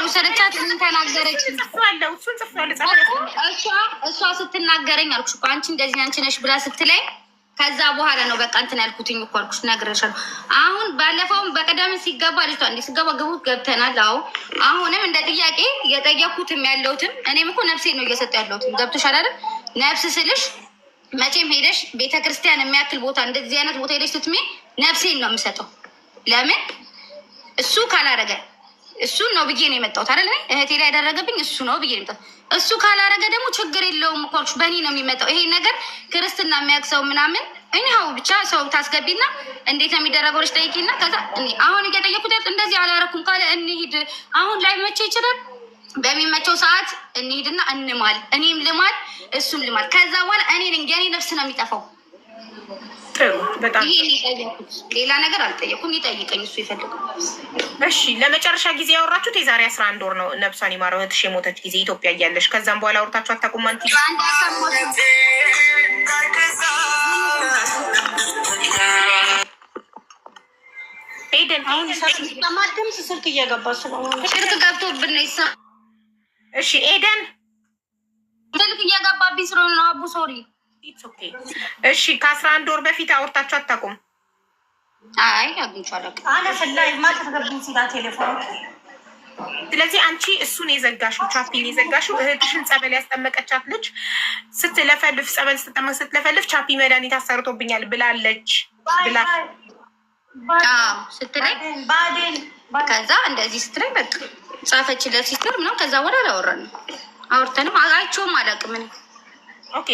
የወሰደቻት ምን ተናገረች? እሷ ስትናገረኝ አልኩሽ እኮ አንቺ እንደዚህ አንቺ ነሽ ብላ ስትለኝ ከዛ በኋላ ነው በቃ እንትን ያልኩትኝ እኮ አልኩሽ፣ ነግሬሻለሁ። አሁን ባለፈውም በቀደም ሲገባ ልጅቷ እንዲህ ሲገባ ግቡት ገብተናል። አዎ አሁንም እንደ ጥያቄ የጠየኩትም ያለሁትም እኔም እኮ ነፍሴ ነው እየሰጠ ያለሁትም። ገብቶሻል አይደል? ነፍስ ስልሽ መቼም ሄደሽ ቤተክርስቲያን የሚያክል ቦታ እንደዚህ አይነት ቦታ ሄደሽ ስትሜ ነፍሴን ነው የምሰጠው። ለምን እሱ ካላረገ እሱን ነው ብዬ ነው የመጣሁት አይደል? እህቴ ላይ ያደረገብኝ እሱ ነው ብዬ ነው የመጣሁት። እሱ ካላረገ ደግሞ ችግር የለውም እኮ አልኩሽ፣ በእኔ ነው የሚመጣው ይሄ ነገር። ክርስትና የሚያክሰው ምናምን እኒው ብቻ ሰው ታስገቢና እንዴት ነው የሚደረገው ልጅ ጠይቂና፣ ከዛ አሁን እየጠየኩት እንደዚህ አላረኩም ካለ እንሂድ። አሁን ላይ መቼ ይችላል በሚመቸው ሰዓት እንሂድና እንማል፣ እኔም ልማል እሱም ልማል። ከዛ በኋላ እኔ ነኝ የኔ ነፍስ ነው የሚጠፋው። ጥሩ በጣም ሌላ ነገር አልጠየኩም። ይጠይቀኝ እሱ ይፈልገው። እሺ ለመጨረሻ ጊዜ ያወራችሁት የዛሬ 11 ወር ነው። ነብሷን ይማረው እህትሽ የሞተች ጊዜ ኢትዮጵያ እያለሽ። ከዛም በኋላ አውርታችሁ አታውቁም? አንቺ ኤደን አሁን ሰማድም ስልክ እየገባ ስለሆነ ስልክ ገብቶብን ነው ይሳ። እሺ ኤደን ስልክ እየገባብኝ ስለሆነ ነው አቡ ሶሪ። እሺ ከ11 ወር በፊት አውርታችሁ አታውቁም? አይ አግኝቻለሁ አለ ፈላይ ማተገብኝ ሲዳ ቴሌፎን። ስለዚህ አንቺ እሱን የዘጋሽው ቻፒን የዘጋሽው እህትሽን ጸበል ያስጠመቀቻት ልጅ ስትለፈልፍ ጸበል ስትለፈልፍ ቻፒ መድኃኒት አሰርቶብኛል ብላለች ብላ ስትለኝ ከዛ እንደዚህ ስትለኝ በቃ ጻፈችለት ሲስተር ምናምን። ከዛ በኋላ አላወራንም፣ አውርተንም አይቼውም አላውቅም እኔ። ኦኬ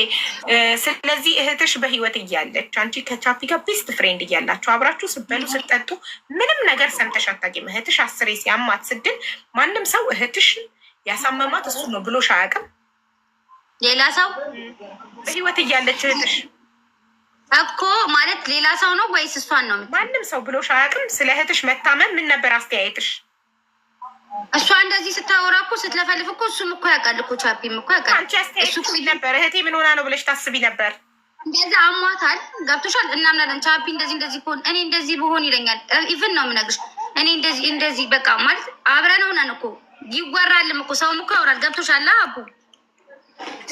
ስለዚህ እህትሽ በህይወት እያለች አንቺ ከቻፒ ጋር ቤስት ፍሬንድ እያላችሁ አብራችሁ ስትበሉ ስትጠጡ ምንም ነገር ሰምተሽ አታውቂም? እህትሽ 10 ሲያማት ስድል ማንም ሰው እህትሽ ያሳመማት እሱ ነው ብሎሽ አያውቅም? ሌላ ሰው በህይወት እያለች እህትሽ እኮ ማለት ሌላ ሰው ነው ወይስ እሷን ነው? ማንም ሰው ብሎሽ አያውቅም? ስለ እህትሽ መታመም ምን ነበር አስተያየትሽ? እሷ እንደዚህ ስታወራ እኮ ስትለፈልፍ እኮ እሱም እኮ ያውቃል እኮ ቻፒም እኮ ያውቃል። አንቺ አስተያየትሽ ነበር እህቴ ምን ሆና ነው ብለሽ ታስቢ ነበር? እንደዛ አሟታል። ገብቶሻል? እናምናለን ቻፒ እንደዚህ ብሆን እኔ እንደዚህ ብሆን ይለኛል። ኢቭን ነው የምነግርሽ እኔ እንደዚህ በቃ ማለት አብረን ሆነን እኮ ይወራልም እኮ ሰውም እኮ ያወራል። ገብቶሻል? አቡ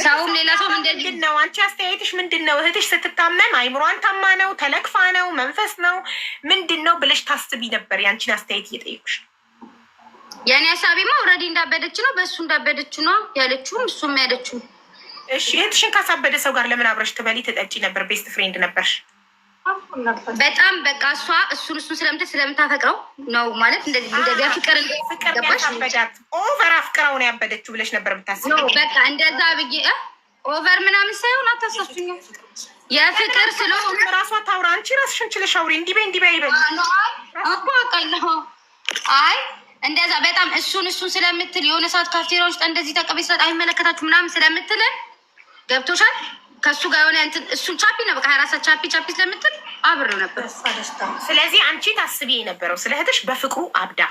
ሰውም ሌላ ሰውም እንደዚህ ነው። አንቺ አስተያየትሽ ምንድን ነው? እህትሽ ስትታመም አይምሯን ታማ ነው ተለክፋ ነው መንፈስ ነው ምንድን ነው ብለሽ ታስቢ ነበር? ያንቺን አስተያየት እየጠየቁሽ። የኔ ሀሳቤማ ኦልሬዲ እንዳበደች ነው፣ በእሱ እንዳበደች ነው ያለችውም እሱም ያለችው። እሺ እህትሽን ካሳበደ ሰው ጋር ለምን አብረሽ ትበሊ ትጠጪ ነበር? ቤስት ፍሬንድ ነበርሽ። በጣም በቃ እሷ እሱን ስለምታፈቅረው ነው ማለት እንደዚህ ፍቅር ያሳበዳት ኦቨር አፍቅረው ነው ያበደችው ብለሽ ነበር ብታስቢ። በቃ እንደዛ ብዬ ኦቨር ምናምን ሳይሆን አታሳሱኝ። የፍቅር ስለሆነ ራሷ ታውራ። አንቺ ራስሽን ችለሽ አውሪ። እንዲህ በይ ይበል እኮ አውቃለሁ። አይ እንደዛ በጣም እሱን ስለምትል የሆነ ሰዓት ካፍቴሪያ ውስጥ እንደዚህ ተቀበይ ሰዓት አይመለከታችሁ ምናምን ስለምትል ገብቶሻል። ከእሱ ጋር የሆነ እንትን እሱን ቻፒ ነው በቃ 24 ሰዓት ቻፒ ስለምትል አብሬው ነበር። ስለዚህ አንቺ ታስቢ የነበረው ስለ እህትሽ በፍቅሩ አብዳ።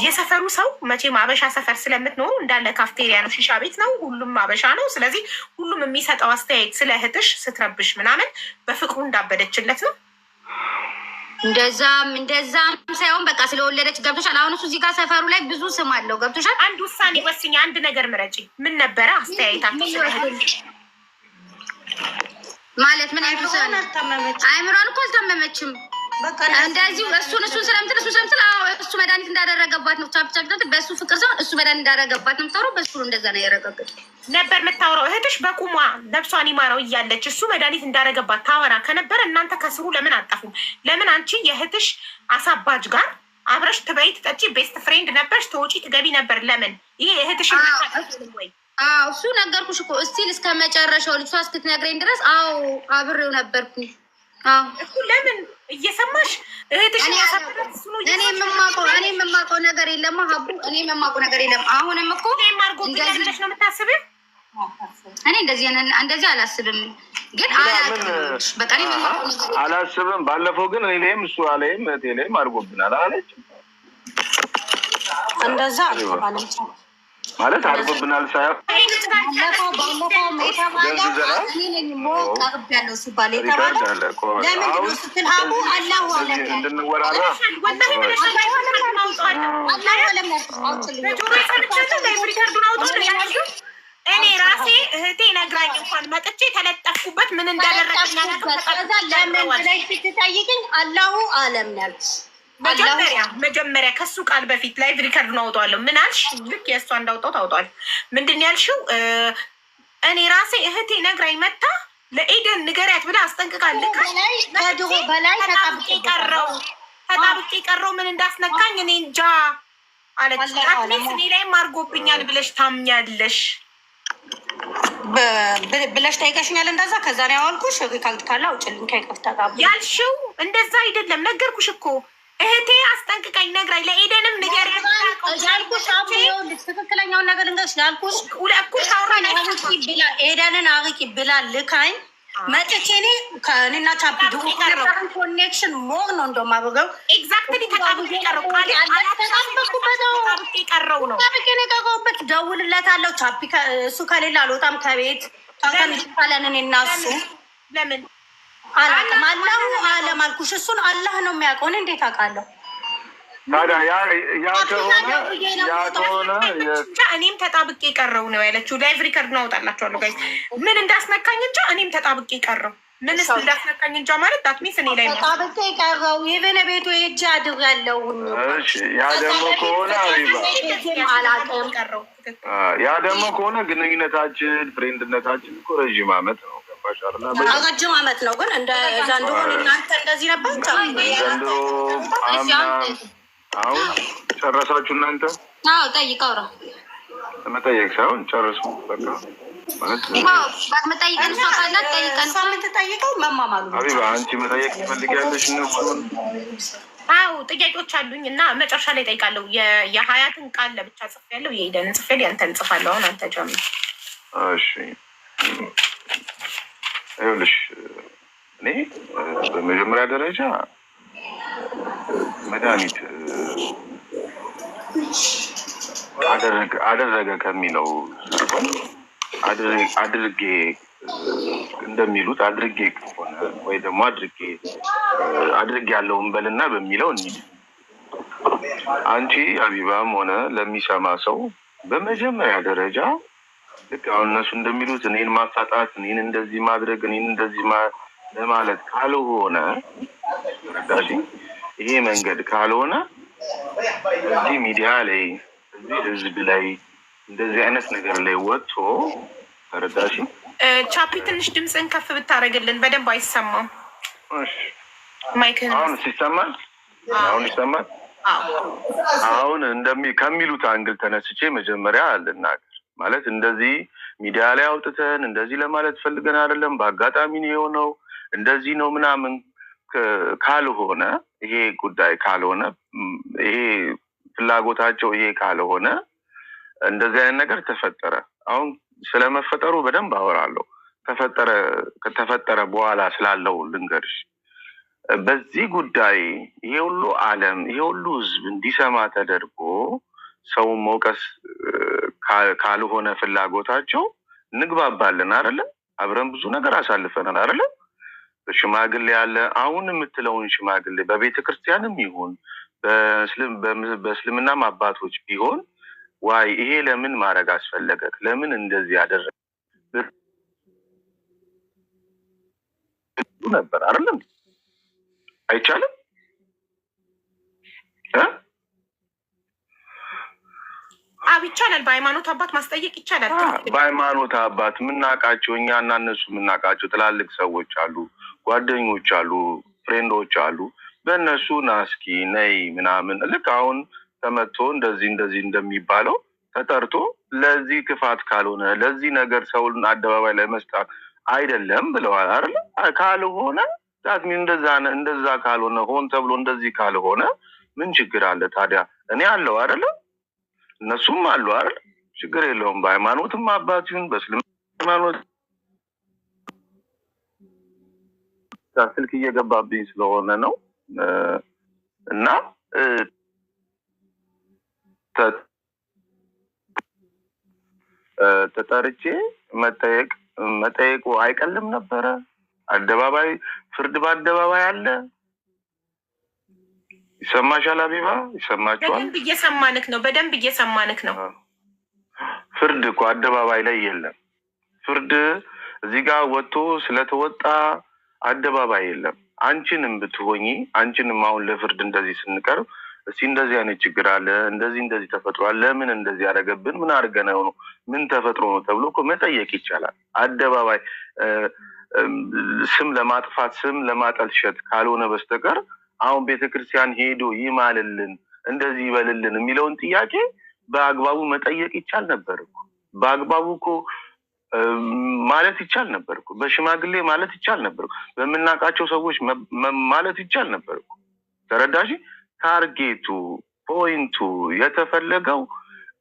የሰፈሩ ሰው መቼም አበሻ ሰፈር ስለምትኖሩ እንዳለ ካፍቴሪያ ነው፣ ሺሻ ቤት ነው፣ ሁሉም አበሻ ነው። ስለዚህ ሁሉም የሚሰጠው አስተያየት ስለ እህትሽ ስትረብሽ ምናምን በፍቅሩ እንዳበደችለት ነው። እንደዛም ሳይሆን በቃ ስለወለደች ገብቶሻል። አሁን እሱ እዚህ ጋር ሰፈሩ ላይ ብዙ ስም አለው ገብቶሻል። አንድ ውሳኔ ወስኝ፣ አንድ ነገር ምረጪ። ምን ነበረ አስተያየታችሁ? ማለት ምን አይነት ውሳኔ? አይምሯን እኮ አልታመመችም። እንደዚሁ እሱን ስለምትል እሱ መድኃኒት እንዳደረገባት ነው። ቻፕ በእሱ ፍቅር ሲሆን እሱ መድኃኒት እንዳደረገባት ነው የምታወራው። በእሱ ነው እንደዛ ነው ያረጋገጡ ነበር የምታወራው። እህትሽ በቁሟ ነብሷን ይማረው እያለች እሱ መድኃኒት እንዳደረገባት ታወራ ከነበረ እናንተ ከስሩ ለምን አጠፉም? ለምን አንቺ የእህትሽ አሳባጅ ጋር አብረሽ ትበይ ትጠጪ ቤስት ፍሬንድ ነበርሽ፣ ትወጪ ትገቢ ነበር። ለምን ይሄ እህትሽ ወይ? እሱ ነገርኩሽ እኮ እስቲል እስከ መጨረሻው ልጅቷ እስክትነግረኝ ድረስ አብሬው ነበርኩኝ። እሱ ለምን እየሰማሽ እህትሽ እኔ የምማውቀው ነገር የለም ሀቡ፣ እኔ የምማውቀው ነገር የለም። አሁንም እኮ እንደዚህ ነው የምታስቢው? እኔ እንደዚህ አላስብም፣ ግን በቃ አላስብም። ባለፈው ግን እኔ ላይም እሱ አለይም እህቴ ላይም አድርጎብናል አለች። እንደዛ ማለት አርጎብናል ሳይሆን ባለፈው የተባለው ሞት ቀርብ ያለው ሲባል የተባለው ለምንድን ነው ስትል አቡ አላሁ አለም እንድንወራራ እኔ ራሴ እህቴ ነግራኝ እንኳን መጥቼ ተለጠፍኩበት ምን እንዳደረገኝ ለምን ብለሽ ስትጠይቅኝ አላሁ አለም ያልኩሽ። መጀመሪያ ከሱ ቃል በፊት ላይቭ ሪከርዱን አውጣዋለሁ። ምን አልሽ? ልክ የእሷ እንዳውጣው ታውጧል። ምንድን ያልሽው? እኔ ራሴ እህቴ ነግራኝ መታ ለኤደን ንገሪያት ብላ አስጠንቅቃለች። ከድሮ በላይ ተጣብቄ ቀረው ምን እንዳስነካኝ እኔ እንጃ አለች። አትሊስት እኔ ላይም አድርጎብኛል ብለሽ ታምኛለሽ ብለሽ ጠይቀሽኛል። እንደዛ ከዛ ነው ያዋልኩሽ። ሪካርድ ካለ አውጭልኝ ከይቅርታ ጋር ያልሽው እንደዛ አይደለም። ነገርኩሽ እኮ እህቴ አስጠንቅቃኝ ነግራኝ ለኤደንም ንገሪያት ያልኩሽ። ትክክለኛውን ነገር ልንገርሽ ያልኩሽ ብላ ኤደንን አርቂ ብላ ልካኝ መጥቼ እኔ ከእኔና ቻፒ ኮኔክሽን ሞር ነው እንደማበገው ኤግዛክትሊ ተጣብቄ ቀረው ነው የቀረውበት። ደውልለታለሁ ቻፒ እሱ ከሌላ አልወጣም ከቤት ካለንን እናሱ ለምን አላውቅም። አላሁ አለም አልኩሽ። እሱን አላህ ነው የሚያውቀው። እኔ እንዴት አውቃለሁ? ታዲያ ያ ከሆነ እኔም ተጣብቄ ቀረው ነው ያለችው። ላይቭ ሪከርድ ነው አውጣላችኋለሁ ጋይስ። ምን እንዳስነካኝ እንጃ። እኔም ተጣብቄ ቀረው። ምንስ እንዳስነካኝ እንጃ። ማለት ዳትሚስ እኔ ላይ ተጣብቄ ቀረው። ኢቨን ቤቱ ሄጄ አድሬያለሁ። እሺ ያ ደግሞ ከሆነ አላውቅም ቀረው። ያ ደግሞ ከሆነ ግንኙነታችን ፍሬንድነታችን እኮ ረዥም ዓመት ነው። ረጅም ዓመት ነው። ግን እንደ ዘንድሮ እናንተ እንደዚህ ነበር። ዘንድሮ አሁን ጨረሳችሁ እናንተ? አዎ ጠይቀው ነው መጠየቅ ሳይሆን ጨርሱ። በቃ የምትጠይቀው መማማሉ ሀቢባ አንቺ መጠየቅ ትፈልጊያለሽ እነሱን? አዎ ጥያቄዎች አሉኝ እና መጨረሻ ላይ ጠይቃለሁ። የሀያትን ቃል ለብቻ ጽፌያለሁ፣ የኢደንን ጽፌያለሁ፣ ያንተን ጽፋለሁ። አሁን አንተ ጀምር። እሺ ይኸውልሽ እኔ በመጀመሪያ ደረጃ መድኃኒት አደረገ ከሚለው ሳይሆን አድርጌ እንደሚሉት አድርጌ ከሆነ ወይ ደግሞ አድርጌ ያለውን በልና በሚለው እንሂድ። አንቺ ሀቢባም ሆነ ለሚሰማ ሰው በመጀመሪያ ደረጃ ልክ አሁን እነሱ እንደሚሉት እኔን ማሳጣት፣ እኔን እንደዚህ ማድረግ፣ እኔን እንደዚህ ለማለት ካልሆነ ረዳሽ ይሄ መንገድ ካልሆነ እዚህ ሚዲያ ላይ እዚህ ህዝብ ላይ እንደዚህ አይነት ነገር ላይ ወጥቶ ተረዳሽ። ቻፒ ትንሽ ድምፅን ከፍ ብታደርግልን በደንብ አይሰማም። ማይክህን አሁን ይሰማል? አሁን ከሚሉት አንግል ተነስቼ መጀመሪያ ልናገር። ማለት እንደዚህ ሚዲያ ላይ አውጥተን እንደዚህ ለማለት ፈልገን አይደለም፣ በአጋጣሚ ነው የሆነው እንደዚህ ነው ምናምን ካልሆነ ይሄ ጉዳይ ካልሆነ ይሄ ፍላጎታቸው ይሄ ካልሆነ እንደዚህ አይነት ነገር ተፈጠረ። አሁን ስለመፈጠሩ በደንብ አወራለሁ። ከተፈጠረ በኋላ ስላለው ልንገርሽ። በዚህ ጉዳይ ይሄ ሁሉ ዓለም ይሄ ሁሉ ህዝብ እንዲሰማ ተደርጎ ሰው መውቀስ ካልሆነ ፍላጎታቸው እንግባባለን አይደለ? አብረን ብዙ ነገር አሳልፈናል አይደለ? በሽማግሌ ያለ አሁን የምትለውን ሽማግሌ በቤተ ክርስቲያንም ይሁን በእስልምናም አባቶች ቢሆን ዋይ ይሄ ለምን ማድረግ አስፈለገ? ለምን እንደዚህ ያደረገ ነበር አይደለም? አይቻልም? ይቻላል። በሃይማኖት አባት ማስጠየቅ ይቻላል። በሃይማኖት አባት የምናውቃቸው እኛ እና እነሱ የምናውቃቸው ትላልቅ ሰዎች አሉ፣ ጓደኞች አሉ፣ ፍሬንዶች አሉ። በእነሱ ናስኪ ነይ ምናምን ልክ አሁን ተመቶ እንደዚህ እንደሚባለው ተጠርቶ ለዚህ ክፋት ካልሆነ ለዚህ ነገር ሰውን አደባባይ ላይ መስጣት አይደለም ብለዋል አይደል? ካልሆነ ዛትሚ እንደዛ ካልሆነ ሆን ተብሎ እንደዚህ ካልሆነ ምን ችግር አለ ታዲያ? እኔ አለው አይደል? እነሱም አሉ አይደል? ችግር የለውም። በሃይማኖትም አባት ይሁን በእስልምና ሃይማኖት ስልክ እየገባብኝ ስለሆነ ነው እና ተጠርቼ መጠየቁ አይቀልም ነበረ? አደባባይ ፍርድ በአደባባይ አለ። ይሰማሻል ሀቢባ? ይሰማችኋል? በደንብ እየሰማንክ ነው። ፍርድ እኮ አደባባይ ላይ የለም። ፍርድ እዚህ ጋር ወጥቶ ስለተወጣ አደባባይ የለም። አንቺንም ብትሆኚ አንቺንም አሁን ለፍርድ እንደዚህ ስንቀርብ እስቲ እንደዚህ አይነት ችግር አለ፣ እንደዚህ ተፈጥሯል፣ ለምን እንደዚህ ያደረገብን፣ ምን አድርገነው ነው፣ ምን ተፈጥሮ ነው ተብሎ እኮ መጠየቅ ይቻላል። አደባባይ ስም ለማጥፋት ስም ለማጠልሸት ካልሆነ በስተቀር አሁን ቤተክርስቲያን ሄዶ ይማልልን እንደዚህ ይበልልን የሚለውን ጥያቄ በአግባቡ መጠየቅ ይቻል ነበር እኮ። በአግባቡ እኮ ማለት ይቻል ነበር እኮ። በሽማግሌ ማለት ይቻል ነበር። በምናውቃቸው ሰዎች ማለት ይቻል ነበር እኮ። ተረዳሽ? ታርጌቱ ፖይንቱ የተፈለገው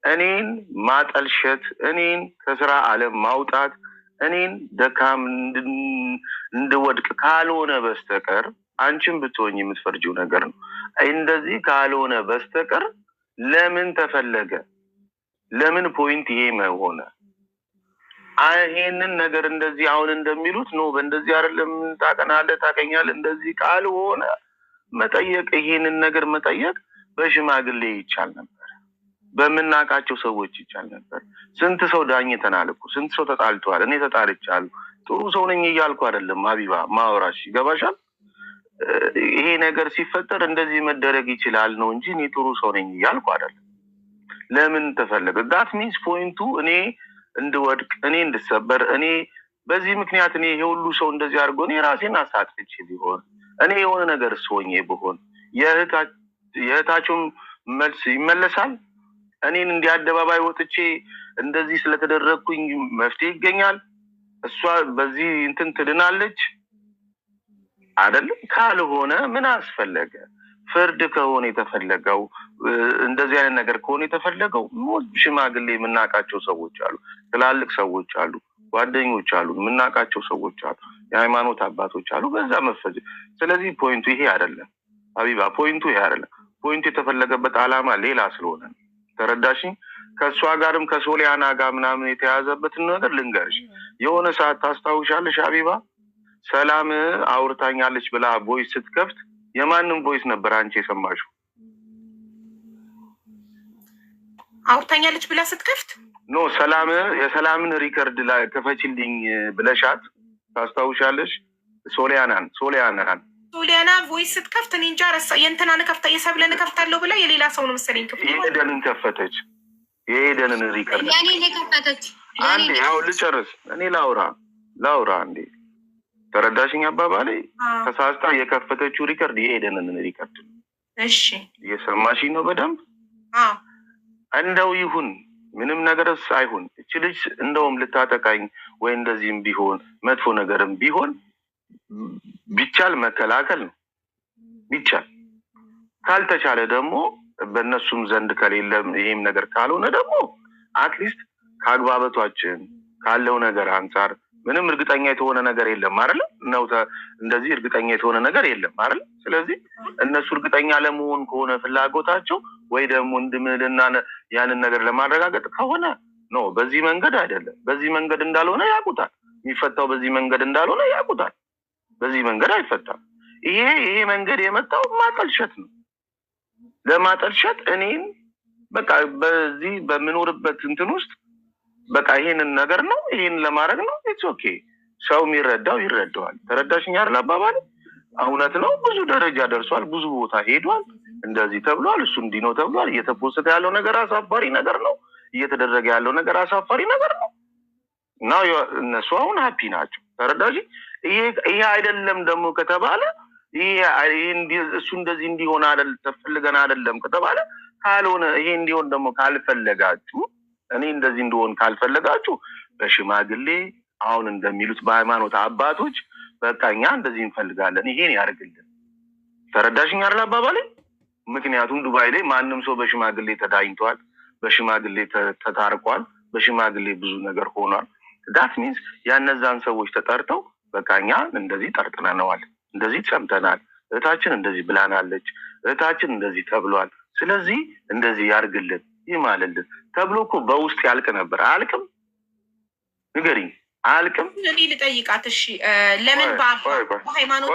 እኔን ማጠልሸት፣ እኔን ከስራ ዓለም ማውጣት፣ እኔን ደካም እንድወድቅ ካልሆነ በስተቀር አንቺን ብትሆኝ የምትፈርጂው ነገር ነው። እንደዚህ ካልሆነ በስተቀር ለምን ተፈለገ? ለምን ፖይንት ይሄ ሆነ? ይሄንን ነገር እንደዚህ አሁን እንደሚሉት ነው በእንደዚህ አይደለም ታቀናለህ ታቀኛለህ እንደዚህ ካልሆነ መጠየቅ፣ ይሄንን ነገር መጠየቅ በሽማግሌ ይቻል ነበር። በምናውቃቸው ሰዎች ይቻል ነበር። ስንት ሰው ዳኝተናል እኮ፣ ስንት ሰው ተጣልቷል። እኔ ተጣልቻለሁ። ጥሩ ሰው ነኝ እያልኩ አይደለም ሀቢባ፣ ማውራሽ ይገባሻል። ይሄ ነገር ሲፈጠር እንደዚህ መደረግ ይችላል ነው እንጂ እኔ ጥሩ ሰው ነኝ እያልኩ አይደለም። ለምን ተፈለገ? ዳት ሚንስ ፖይንቱ እኔ እንድወድቅ፣ እኔ እንድሰበር፣ እኔ በዚህ ምክንያት እኔ ይሄ ሁሉ ሰው እንደዚህ አድርጎ እኔ ራሴን አሳጥቼ ቢሆን እኔ የሆነ ነገር ስሆኜ ብሆን የእህታችሁም መልስ ይመለሳል? እኔን እንዲህ አደባባይ ወጥቼ እንደዚህ ስለተደረግኩኝ መፍትሄ ይገኛል? እሷ በዚህ እንትን ትድናለች አይደለም? ካልሆነ ምን አስፈለገ? ፍርድ ከሆነ የተፈለገው እንደዚህ አይነት ነገር ከሆነ የተፈለገው ሽማግሌ የምናውቃቸው ሰዎች አሉ፣ ትላልቅ ሰዎች አሉ፣ ጓደኞች አሉ፣ የምናውቃቸው ሰዎች አሉ፣ የሃይማኖት አባቶች አሉ። በዛ መፈጅ። ስለዚህ ፖይንቱ ይሄ አይደለም ሀቢባ፣ ፖይንቱ ይሄ አይደለም። ፖይንቱ የተፈለገበት ዓላማ ሌላ ስለሆነ ተረዳሽኝ? ከእሷ ጋርም ከሶሊያና ጋር ምናምን የተያዘበትን ነገር ልንገርሽ። የሆነ ሰዓት ታስታውሻለሽ ሀቢባ? ሰላም አውርታኛለች ብላ ቮይስ ስትከፍት የማንም ቮይስ ነበር አንቺ የሰማሽው? አውርታኛለች ብላ ስትከፍት ኖ ሰላም የሰላምን ሪከርድ ላይ ከፈችልኝ ብለሻት ታስታውሻለሽ? ሶሊያና ቮይስ ስትከፍት እኔ እንጃ ረሳ። የእንትናን ከፍታ የሰብለን ከፍታለሁ ብላ የሌላ ሰው ነው መሰለኝ ክፍት የሄደንን ከፈተች። የሄደንን ሪከርድ አንዴ ያው ልጨርስ እኔ ላውራ አንዴ ተረዳሽኝ አባባሌ? ተሳስታ የከፈተችው ሪከርድ የሄደንን ሪከርድ። እሺ እየሰማሽኝ ነው በደንብ? እንደው ይሁን ምንም ነገርስ አይሁን እቺ ልጅ እንደውም ልታጠቃኝ ወይ እንደዚህም ቢሆን መጥፎ ነገርም ቢሆን ቢቻል መከላከል ነው ቢቻል። ካልተቻለ ደግሞ በእነሱም ዘንድ ከሌለ ይሄም ነገር ካልሆነ ደግሞ አትሊስት ከአግባበቷችን ካለው ነገር አንጻር ምንም እርግጠኛ የተሆነ ነገር የለም አይደል? ነው እንደዚህ እርግጠኛ የተሆነ ነገር የለም አይደል? ስለዚህ እነሱ እርግጠኛ ለመሆን ከሆነ ፍላጎታቸው ወይ ደግሞ እንድምልና ያንን ነገር ለማረጋገጥ ከሆነ ነው። በዚህ መንገድ አይደለም። በዚህ መንገድ እንዳልሆነ ያውቁታል። የሚፈታው በዚህ መንገድ እንዳልሆነ ያውቁታል። በዚህ መንገድ አይፈታም። ይሄ መንገድ የመጣው ማጠልሸት ነው። ለማጠልሸት እኔን በቃ በዚህ በምኖርበት እንትን ውስጥ በቃ ይሄንን ነገር ነው ይሄን ለማድረግ ነው። ኢትስ ኦኬ። ሰው የሚረዳው ይረዳዋል። ተረዳሽኝ አይደል አባባል? እውነት ነው። ብዙ ደረጃ ደርሷል። ብዙ ቦታ ሄዷል። እንደዚህ ተብሏል፣ እሱ እንዲህ ነው ተብሏል። እየተፖስተ ያለው ነገር አሳፋሪ ነገር ነው። እየተደረገ ያለው ነገር አሳፋሪ ነገር ነው። እና እነሱ አሁን ሀፒ ናቸው። ተረዳሽ? ይሄ አይደለም ደግሞ ከተባለ እሱ እንደዚህ እንዲሆን ተፈልገን አይደለም ከተባለ ካልሆነ ይሄ እንዲሆን ደግሞ ካልፈለጋችሁ እኔ እንደዚህ እንደሆን ካልፈለጋችሁ በሽማግሌ አሁን እንደሚሉት በሃይማኖት አባቶች በቃ እኛ እንደዚህ እንፈልጋለን ይሄን ያደርግልን። ተረዳሽኝ አይደል አባባሌ? ምክንያቱም ዱባይ ላይ ማንም ሰው በሽማግሌ ተዳኝቷል፣ በሽማግሌ ተታርቋል፣ በሽማግሌ ብዙ ነገር ሆኗል። ዳት ሚንስ ያነዛን ሰዎች ተጠርተው በቃ እኛ እንደዚህ ጠርጥነነዋል፣ እንደዚህ ሰምተናል፣ እህታችን እንደዚህ ብላናለች፣ እህታችን እንደዚህ ተብሏል፣ ስለዚህ እንደዚህ ያርግልን ይማልልን ተብሎ እኮ በውስጥ ያልቅ ነበር። አያልቅም? ንገሪኝ። አያልቅም። እኔ ልጠይቃት። እሺ ለምን በሃይማኖት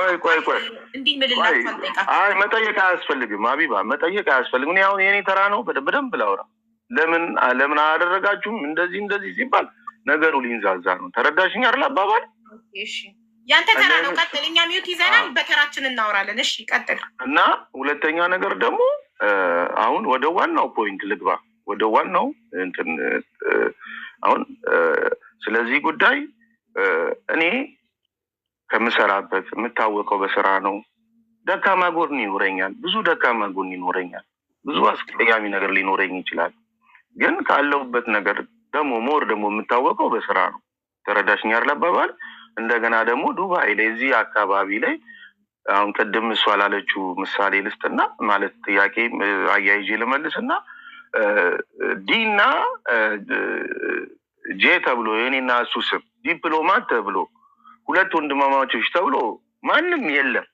እንዲህ ምልላት አልጠይቃት? አይ መጠየቅ አያስፈልግም ሀቢባ፣ መጠየቅ አያስፈልግም። እኔ አሁን የኔ ተራ ነው፣ በደንብ ላውራ። ለምን አላደረጋችሁም እንደዚህ ሲባል ነገሩ ሊንዛዛ ነው። ተረዳሽኝ አይደል አባባል? እሺ ያንተ ተራ ነው፣ ቀጥል። እኛ ሚዩት ይዘናል፣ በተራችን እናወራለን። እሺ ቀጥል። እና ሁለተኛ ነገር ደግሞ አሁን ወደ ዋናው ፖይንት ልግባ፣ ወደ ዋናው እንትን አሁን ስለዚህ ጉዳይ እኔ ከምሰራበት የምታወቀው በስራ ነው። ደካማ ጎን ይኖረኛል፣ ብዙ ደካማ ጎን ይኖረኛል፣ ብዙ አስቀያሚ ነገር ሊኖረኝ ይችላል። ግን ካለሁበት ነገር ደግሞ ሞር ደግሞ የምታወቀው በስራ ነው። ተረዳሽኝ አይደል አባባል? እንደገና ደግሞ ዱባይ ላይ እዚህ አካባቢ ላይ አሁን ቅድም እሷ ላለችው ምሳሌ ልስጥና ማለት ጥያቄ አያይዤ ልመልስና ዲና ጄ ተብሎ የኔና እሱ ስም ዲፕሎማት ተብሎ ሁለት ወንድማማቾች ተብሎ ማንም የለም።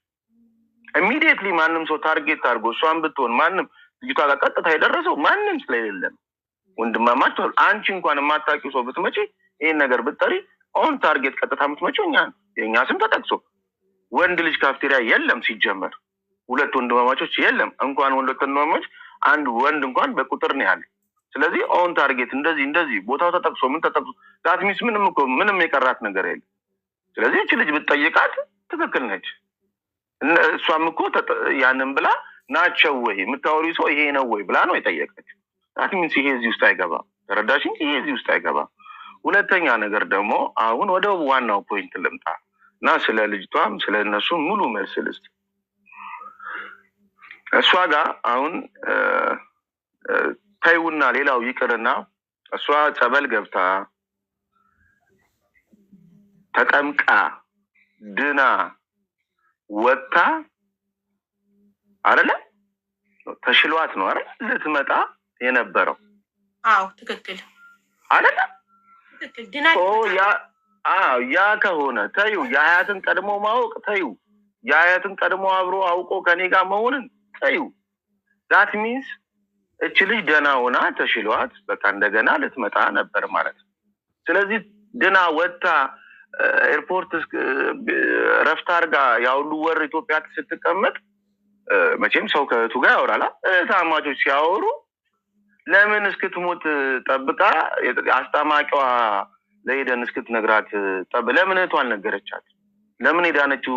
ኢሚዲየትሊ ማንም ሰው ታርጌት አድርጎ እሷን ብትሆን ማንም ልጅቷ ጋር ቀጥታ የደረሰው ማንም ስለሌለም ወንድማማች ተብሎ አንቺ እንኳን የማታውቂው ሰው ብትመጪ ይሄን ነገር ብትጠሪ ኦን ታርጌት ቀጥታ የምትመጪው እኛ የእኛ ስም ተጠቅሶ ወንድ ልጅ ካፍቴሪያ የለም ሲጀመር፣ ሁለት ወንድማማቾች የለም። እንኳን ሁለት ወንድማማቾች አንድ ወንድ እንኳን በቁጥር ነው ያለ። ስለዚህ ኦን ታርጌት እንደዚህ ቦታው ተጠቅሶ ምን ተጠቅሶ ዳትሚስ ምንም የቀራት ነገር የለም። ስለዚህ እቺ ልጅ ብትጠይቃት ትክክል ነች። እሷም እኮ ያንን ብላ ናቸው ወይ የምታወሪ ሰው ይሄ ነው ወይ ብላ ነው የጠየቀችው። ዳትሚስ ይሄ እዚህ ውስጥ አይገባም። ተረዳሽኝ? ይሄ እዚህ ውስጥ አይገባም። ሁለተኛ ነገር ደግሞ አሁን ወደ ዋናው ፖይንት ልምጣ እና ስለ ልጅቷም ስለ እነሱ ሙሉ መልስ ልስጥ። እሷ ጋር አሁን ታዩና ሌላው ይቅርና እሷ ጸበል ገብታ ተጠምቃ ድና ወጣ አይደለ? ተሽሏት ነው አይደል ልትመጣ የነበረው? አዎ ትክክል አይደለ? ትክክል ድና ያ ከሆነ ተዩ የሀያትን ቀድሞ ማወቅ ተዩ፣ የሀያትን ቀድሞ አብሮ አውቆ ከኔ ጋር መሆንን ተዩ። ዛት ሚንስ እች ልጅ ደና ሆና ተሽሏት በቃ እንደገና ልትመጣ ነበር ማለት ነው። ስለዚህ ድና ወጣ ኤርፖርት ረፍት አድርጋ ያሁሉ ወር ኢትዮጵያ ስትቀመጥ መቼም ሰው ከእህቱ ጋር ያወራላ። ታማቾች ሲያወሩ ለምን እስክትሞት ጠብቃ አስታማቂዋ ለሄደን እስክትነግራት ለምን እህቷ አልነገረቻት? ለምን ሄዳነችው?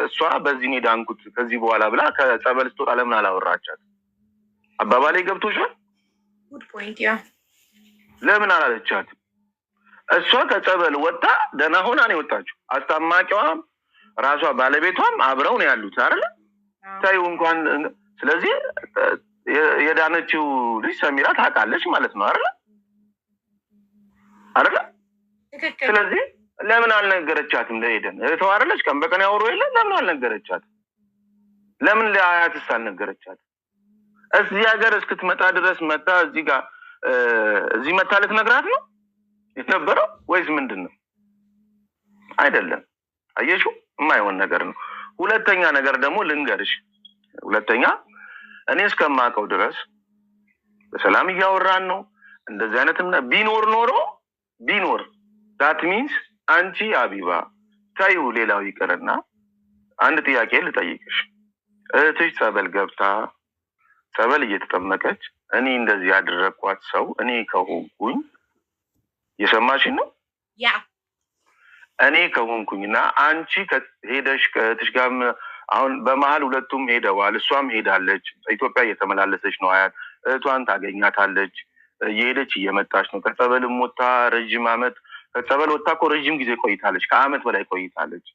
እሷ በዚህ ነው ዳንኩት ከዚህ በኋላ ብላ ከጸበል ስትወጣ ለምን አላወራቻት? አባባሌ ገብቶሻል? ጉድ ፖይንት ያ። ለምን አላለቻት? እሷ ከጸበል ወጣ ደህና ሆና ነው የወጣችው። አስታማቂዋም ራሷ ባለቤቷም አብረው ነው ያሉት አይደል? ታዩ እንኳን ስለዚህ የዳነችው ልጅ ሰሚራ ታውቃለች ማለት ነው አይደል? አይደል? ስለዚህ ለምን አልነገረቻትም? ለሄደን እህቷ አይደለች? ቀን በቀን ያወሩ የለ ለምን አልነገረቻትም? ለምን ለአያትስ አልነገረቻትም? እዚህ ሀገር እስክትመጣ ድረስ መጣ እዚህ ጋር እዚህ መጣ ልትነግራት ነው የነበረው ወይስ ምንድን ነው? አይደለም። አየሽው? የማይሆን ነገር ነው። ሁለተኛ ነገር ደግሞ ልንገርሽ፣ ሁለተኛ እኔ እስከማውቀው ድረስ በሰላም እያወራን ነው። እንደዚህ አይነትም ቢኖር ዳት ሚንስ አንቺ ሀቢባ ታዩ ሌላው ይቅርና አንድ ጥያቄ ልጠይቅሽ። እህትሽ ጸበል ገብታ ጸበል እየተጠመቀች እኔ እንደዚህ ያደረኳት ሰው እኔ ከሆንኩኝ የሰማሽን ነው? ያ እኔ ከሆንኩኝና አንቺ ሄደሽ ከእህትሽ ጋር አሁን በመሀል ሁለቱም ሄደዋል። እሷም ሄዳለች፣ ኢትዮጵያ እየተመላለሰች ነው። አያት እህቷን ታገኛታለች፣ እየሄደች እየመጣች ነው። ከጸበልም ወጣ ረጅም አመት ከጸበል ወጣ እኮ ረጅም ጊዜ ቆይታለች፣ ከአመት በላይ ቆይታለች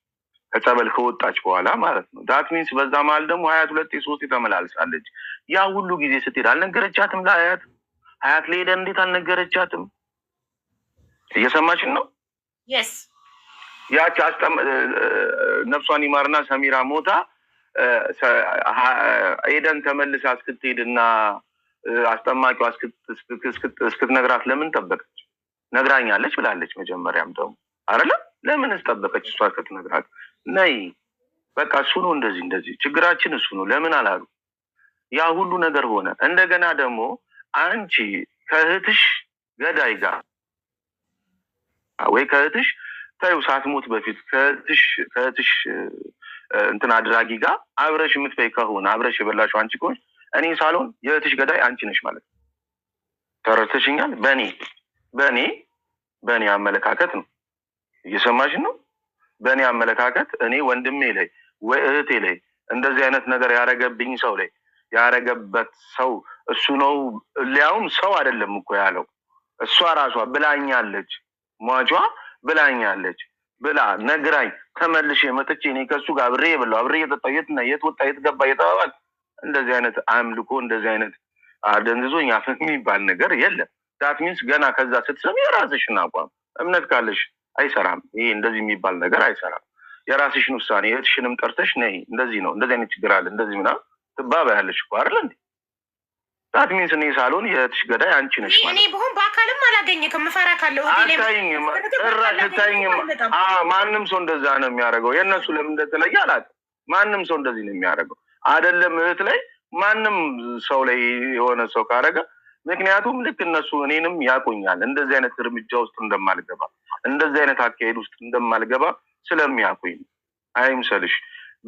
ከጸበል ከወጣች በኋላ ማለት ነው። ዳት ሚንስ በዛ መሀል ደግሞ ሀያት 2 3 ተመላልሳለች። ያ ሁሉ ጊዜ ስትሄድ አልነገረቻትም? ለሀያት ሀያት ለሄደን እንዴት አልነገረቻትም? እየሰማችን ነው? የስ ያቺ ነፍሷን ይማርና ሰሚራ ሞታ ኤደን ተመልሳ እስክትሄድና አስጠማቂዋ እስክትነግራት ለምን ጠበቀች? ነግራኛለች ብላለች መጀመሪያም ደግሞ አይደለ? ለምን እስጠበቀች? እሷ እስክትነግራት ነይ በቃ እሱ ነው እንደዚህ ችግራችን እሱ ነው ለምን አላሉ? ያ ሁሉ ነገር ሆነ። እንደገና ደግሞ አንቺ ከእህትሽ ገዳይ ጋር ወይ ከእህትሽ ታዩ ሳትሞት በፊት ከእህትሽ እንትን አድራጊ ጋር አብረሽ የምትበይ ከሆነ አብረሽ የበላሽው አንቺ ከሆንሽ እኔ ሳልሆን የእህትሽ ገዳይ አንቺ ነሽ ማለት ነው። ተረድተሽኛል? በእኔ አመለካከት ነው። እየሰማሽ ነው? በእኔ አመለካከት እኔ ወንድሜ ላይ ወይ እህቴ ላይ እንደዚህ አይነት ነገር ያረገብኝ ሰው ላይ ያረገበት ሰው እሱ ነው። ሊያውም ሰው አይደለም እኮ ያለው እሷ ራሷ ብላኛለች፣ ሟቿ ብላኛለች ብላ ነግራኝ ተመልሼ መጥቼ እኔ ከሱ ጋር አብሬ የበላው አብሬ የጠጣው የት ወጣ የት ገባ የተባባል እንደዚህ አይነት አምልኮ እንደዚህ አይነት አደንዝዞኝ አፍ የሚባል ነገር የለም። ዳት ሚንስ ገና ከዛ ስትሰሚ የራስሽን አቋም እምነት ካለሽ አይሰራም። ይሄ እንደዚህ የሚባል ነገር አይሰራም። የራስሽን ውሳኔ እህትሽንም ጠርተሽ ነይ እንደዚህ ነው እንደዚህ አይነት ችግር አለ እንደዚህ ምናምን ትባባያለሽ እኮ አይደል እንዴ? ዳት ሚንስ እኔ ሳልሆን የእህትሽ ገዳይ አንቺ ነሽ ማለት እኔ በሆን በአካልም አላገኘክም ምፈራ ካለው አታይኝም። ማንም ሰው እንደዛ ነው የሚያደርገው። የእነሱ ለምን እንደተለየ አላውቅም። ማንም ሰው እንደዚህ ነው የሚያደርገው። አይደለም እህት ላይ ማንም ሰው ላይ የሆነ ሰው ካደረገ ምክንያቱም ልክ እነሱ እኔንም ያቁኛል እንደዚህ አይነት እርምጃ ውስጥ እንደማልገባ እንደዚህ አይነት አካሄድ ውስጥ እንደማልገባ ስለሚያቁኝ አይምሰልሽ።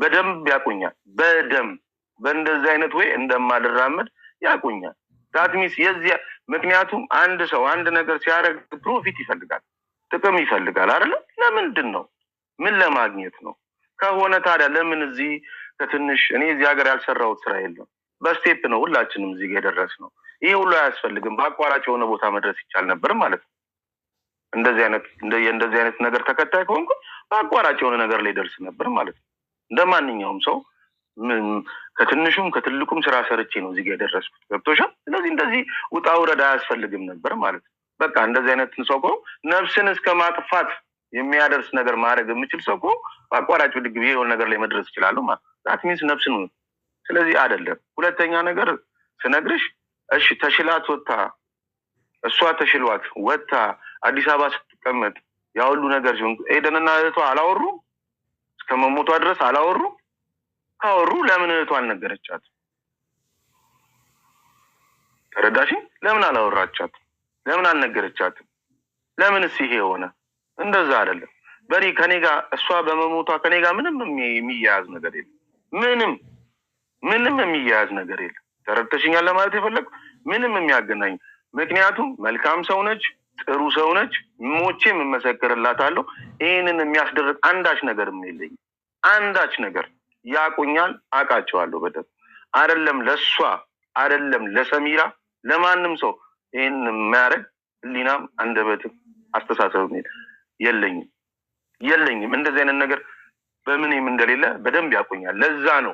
በደንብ ያቁኛል። በደንብ በእንደዚህ አይነት ወይ እንደማልራመድ ያቁኛል። ዳትሚስ የዚያ ምክንያቱም አንድ ሰው አንድ ነገር ሲያደርግ ፕሮፊት ይፈልጋል፣ ጥቅም ይፈልጋል አይደለ? ለምንድን ነው? ምን ለማግኘት ነው ከሆነ ታዲያ ለምን እዚህ ከትንሽ እኔ እዚህ ሀገር ያልሰራሁት ስራ የለም። በስቴፕ ነው ሁላችንም እዚህ ጋር የደረስነው። ይሄ ሁሉ አያስፈልግም። በአቋራጭ የሆነ ቦታ መድረስ ይቻል ነበር ማለት ነው። እንደዚህ አይነት ነገር ተከታይ ከሆንኩ በአቋራጭ የሆነ ነገር ላይ ደርስ ነበር ማለት ነው። እንደማንኛውም ሰው ከትንሹም ከትልቁም ስራ ሰርቼ ነው እዚህ ጋር የደረስኩት። ገብቶሻል? ስለዚህ እንደዚህ ውጣ ውረድ አያስፈልግም ነበር ማለት ነው። በቃ እንደዚህ አይነት ሰው እኮ ነፍስን እስከ ማጥፋት የሚያደርስ ነገር ማድረግ የምችል ሰው እኮ በአቋራጭ ብድግ ብዬ የሆነ ነገር ላይ መድረስ እችላለሁ ማለት ዛት ሚንስ ነፍስን። ስለዚህ አይደለም። ሁለተኛ ነገር ስነግርሽ እሺ ተሽላት ወጥታ እሷ ተሽሏት ወጥታ አዲስ አበባ ስትቀመጥ ያሁሉ ነገር ሲሆን ኤደንና እህቷ አላወሩ እስከ መሞቷ ድረስ አላወሩ። ካወሩ ለምን እህቷ አልነገረቻት? ተረዳሽ? ለምን አላወራቻት? ለምን አልነገረቻትም? ለምንስ ይሄ ሆነ? እንደዛ አይደለም። በኔ ከኔ ጋር እሷ በመሞቷ ከኔ ጋር ምንም የሚያያዝ ነገር የለም። ምንም የሚያያዝ ነገር የለም። ተረድተሽኛል ለማለት የፈለኩ ምንም የሚያገናኝ ምክንያቱም መልካም ሰው ነች፣ ጥሩ ሰው ነች። ሞቼም እመሰክርላታለሁ። ይህንን የሚያስደርግ አንዳች ነገርም የለኝም። አንዳች ነገር ያቁኛል፣ አውቃቸዋለሁ በደንብ። አይደለም ለሷ አይደለም ለሰሚራ ለማንም ሰው ይህን የሚያደርግ ህሊናም አንደበትም አስተሳሰብም የለኝም። እንደዚህ አይነት ነገር በምንም እንደሌለ በደንብ ያቁኛል። ለዛ ነው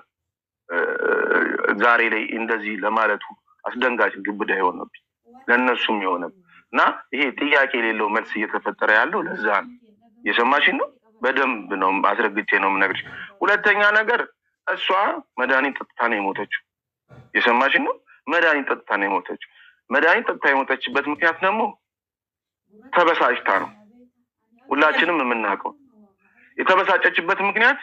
ዛሬ ላይ እንደዚህ ለማለቱ አስደንጋጭ ግብዳ የሆነብኝ ለእነሱም የሆነብ እና ይሄ ጥያቄ የሌለው መልስ እየተፈጠረ ያለው ለዛ ነው። የሰማሽን ነው። በደንብ ነው አስረግጬ ነው የምነግርሽ። ሁለተኛ ነገር እሷ መድኃኒት ጠጥታ ነው የሞተችው። የሰማሽን ነው። መድኃኒት ጠጥታ ነው የሞተችው። መድኃኒት ጠጥታ የሞተችበት ምክንያት ደግሞ ተበሳጭታ ነው። ሁላችንም የምናውቀው የተበሳጨችበት ምክንያት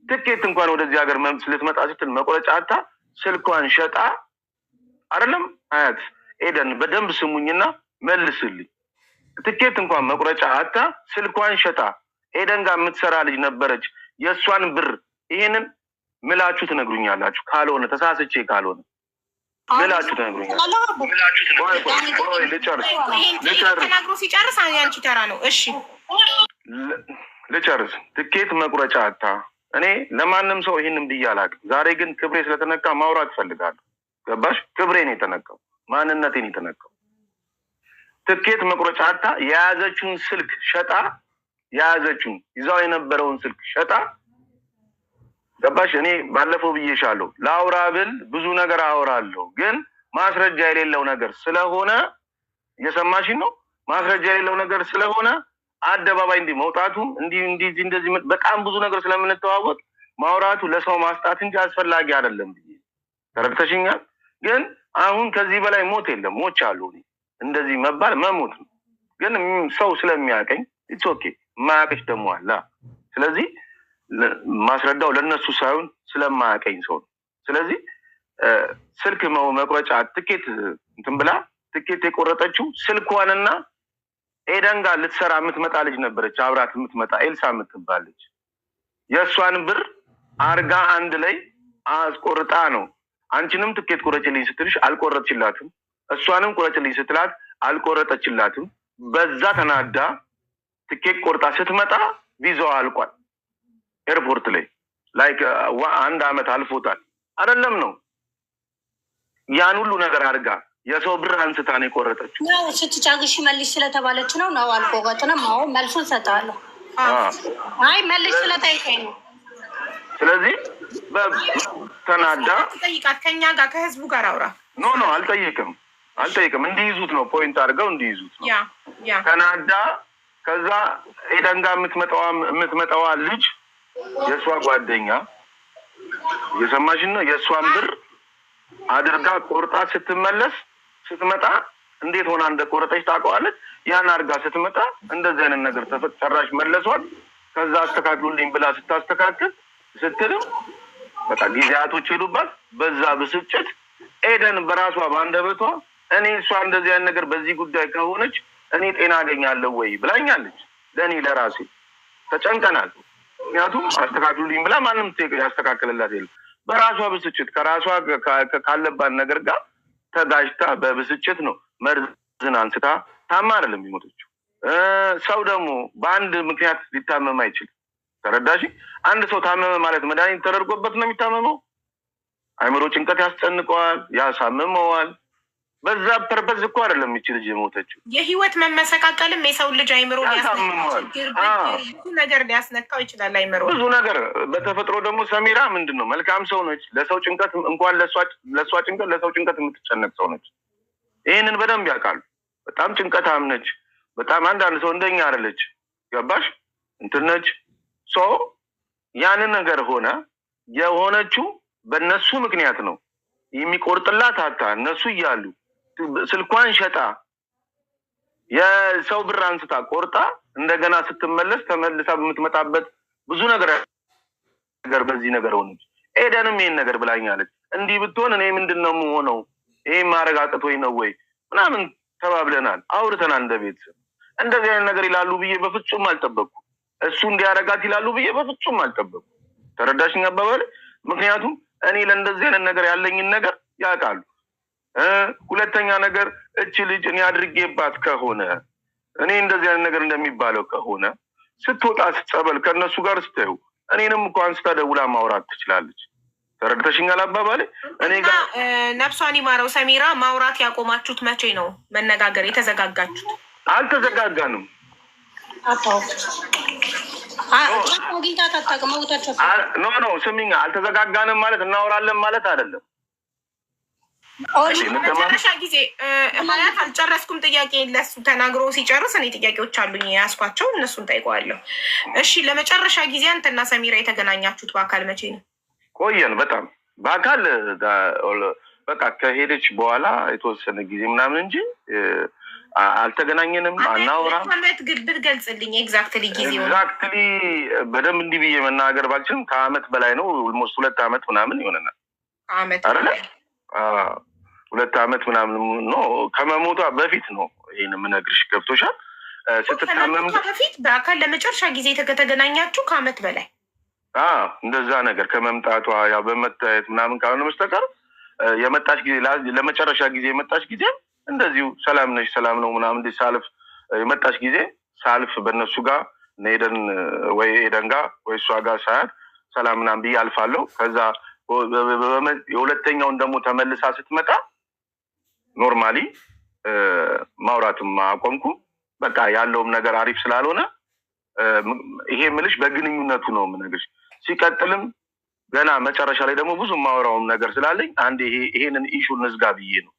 ትኬት እንኳን ወደዚህ ሀገር ልትመጣ ስትል መቁረጫ አታ ስልኳን ሸጣ አይደለም። አያት ኤደን በደንብ ስሙኝና መልስልኝ። ትኬት እንኳን መቁረጫ አታ ስልኳን ሸጣ ኤደን ጋር የምትሰራ ልጅ ነበረች። የእሷን ብር ይሄንን ምላችሁ ትነግሩኛላችሁ። ካልሆነ ተሳስቼ ካልሆነ ምላችሁ ትነግሩኛላችሁ። ሲጨርስ አንቺ ተራ ነው። እሺ ልጨርስ። ትኬት መቁረጫ አታ እኔ ለማንም ሰው ይህንን ብዬ አላውቅም። ዛሬ ግን ክብሬ ስለተነካ ማውራት እፈልጋለሁ። ገባሽ? ክብሬን የተነካው ማንነቴን የተነካው ትኬት መቁረጫ አታ የያዘችውን ስልክ ሸጣ የያዘችውን ይዛው የነበረውን ስልክ ሸጣ ገባሽ? እኔ ባለፈው ብዬሻለሁ። ለአውራ ብል ብዙ ነገር አወራለሁ፣ ግን ማስረጃ የሌለው ነገር ስለሆነ እየሰማሽኝ ነው። ማስረጃ የሌለው ነገር ስለሆነ አደባባይ እንዲህ መውጣቱ እንደዚህ በጣም ብዙ ነገር ስለምንተዋወቅ ማውራቱ ለሰው ማስጣት እንጂ አስፈላጊ አይደለም ብዬ ተረድተሽኛል። ግን አሁን ከዚህ በላይ ሞት የለም። ሞች አሉ። እንደዚህ መባል መሞት ነው። ግን ሰው ስለሚያቀኝ ኢትስ ኦኬ። ማያቀሽ ደግሞ አለ። ስለዚህ ማስረዳው ለነሱ ሳይሆን ስለማያቀኝ ሰው ነው። ስለዚህ ስልክ መቁረጫ ትኬት እንትን ብላ ትኬት የቆረጠችው ስልኳንና ኤደን ጋር ልትሰራ የምትመጣ ልጅ ነበረች፣ አብራት የምትመጣ ኤልሳ የምትባል ልጅ። የእሷን ብር አርጋ አንድ ላይ አስቆርጣ ነው አንቺንም ትኬት ቁረጭልኝ ስትልሽ አልቆረጥችላትም፣ እሷንም ቁረጭልኝ ስትላት አልቆረጠችላትም። በዛ ተናዳ ትኬት ቆርጣ ስትመጣ ቪዛዋ አልቋል ኤርፖርት ላይ ላይክ 1 ዓመት አልፎታል። አይደለም ነው ያን ሁሉ ነገር አድርጋ የሰው ብር አንስታ ነው የቆረጠችው። ነው ስትጫግሽ መልሽ ስለተባለች ነው ነው አልቆረጥንም። አዎ መልሱን ሰጣለሁ። አይ መልሽ ስለጠይቀኝ ነው። ስለዚህ ተናዳ ጠይቃት፣ ከኛ ጋር ከህዝቡ ጋር አውራ። ኖ አልጠይቅም እንዲይዙት ነው ፖይንት አድርገው እንዲይዙት ነው። ተናዳ ከዛ ኤደን ጋር የምትመጣዋ ልጅ የእሷ ጓደኛ የሰማሽን ነው የእሷን ብር አድርጋ ቆርጣ ስትመጣ እንዴት ሆና እንደቆረጠች ታውቀዋለች። ያን አድርጋ ስትመጣ እንደዚህ አይነት ነገር ተፈጠራሽ መለሷት። ከዛ አስተካክሉልኝ ብላ ስታስተካክል ስትልም በቃ ጊዜያቶች ሄዱባት። በዛ ብስጭት ኤደን በራሷ በአንደበቷ እኔ እሷ እንደዚህ አይነት ነገር በዚህ ጉዳይ ከሆነች እኔ ጤና አገኛለሁ ወይ ብላኛለች። ለእኔ ለራሴ ተጨንቀናል። ምክንያቱም አስተካክሉልኝ ብላ ማንም ያስተካክልላት የለም። በራሷ ብስጭት ከራሷ ካለባት ነገር ጋር ተጋጅታ በብስጭት ነው መርዝን አንስታ ታማ አይደለም የሚሞተችው። ሰው ደግሞ በአንድ ምክንያት ሊታመም አይችልም። ተረዳሽ? አንድ ሰው ታመመ ማለት መድኃኒት ተደርጎበት ነው የሚታመመው። አይምሮ ጭንቀት ያስጨንቀዋል፣ ያሳምመዋል። በዛ ፐርፐዝ እኮ አይደለም ይቺ ልጅ የሞተችው። የህይወት መመሰቃቀልም የሰው ልጅ አይምሮ ያሳምመዋል፣ ብዙ ነገር ሊያስነካው ይችላል። አይምሮ ብዙ ነገር። በተፈጥሮ ደግሞ ሰሚራ ምንድን ነው መልካም ሰው ነች። ለሰው ጭንቀት እንኳን ለእሷ ጭንቀት ለሰው ጭንቀት የምትጨነቅ ሰው ነች። ይህንን በደንብ ያውቃሉ። በጣም ጭንቀታም ነች። በጣም አንዳንድ ሰው እንደኛ አይደለች። ገባሽ? እንትን ነች። ሰው ያንን ነገር ሆነ የሆነችው በእነሱ ምክንያት ነው። የሚቆርጥላት አታ እነሱ እያሉ ስልኳን ሸጣ የሰው ብር አንስታ ቆርጣ እንደገና ስትመለስ ተመልሳ በምትመጣበት ብዙ ነገር በዚህ ነገር ሆነች። ኤደንም ይሄን ነገር ብላኛለች። እንዲህ ብትሆን እኔ ምንድን ነው የምሆነው? ይሄ ማድረግ አቅቶኝ ነው ወይ ምናምን ተባብለናል፣ አውርተናል። እንደ ቤተሰብ እንደዚህ አይነት ነገር ይላሉ ብዬ በፍጹም አልጠበቅኩም። እሱ እንዲያረጋት ይላሉ ብዬ በፍጹም አልጠበቅኩም። ተረዳሽኝ አባባል? ምክንያቱም እኔ ለእንደዚህ አይነት ነገር ያለኝን ነገር ያውቃሉ። ሁለተኛ ነገር እቺ ልጅ እኔ አድርጌባት ከሆነ እኔ እንደዚህ አይነት ነገር እንደሚባለው ከሆነ ስትወጣ ስትጸበል ከእነሱ ጋር ስታዩ እኔንም እኮ አንስታ ደውላ ማውራት ትችላለች። ተረድተሽኛል አባባሌ? እኔ ጋር ነፍሷን ይማረው ሰሚራ፣ ማውራት ያቆማችሁት መቼ ነው? መነጋገር የተዘጋጋችሁት? አልተዘጋጋንም። ኖ ስሚኛ፣ አልተዘጋጋንም ማለት እናወራለን ማለት አይደለም። መጨረሻ ጊዜ ማለት አልጨረስኩም። ጥያቄ ለሱ ተናግሮ ሲጨርስ እኔ ጥያቄዎች አሉኝ ያስኳቸው፣ እነሱን ጠይቀዋለሁ። እሺ፣ ለመጨረሻ ጊዜ አንተና ሰሚራ የተገናኛችሁት በአካል መቼ ነው? ቆየን በጣም በአካል በቃ ከሄደች በኋላ የተወሰነ ጊዜ ምናምን እንጂ አልተገናኘንም። አናወራም። አመት ብትገልጽልኝ ኤግዛክትሊ ጊዜ? ኤግዛክትሊ በደንብ እንዲህ ብዬ መናገር ባልችልም ከአመት በላይ ነው። ኦልሞስት 2 ዓመት ምናምን ይሆነናል። አመት አይደለ? 2 ዓመት ምናምን ነው። ከመሞቷ በፊት ነው ይሄን የምነግርሽ። ገብቶሻል? ስትታመም በፊት በአካል ለመጨረሻ ጊዜ ከተገናኛችሁ ከአመት በላይ እንደዛ ነገር ከመምጣቷ ያው በመታየት ምናምን ካልሆነ በስተቀር የመጣች ጊዜ ለመጨረሻ ጊዜ የመጣች ጊዜ እንደዚሁ ሰላም ነሽ ሰላም ነው ምናምን እንደ ሳልፍ የመጣች ጊዜ ሳልፍ በእነሱ ጋር ኤደን ወይ ኤደን ጋር ወይ እሷ ጋር ሳያት ሰላም ምናምን ብዬ አልፋለሁ። ከዛ የሁለተኛውን ደግሞ ተመልሳ ስትመጣ ኖርማሊ ማውራትም አቆምኩ። በቃ ያለውም ነገር አሪፍ ስላልሆነ ይሄ ምልሽ በግንኙነቱ ነው የምነግርሽ። ሲቀጥልም ገና መጨረሻ ላይ ደግሞ ብዙ ማወራውም ነገር ስላለኝ አንድ ይሄንን ኢሹ ንዝጋ ብዬ ነው።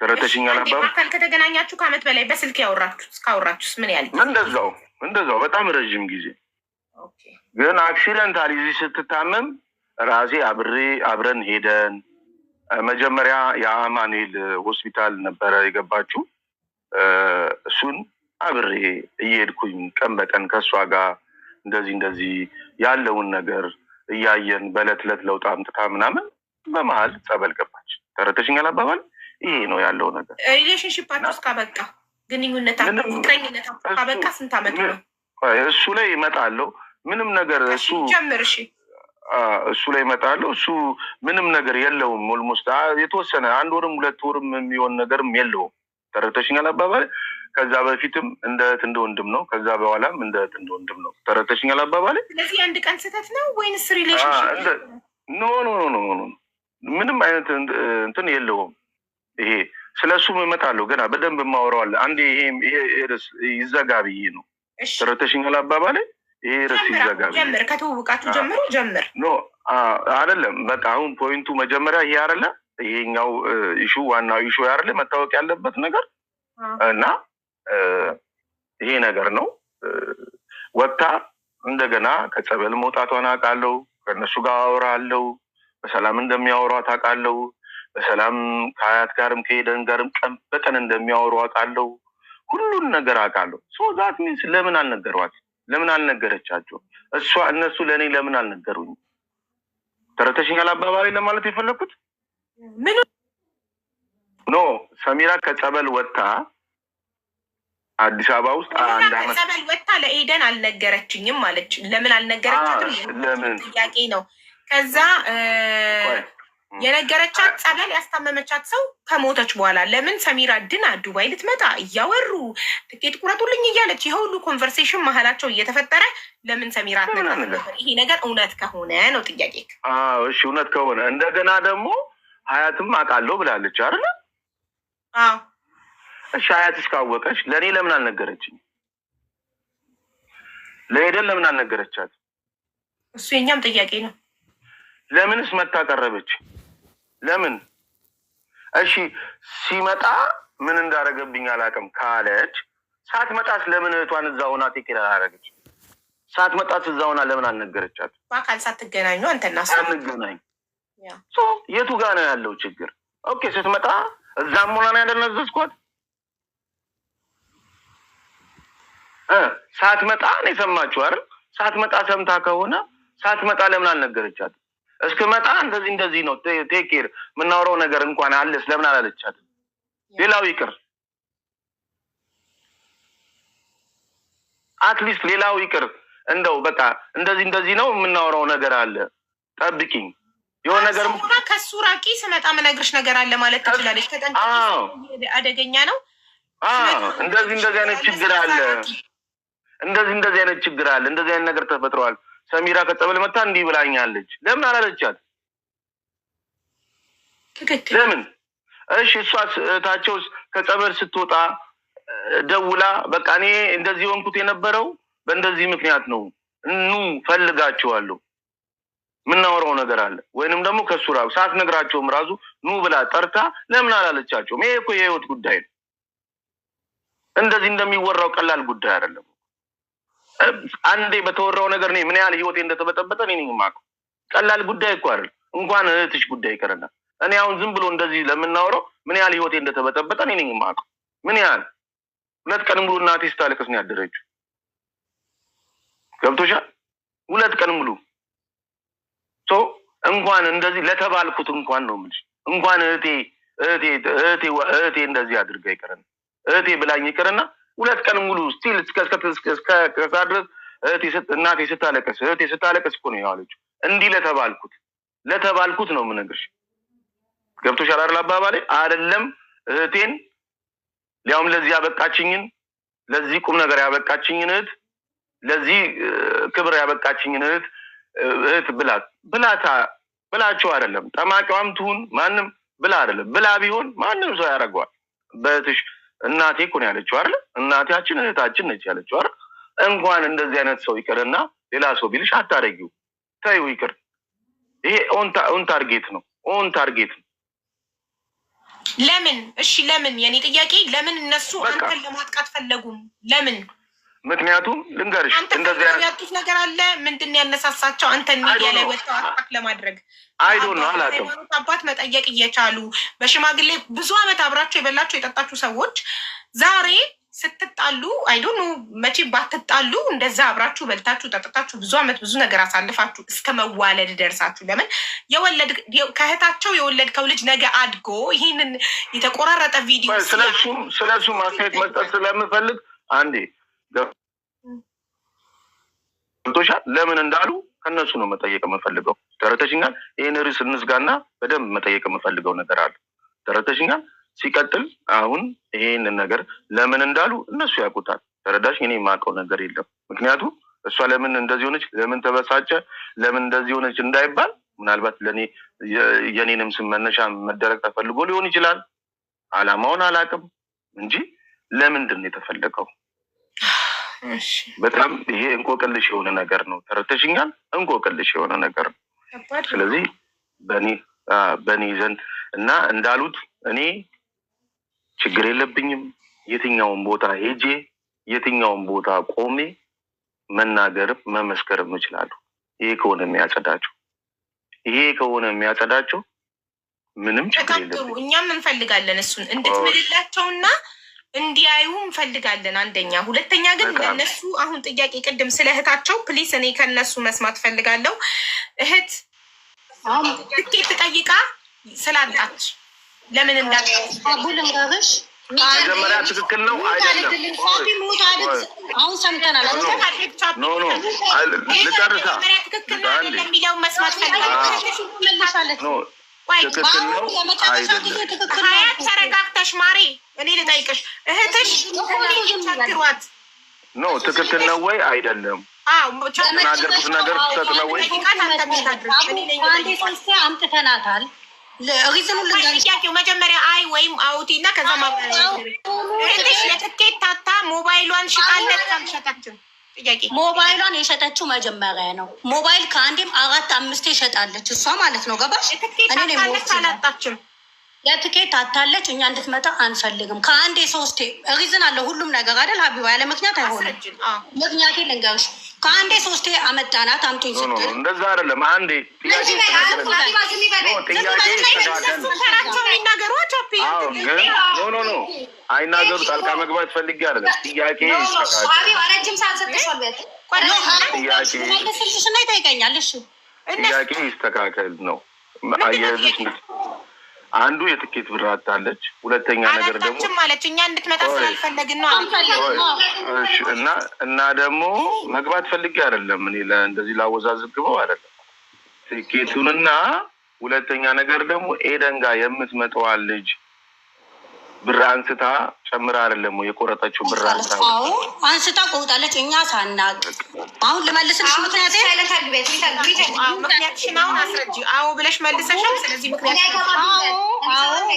ተረተሽኛል አባባ? አካል ከተገናኛችሁ ከአመት በላይ በስልክ እስካወራችሁስ ምን ያህል? እንደዛው በጣም ረዥም ጊዜ። ግን አክሲደንታሊ እዚህ ስትታመም ራሴ አብረን ሄደን መጀመሪያ የአማኑኤል ሆስፒታል ነበረ የገባችው። እሱን አብሬ እየሄድኩኝ ቀን በቀን ከእሷ ጋር እንደዚህ ያለውን ነገር እያየን በዕለት ዕለት ለውጥ አምጥታ ምናምን በመሀል ጸበል ገባች። ተረተሽኛል አባባል? ይሄ ነው ያለው ነገር። ሪሌሽንሽፓችሁ እስካበቃ ግንኙነታችሁ ፍቅረኝነታችሁ ካበቃ ስንት ዓመት ነው? እሱ ላይ እመጣለሁ። ምንም ነገር እሱ ጀምር። እሺ እሱ ላይ እመጣለሁ። እሱ ምንም ነገር የለውም። ኦልሞስት የተወሰነ 1 ወርም 2 ወርም የሚሆን ነገርም የለውም። ተረተሽኛል አባባል። ከዛ በፊትም እንደ እህት እንደ ወንድም ነው። ከዛ በኋላም እንደ እህት እንደ ወንድም ነው። ተረተሽኛል አባባል። ስለዚህ አንድ ቀን ስህተት ነው ወይንስ ሪሌሽንሺፕ? ኖ ምንም አይነት እንትን የለውም። ይሄ ስለሱ እመጣለሁ። ገና በደንብ ማወራዋል። አንዴ ይሄ ርዕስ ይዘጋ ብዬ ነው። ተረተሽኛል አባባል። ይሄ ርዕስ ይዘጋ ብዬ ጀምር። ከተዋወቃችሁ ጀምሮ ጀምር። ኖ አይደለም። በቃ አሁን ፖይንቱ መጀመሪያ ይሄ አይደለ? ይሄኛው ኢሹ ዋናው ኢሹ አይደለ? መታወቅ ያለበት ነገር እና ይሄ ነገር ነው። ወጥታ እንደገና ከጸበል መውጣቷን አውቃለሁ። ከእነሱ ጋር አወራለሁ። በሰላም እንደሚያወሯት አውቃለሁ። በሰላም ከአያት ጋርም ከሄደን ጋርም ቀን በቀን እንደሚያወሩ አውቃለሁ። ሁሉን ነገር አውቃለሁ። ሶ ዛት ሚንስ ለምን አልነገሯት? ለምን አልነገረቻቸው? እነሱ ለእኔ ለምን አልነገሩኝ? ተረተሽኛል አባባሪ ለማለት የፈለኩት ምን ኖ ሰሚራ ከጸበል ወጥታ አዲስ አበባ ውስጥ አንድ አመት ጸበል ወጥታ ለኤደን አልነገረችኝም ማለች። ለምን አልነገረቻትም? ለምን ጥያቄ ነው። ከዛ የነገረቻት ጸበል ያስታመመቻት ሰው ከሞተች በኋላ ለምን ሰሚራ ድና ዱባይ ልትመጣ እያወሩ ትኬት ቁረጡልኝ እያለች ይሄ ሁሉ ኮንቨርሴሽን መሀላቸው እየተፈጠረ ለምን ሰሚራ አትነግራት ነበር? ይሄ ነገር እውነት ከሆነ ነው ጥያቄ። እሺ እውነት ከሆነ እንደገና ደግሞ ሀያትም አውቃለሁ ብላለች አይደል? አዎ እሺ ሀያት እስካወቀች ለእኔ ለምን አልነገረችኝ? ለሄደን ለምን አልነገረቻት? እሱ የኛም ጥያቄ ነው። ለምንስ መታ ቀረበች? ለምን? እሺ ሲመጣ ምን እንዳደረገብኝ አላውቅም ካለች ሳትመጣስ ለምን እህቷን እዛ ሆና ቴኬር አላደረገች? ሳትመጣስ እዛ ሆና ለምን አልነገረቻት? በአካል ሳትገናኙ አንተና ሳንገናኝ የቱ ጋር ነው ያለው ችግር? ኦኬ ስትመጣ እዛም ሆና ነው ያደነዘዝኳት። ሳትመጣ ነው የሰማችሁ አይደል? ሳትመጣ ሰምታ ከሆነ ሳትመጣ ለምን አልነገረቻት? እስክመጣ እንደዚህ ነው ቴኬር የምናወራው ነገር እንኳን አለስ ለምን አላለቻት? ሌላው ይቅር አትሊስት ሌላው ይቅር እንደው በቃ እንደዚህ ነው የምናወራው ነገር አለ ጠብቂኝ የሆነ ነገር ከሱ ራቂ ስመጣ ምነግርሽ ነገር አለ ማለት ትችላለች። ተጠንቀቂ አደገኛ ነው። እንደዚህ አይነት ችግር አለ። እንደዚህ አይነት ችግር አለ። እንደዚህ አይነት ነገር ተፈጥሯል። ሰሚራ ከጸበል መታ እንዲህ ብላኛለች። ለምን አላለቻት? ለምን? እሺ እሷስ ታቸውስ ከጸበል ስትወጣ ደውላ በቃ እኔ እንደዚህ ሆንኩት የነበረው በእንደዚህ ምክንያት ነው ኑ ፈልጋቸዋለሁ ምናወራው ነገር አለ ወይንም ደግሞ ከሱ ራሱ ሳትነግራቸውም ራሱ ኑ ብላ ጠርታ ለምን አላለቻቸውም? ይሄ እኮ የህይወት ጉዳይ ነው። እንደዚህ እንደሚወራው ቀላል ጉዳይ አይደለም። አንዴ በተወራው ነገር ነው ምን ያህል ህይወቴ እንደተበጠበጠ እኔ ነኝ የማውቀው። ቀላል ጉዳይ እኮ አይደል። እንኳን እህትሽ ጉዳይ ይቀርና እኔ አሁን ዝም ብሎ እንደዚህ ለምናወራው ምን ያህል ህይወቴ እንደተበጠበጠ እኔ ነኝ የማውቀው። ምን ያህል 2 ቀን ሙሉ እናቴ ስታለቅስ ነው ያደረችው። ገብቶሻል? 2 ቀን ሙሉ እንኳን እንደዚህ ለተባልኩት እንኳን ነው የምልሽ እንኳን እህቴ እንደዚህ አድርጋ ይቀርና እህቴ ብላኝ ይቀርና 2 ቀን ሙሉ ስቲል እስከ ድረስ እናቴ ስታለቅስ እኮ ነው ያለችው። እንዲህ ለተባልኩት ነው የምነግርሽ። ገብቶሻል አይደል አባባሌ? አይደለም እህቴን ሊያውም ለዚህ ያበቃችኝን ለዚህ ቁም ነገር ያበቃችኝን እህት ለዚህ ክብር ያበቃችኝን እህት ብላቸው አይደለም ጠማቂዋም ትሁን ማንም ብላ አይደለም ብላ ቢሆን ማንም ሰው ያደርገዋል። በእህትሽ እናቴ እኮ ነው ያለችው አይደል? እናታችን እህታችን ነች ያለችው አይደል? እንኳን እንደዚህ አይነት ሰው ይቅርና ሌላ ሰው ቢልሽ አታረጊው፣ ተይው ይቅር። ይሄ ኦን ታርጌት ነው። ለምን? እሺ ለምን? የኔ ጥያቄ ለምን እነሱ አንተን ለማጥቃት ፈለጉም? ለምን? ምክንያቱም ልንገርሽ እንደዚህ ያጡት ነገር አለ። ምንድን ያነሳሳቸው አንተን ሚዲያ ላይ ወጥተው አጣክ ለማድረግ? አይዶን ነው አላውቅም። አባት መጠየቅ እየቻሉ በሽማግሌ ብዙ አመት አብራችሁ የበላችሁ የጠጣችሁ ሰዎች ዛሬ ስትጣሉ አይዶን መቼ ባትጣሉ እንደዛ አብራችሁ በልታችሁ ጠጥታችሁ ብዙ አመት ብዙ ነገር አሳልፋችሁ እስከ መዋለድ ደርሳችሁ ለምን ከእህታቸው የወለድከው ልጅ ነገ አድጎ ይህንን የተቆራረጠ ቪዲዮ ስለሱ ማስተያየት መስጠት ስለምፈልግ አንዴ ገብቶሻል። ለምን እንዳሉ ከነሱ ነው መጠየቅ የምፈልገው። ተረተሽኛል። ይህን ርዕስ እንዝጋና በደንብ መጠየቅ የምፈልገው ነገር አለ። ተረተሽኛል። ሲቀጥል አሁን ይሄንን ነገር ለምን እንዳሉ እነሱ ያውቁታል። ተረዳሽ? እኔ የማውቀው ነገር የለም። ምክንያቱም እሷ ለምን እንደዚህ ሆነች፣ ለምን ተበሳጨ፣ ለምን እንደዚህ ሆነች እንዳይባል ምናልባት ለእኔ የኔንም ስም መነሻ መደረግ ተፈልጎ ሊሆን ይችላል። አላማውን አላውቅም እንጂ ለምንድን ነው የተፈለገው? በጣም ይሄ እንቆቅልሽ የሆነ ነገር ነው። ተረተሽኛል። እንቆቅልሽ የሆነ ነገር ነው። ስለዚህ በእኔ ዘንድ እና እንዳሉት እኔ ችግር የለብኝም። የትኛውን ቦታ ሄጄ የትኛውን ቦታ ቆሜ መናገርም መመስከርም እችላለሁ። ይሄ ከሆነ የሚያጸዳቸው ምንም ችግር የለም። እኛም እንፈልጋለን እሱን እንድትምልላቸውና እንዲያዩ እንፈልጋለን። አንደኛ። ሁለተኛ ግን ለነሱ አሁን ጥያቄ ቅድም ስለ እህታቸው ፕሊስ እኔ ከነሱ መስማት ፈልጋለሁ። እህት ትኬት ጠይቃ ስላጣች ለምን እንዳቡልንጋሽ መጀመሪያ ትክክል ነው አይደለም? አሁን ሰምተናል። ልጨርሳ የሚለውን መስማት ፈልጋለሁ። ትክክል ነው አይደለም? ሀያት ተረጋግተሽ ማሪ፣ እኔ ልጠይቅሽ እህትሽ ቸግሯት ነው ትክክል ነው ወይ አይደለም? ናገርኩት ነገር ትክክል ነው ወይ? አምጥተናታል። ጥያቄው መጀመሪያ አይ ወይም አውቲ እና ከዛ እህትሽ የትኬት ታታ ሞባይሏን ሽጣለት አልሸጠችም? ጥያቄ ሞባይሏን የሸጠችው መጀመሪያ ነው። ሞባይል ከአንዴም 4-5 ሸጣለች እሷ ማለት ነው። ገባሽ? አላጣችም። የትኬት አታለች። እኛ እንድትመጣ አንፈልግም። ከአንዴ 3 ሪዝን አለ ሁሉም ነገር አይደል ሀቢባ? ያለ ምክንያት አይሆንም። ምክንያቴ ልንገርሽ፣ ከአንዴ 3 አመጣናት። አምጡኝ ስትል እንደዛ አይደለም። አንዴ ጥያቄ አይናገሩ። ጣልቃ መግባት ፈልጌ አይደለም። ጥያቄ ይስተካከል ነው። አያይዝሽ አንዱ የትኬት ብር አታለች። ሁለተኛ ነገር ደግሞ ማለች እኛ እንድትመጣ ስላልፈለግን ነው እና ደግሞ መግባት ፈልጌ አይደለም። እኔ እንደዚህ ላወዛዝግበው አይደለም ትኬቱንና ሁለተኛ ነገር ደግሞ ኤደን ጋር የምትመጣዋን ልጅ ብር አንስታ ጨምራ አይደለም የቆረጠችው? ብር አንስታ ቆርጣለች። እኛ ሳናቅ አሁን ልመልስልሽ ምክንያትሽን አሁን አስረጂ። አዎ ብለሽ መልሰሻል። ስለዚህ ምክንያት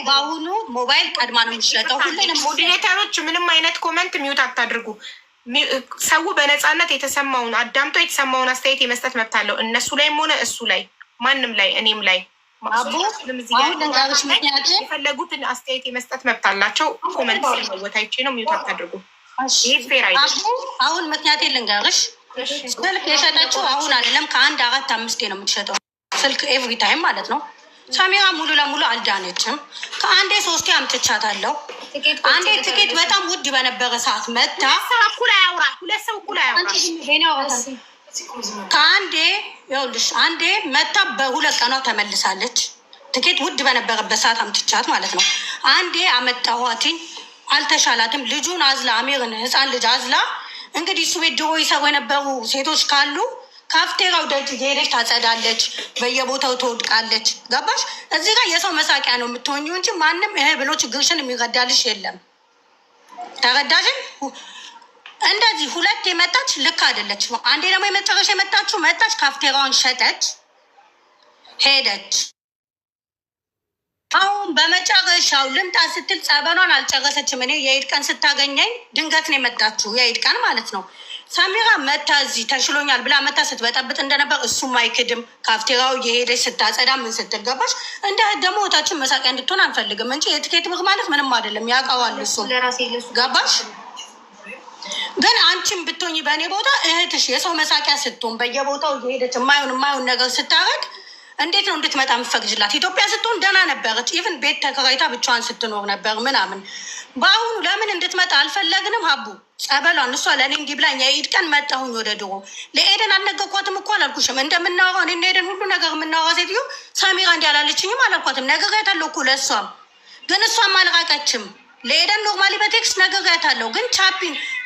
በአሁኑ ሞባይል ቀድማ ነው የሚሸጠው። ሁሉንም ሞዴሬተሮች ምንም አይነት ኮመንት ሚውት አታድርጉ። ሰው በነፃነት የተሰማውን አዳምጦ የተሰማውን አስተያየት የመስጠት መብት አለው። እነሱ ላይም ሆነ እሱ ላይ ማንም ላይ እኔም ላይ የፈለጉትን አስተያየት የመስጠት መብት አላቸው። ኮመንት ሲመወታይቼ ነው ሚውት አታድርጉ። ይህ ፌር አይደለም። አሁን ምክንያቴ ልንገርሽ፣ ስልክ የሸጠችው አሁን አይደለም ከ1 4-5 ነው የምትሸጠው ስልክ ኤቭሪ ታይም ማለት ነው። ሰሚራ ሙሉ ለሙሉ አልዳነችም። ከአንዴ 3 አምጥቻታለሁ። አንዴ ትኬት በጣም ውድ በነበረ ሰዓት መታ ሁለት ሰው እኩል አያውራ ከአንዴ ይኸውልሽ አንዴ መታ በ2 ቀኗ ተመልሳለች። ትኬት ውድ በነበረበት ሰዓት አምጥቻት ማለት ነው። አንዴ አመጣኋትኝ አልተሻላትም። ልጁን አዝላ አሜርን ህፃን ልጅ አዝላ እንግዲህ እሱ ቤት ድሮ ይሰሩ የነበሩ ሴቶች ካሉ ካፍቴራው ደጅ ሄደች ታጸዳለች፣ በየቦታው ትወድቃለች። ገባሽ? እዚህ ጋር የሰው መሳቂያ ነው የምትሆኝው እንጂ ማንም ይሄ ብሎ ችግርሽን የሚረዳልሽ የለም። ተረዳሽን? እንደዚህ 2 የመጣች ልክ አይደለች። አንዴ ደግሞ የመጨረሻ የመጣችው መጣች፣ ካፍቴራውን ሸጠች፣ ሄደች። አሁን በመጨረሻው ልምጣ ስትል ጸበሏን አልጨረሰችም። እኔ የኢድ ቀን ስታገኘኝ ድንገት ነው የመጣችው፣ የኢድ ቀን ማለት ነው። ሰሚራ መታ እዚህ ተሽሎኛል ብላ መታ ስትበጠብጥ እንደነበር እሱም አይክድም። ካፍቴራው የሄደች ስታጸዳ ምን ስትገባሽ እንደ ደግሞ ወታችን መሳቂያ እንድትሆን አንፈልግም እንጂ የትኬት ብር ማለት ምንም አይደለም። ያውቀዋል እሱ። ገባሽ? ግን አንቺም ብትሆኝ በእኔ ቦታ እህትሽ የሰው መሳቂያ ስትሆን በየቦታው የሄደች የማይሆን ነገር ስታረግ እንዴት ነው እንድትመጣ የምትፈቅጂላት? ኢትዮጵያ ስትሆን ደህና ነበረች። ኢቭን ቤት ተከራይታ ብቻዋን ስትኖር ነበር ምናምን። በአሁኑ ለምን እንድትመጣ አልፈለግንም። ሀቡ ጸበሏን እሷ ለእኔ እንዲህ ብላኝ የኢድ ቀን መጣሁኝ ወደ ድሮ። ለኤደን አልነገርኳትም እኮ አላልኩሽም? እንደምናወራው እኔ ሄደን ሁሉ ነገር የምናወራ ሴትዮ ሳሚራ እንዲህ አላለችኝም አላልኳትም? ነግሬያታለሁ እኮ ለእሷም፣ ግን እሷም አልራቀችም። ለኤደን ኖርማሊ በቴክስት ነግሬያታለሁ። ግን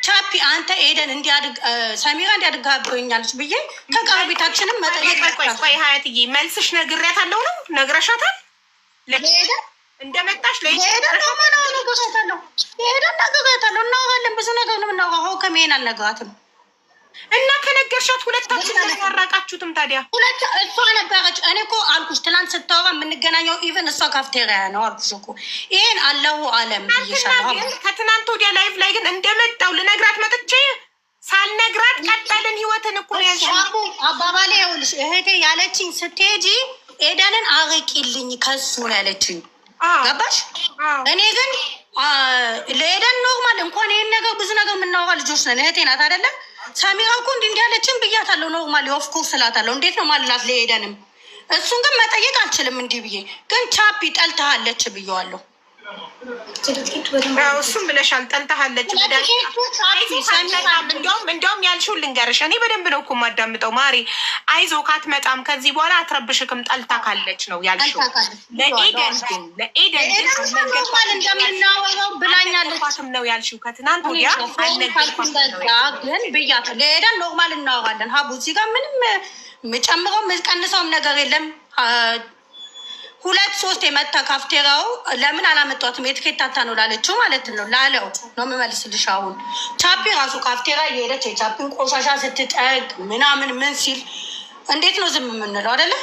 ቻፒ አንተ ኤደን እንዲያድግ ሳሚራ እንዲያድጋብኛለች ብዬ ከቀረቤታችንም መጠየቅ ቆይ ሀያትዬ መልስሽ ነግሬያታለሁ ነው ነግረሻታል? ለኤደን እንደመጣሽ ለሄደን ነግሬያታለሁ። እናወራለን፣ ብዙ ነገር ነው የምናወራው። ከመሄን አልነግራትም እና ከነገርሻት ሁለታችሁ ያራቃችሁትም ታዲያ እሷ ነበረች። እኔ እኮ አልኩሽ ትናንት ስታወራ የምንገናኘው ኢቨን እሷ ካፍቴሪያ ነው አልኩሽ እኮ ይሄን አለሁ አለም ብዬሻለሁ። ከትናንት ወዲያ ላይፍ ላይ ግን እንደመጣው ልነግራት መጥቼ ሳልነግራት ቀጠልን ህይወትን እኮ ነው ያልሽው። አባባሌ ይኸውልሽ እህቴ ያለችኝ ስትሄጂ ኤደንን አርቂልኝ ከሱ ነው ያለችኝ። ገባሽ? እኔ ግን ለኤደን ኖርማል እንኳን ይሄን ነገር ብዙ ነገር የምናወራ ልጆች ነን። እህቴ ናት አይደለም? ሳሚራ እኮ እንዲህ ያለችን ብያታለሁ። ኖርማሊ ኦፍኮርስ እላታለሁ። እንዴት ነው ማልላት ለኤደንም? እሱን ግን መጠየቅ አልችልም እንዲህ ብዬ። ግን ቻፒ ጠልተሃለች ብዬዋለሁ። እሱም ብለሻል፣ ጠልተሃለች። እንደውም ያልሽውን ልንገርሽ፣ እኔ በደንብ ነው እኮ የማዳምጠው ማሬ። አይዞህ ካትመጣም ከዚህ በኋላ አትረብሽክም፣ ጠልታ ካለች ነው ያልሽው። ለኤደን እንደምናወራው ብላኛለችም ነው ያልሽው። ከትናንት ወዲያ ግን ብያት ለኤደን ኖርማል እናወራለን። ሀቡ እዚህ ጋር ምንም የምጨምረው የምቀንሰውም ነገር የለም። 2-3 የመታ ካፍቴራው ለምን አላመጧትም? የትኬት ታታ ነው ላለችው ማለት ነው ላለው ነው የምመልስልሽ። አሁን ቻፒ ራሱ ካፍቴራ እየሄደች የቻፒን ቆሻሻ ስትጠግ ምናምን ምን ሲል እንዴት ነው ዝም የምንለው አይደለም?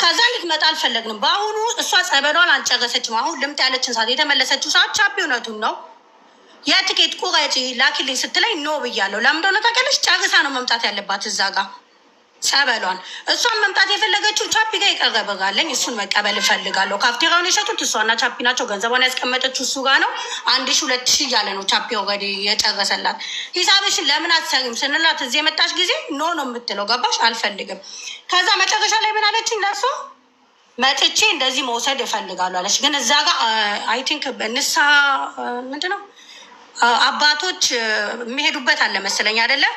ከዛ እንድትመጣ አልፈለግንም። በአሁኑ እሷ ጸበሏን አልጨረሰችም። አሁን ልምጥ ያለችን ሰዓት የተመለሰችው ሰዓት ቻፒ እውነቱን ነው የትኬት ቁረጪ ላኪልኝ ስትለኝ ኖ ብያለሁ። ለምን እንደሆነ ታውቂያለሽ? ጨርሳ ነው መምጣት ያለባት እዛ ጋር ጸበሏን። እሷን መምጣት የፈለገችው ቻፒ ጋር ይቀረበጋለኝ እሱን መቀበል እፈልጋለሁ። ካፍቴራውን የሸጡት እሷና ቻፒ ናቸው። ገንዘቧን ያስቀመጠችው እሱ ጋር ነው። 1,000-2,000 እያለ ነው ቻፒ ኦልሬዲ የጨረሰላት። ሂሳብሽን ለምን አትሰሪም ስንላት እዚህ የመጣች ጊዜ ኖ ነው የምትለው። ገባሽ? አልፈልግም። ከዛ መጨረሻ ላይ ምን አለችኝ? ለእሷ መጥቼ እንደዚህ መውሰድ እፈልጋለሁ አለች። ግን እዛ ጋር አይ ቲንክ ንሳ ምንድነው አባቶች የሚሄዱበት አለ መሰለኝ አይደለም?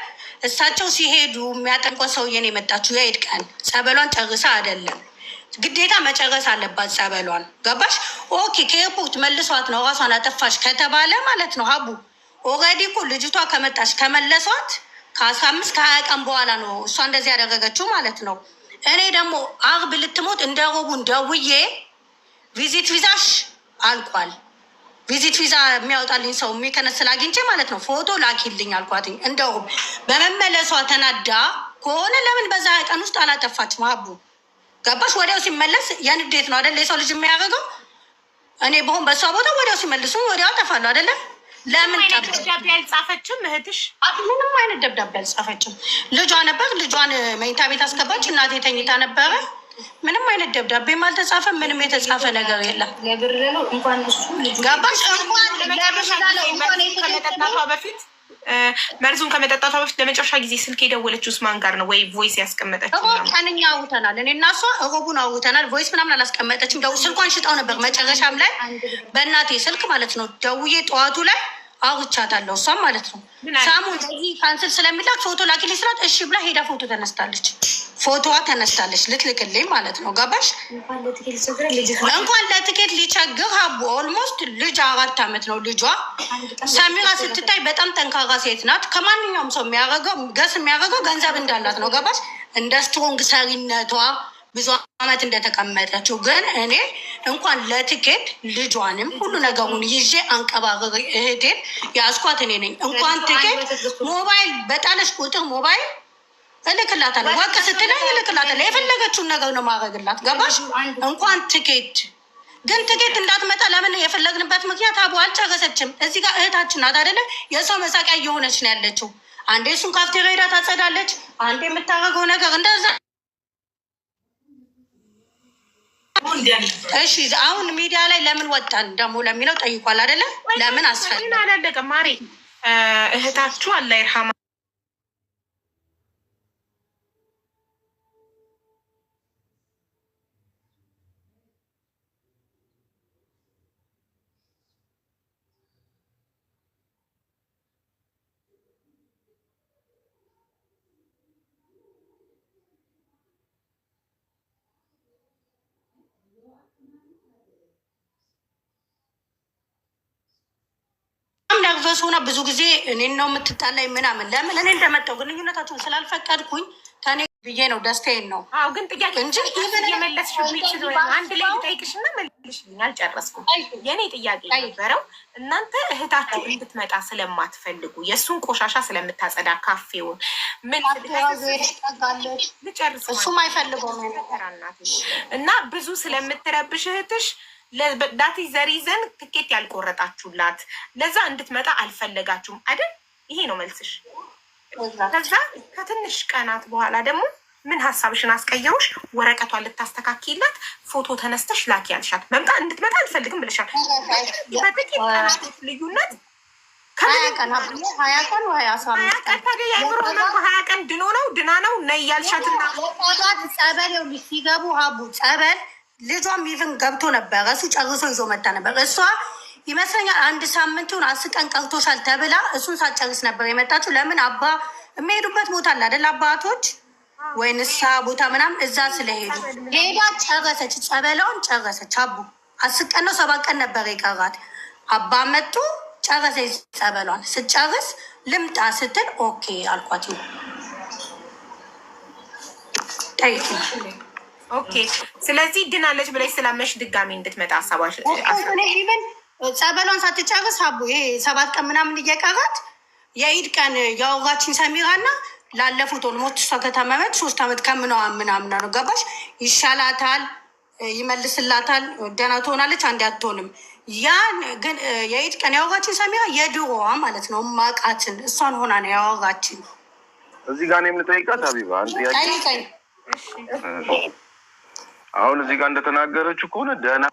እሳቸው ሲሄዱ የሚያጠንቆ ሰውዬን የመጣችው የኢድ ቀን ጸበሏን ጨርሳ አይደለም፣ ግዴታ መጨረስ አለባት ጸበሏን። ገባሽ? ኦኬ ከኤርፖርት መልሷት ነው ራሷን አጠፋሽ ከተባለ ማለት ነው ሀቡ ኦልሬዲ እኮ ልጅቷ ከመጣች ከመለሷት ከ15-20 ቀን በኋላ ነው እሷ እንደዚህ ያደረገችው ማለት ነው። እኔ ደግሞ አርብ ልትሞት እንደ ሮቡን ደውዬ ቪዚት ቪዛሽ አልቋል፣ ቪዚት ቪዛ የሚያወጣልኝ ሰው የሚከነስል አግኝቼ ማለት ነው ፎቶ ላኪልኝ አልኳትኝ። እንደውም በመመለሷ ተናዳ ከሆነ ለምን በዛ ቀን ውስጥ አላጠፋችም? ሀቡ ገባሽ? ወዲያው ሲመለስ የንዴት ነው አደለ የሰው ልጅ የሚያደርገው። እኔ በሆን በሷ ቦታ ወዲያው ሲመልሱ ወዲያው አጠፋለሁ አደለ? ለምን ደብዳቤ አልጻፈችም እህትሽ? ምንም አይነት ደብዳቤ አልጻፈችም። ልጇ ነበር፣ ልጇን መኝታ ቤት አስገባች። እናቴ ተኝታ ነበረ። ምንም አይነት ደብዳቤም አልተጻፈም። ምንም የተጻፈ ነገር የለም። ገባሽ? ከመጠጣቷ በፊት መርዙን ከመጠጣቷ በፊት ለመጨረሻ ጊዜ ስልክ የደወለችው ማን ጋር ነው? ወይ ቮይስ ያስቀመጠችው? ቀንኛ አውተናል። እኔ እና እሷ ሮቡን አውተናል። ቮይስ ምናምን አላስቀመጠችም። ስልኳን ሽጣው ነበር መጨረሻም ላይ በእናቴ ስልክ ማለት ነው ደውዬ ጠዋቱ ላይ አውርቻታለሁ። እሷም ማለት ነው ሳሙ እንደዚህ ካንስል ስለሚላክ ፎቶ ላኪልኝ ስላት እሺ ብላ ሄዳ ፎቶ ተነስታለች። ፎቶዋ ተነስታለች ልትልክልኝ ማለት ነው። ገባሽ? እንኳን ለትኬት ሊቸግር ሀቡ ኦልሞስት ልጅ 4 ዓመት ነው ልጇ። ሰሚራ ስትታይ በጣም ጠንካራ ሴት ናት። ከማንኛውም ሰው የሚያደርገው ገንዘብ እንዳላት ነው። ገባሽ? እንደ ስትሮንግ ሰሪነቷ ብዙ ዓመት እንደተቀመጠችው። ግን እኔ እንኳን ለትኬት ልጇንም ሁሉ ነገሩን ይዤ አንቀባረር እህቴን ያስኳት እኔ ነኝ። እንኳን ትኬት ሞባይል በጣለች ቁጥር ሞባይል እልክላታለሁ። ወቅ ስትለኝ እልክላታለሁ። የፈለገችውን ነገር ነው ማድረግላት። ገባሽ? እንኳን ትኬት ግን ትኬት እንዳትመጣ ለምን የፈለግንበት ምክንያት አቡ አልጨረሰችም። እዚህ ጋር እህታችን ናት አይደለ? የሰው መሳቂያ እየሆነች ነው ያለችው። አንዴ እሱን ካፍቴሪያ ሄዳ ታጸዳለች፣ አንዴ የምታደርገው ነገር እንደዛ። እሺ አሁን ሚዲያ ላይ ለምን ወጣን ደግሞ ለሚለው ጠይቋል አይደለ? ለምን አስፈልግ አላለቀም ማሬ። እህታችሁ አላህ ይርሐማ ነርቨስ ሆና ብዙ ጊዜ እኔን ነው የምትጣላኝ ምናምን። ለምን እኔ እንደመጣው ግንኙነታቸውን ስላልፈቀድኩኝ ከኔ ብዬ ነው ደስታዬን ነው። አዎ ግን ጥያቄ እንጂ የመለስሽልኝ አንድ ላይ ልጠይቅሽና መልሽልኝ። አልጨረስኩም። የኔ ጥያቄ ነበረው እናንተ እህታችሁ እንድትመጣ ስለማትፈልጉ የእሱን ቆሻሻ ስለምታጸዳ ካፌውን ምን ልጨርስ እሱም አይፈልገውም እና ብዙ ስለምትረብሽ እህትሽ ዳቲ ዘሪዘን ትኬት ያልቆረጣችሁላት ለዛ እንድትመጣ አልፈለጋችሁም አይደል? ይሄ ነው መልስሽ። ከዛ ከትንሽ ቀናት በኋላ ደግሞ ምን ሀሳብሽን አስቀየሩሽ? ወረቀቷን ልታስተካክላት ፎቶ ተነስተሽ ላኪ ያልሻት እንድትመጣ አልፈልግም ብለሻል። በጥቂት ቀናት ልዩነት ሀያ ቀን ወይ 15 ቀን ታዲያ የአይምሮ ሀያ ቀን ድና ነው ነይ ያልሻትና ጸበል ሲገቡ ሀቡ ጸበል ልጇም ይፍን ገብቶ ነበረ። እሱ ጨርሶ ይዞ መጣ ነበር። እሷ ይመስለኛል 1 ሳምንቱን 10 ቀን ቀርቶሻል ተብላ እሱን ሳትጨርስ ነበር የመጣችው። ለምን አባ የሚሄዱበት ቦታ አለ አይደል? አባቶች ወይ ንስሓ ቦታ ምናምን እዛ ስለሄዱ ሄዳ ጨረሰች። ጸበላውን ጨረሰች። አቡ 10 ቀን ነው 7 ቀን ነበር የቀራት። አባ መጡ ጨረሰች ጸበሏን። ስጨርስ ልምጣ ስትል ኦኬ አልኳት። ጠይቂ ኦኬ። ስለዚህ ድናለች ብለሽ ስላመሽ ድጋሚ እንድትመጣ ሀሳባሽ ኢቨን ጸበሏን ሳትጨርስ አቡ ይሄ 7 ቀን ምናምን እየቀራት የኢድ ቀን ያወራችን ሰሚራና ላለፉት ኦልሞስት እሷ ከታመመች 3 ዓመት ከምናምን ነው ገባሽ? ይሻላታል፣ ይመልስላታል፣ ደህና ትሆናለች፣ አንዴ አትሆንም። ያን ግን የኢድ ቀን ያወራችን ሰሚራ የድሮዋ ማለት ነው ማቃትን እሷን ሆና ነው ያወራችን። እዚህ ጋር ነው የምንጠይቃት ሀቢባ አንድ ጥያቄ። አሁን እዚህ ጋር እንደተናገረችው ከሆነ ደህና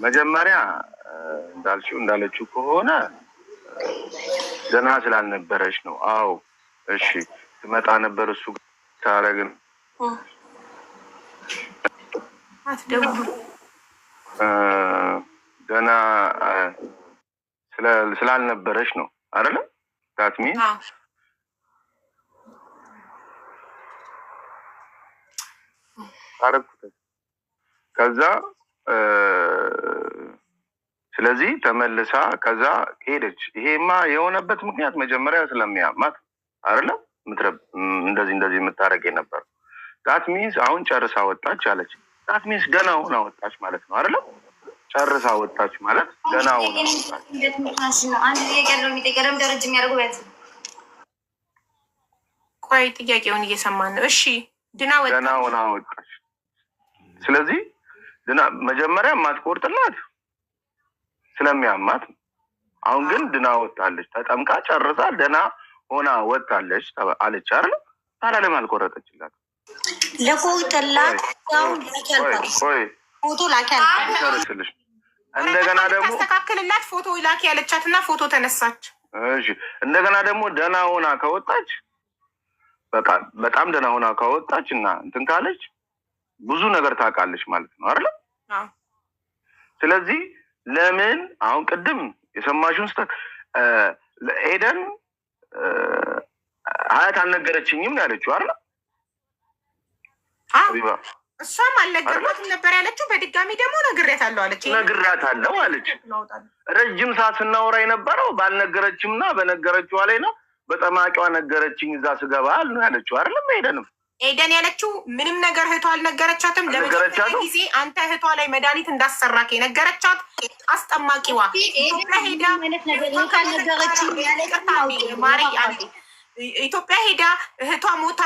መጀመሪያ እንዳለችው ከሆነ ደህና ስላልነበረች ነው። አዎ እሺ ትመጣ ነበር እሱ ታረግን ደህና ስላልነበረች ነው አይደለ? ታትሚ አረኩት ከዛ ስለዚህ ተመልሳ ከዛ ሄደች። ይሄማ የሆነበት ምክንያት መጀመሪያ ስለሚያማት አይደለም እንደዚህ የምታረግ ነበር። ዳት ሚንስ አሁን ጨርሳ ወጣች አለች። ዳት ሚንስ ደህና ሆና ወጣች ማለት ነው አይደለም? ጨርሳ ወጣች ማለት ደህና ሆና ወጣች። አንድ የቀረው የሚጠቀረም ደረጃ የሚያደርጉ ቆይ ጥያቄውን እየሰማን ነው። እሺ ደህና ሆና ወጣች። ስለዚህ መጀመሪያ ማትቆርጥላት ስለሚያማት ነው። አሁን ግን ድና ወጣለች። ተጠምቃ ጨርሳ ደህና ሆና ወጣለች አለች አይደል? ታዲያ ለምን አልቆረጠችላት? ለቆርጥላት ፎቶ ላኪ አልኩሽ። እንደገና ደግሞ ተስተካክልላት ፎቶ ላኪ ያለቻትና ፎቶ ተነሳች። እሺ እንደገና ደግሞ ደህና ሆና ከወጣች በቃ በጣም ደህና ሆና ከወጣች እና እንትን ካለች ብዙ ነገር ታውቃለች ማለት ነው አይደል? ስለዚህ ለምን አሁን ቅድም የሰማሽውን ኤደን ሀያት አልነገረችኝም ያለችው አይደል? እሷም አልነገርኳትም ነበር ያለችው። በድጋሚ ደግሞ ነግሬያታለሁ አለች። ረጅም ሰዓት ስናወራ የነበረው ባልነገረችምና በነገረችዋ ላይ ነው። በጠማቂዋ ነገረችኝ እዛ ስገባ ነው ያለችው አይደለም? ኤደን ያለችው ምንም ነገር እህቷ አልነገረቻትም። ለመጀመሪያ ጊዜ አንተ እህቷ ላይ መድኃኒት እንዳሰራክ የነገረቻት አስጠማቂዋ ኢትዮጵያ ሄዳ እህቷ ሞታ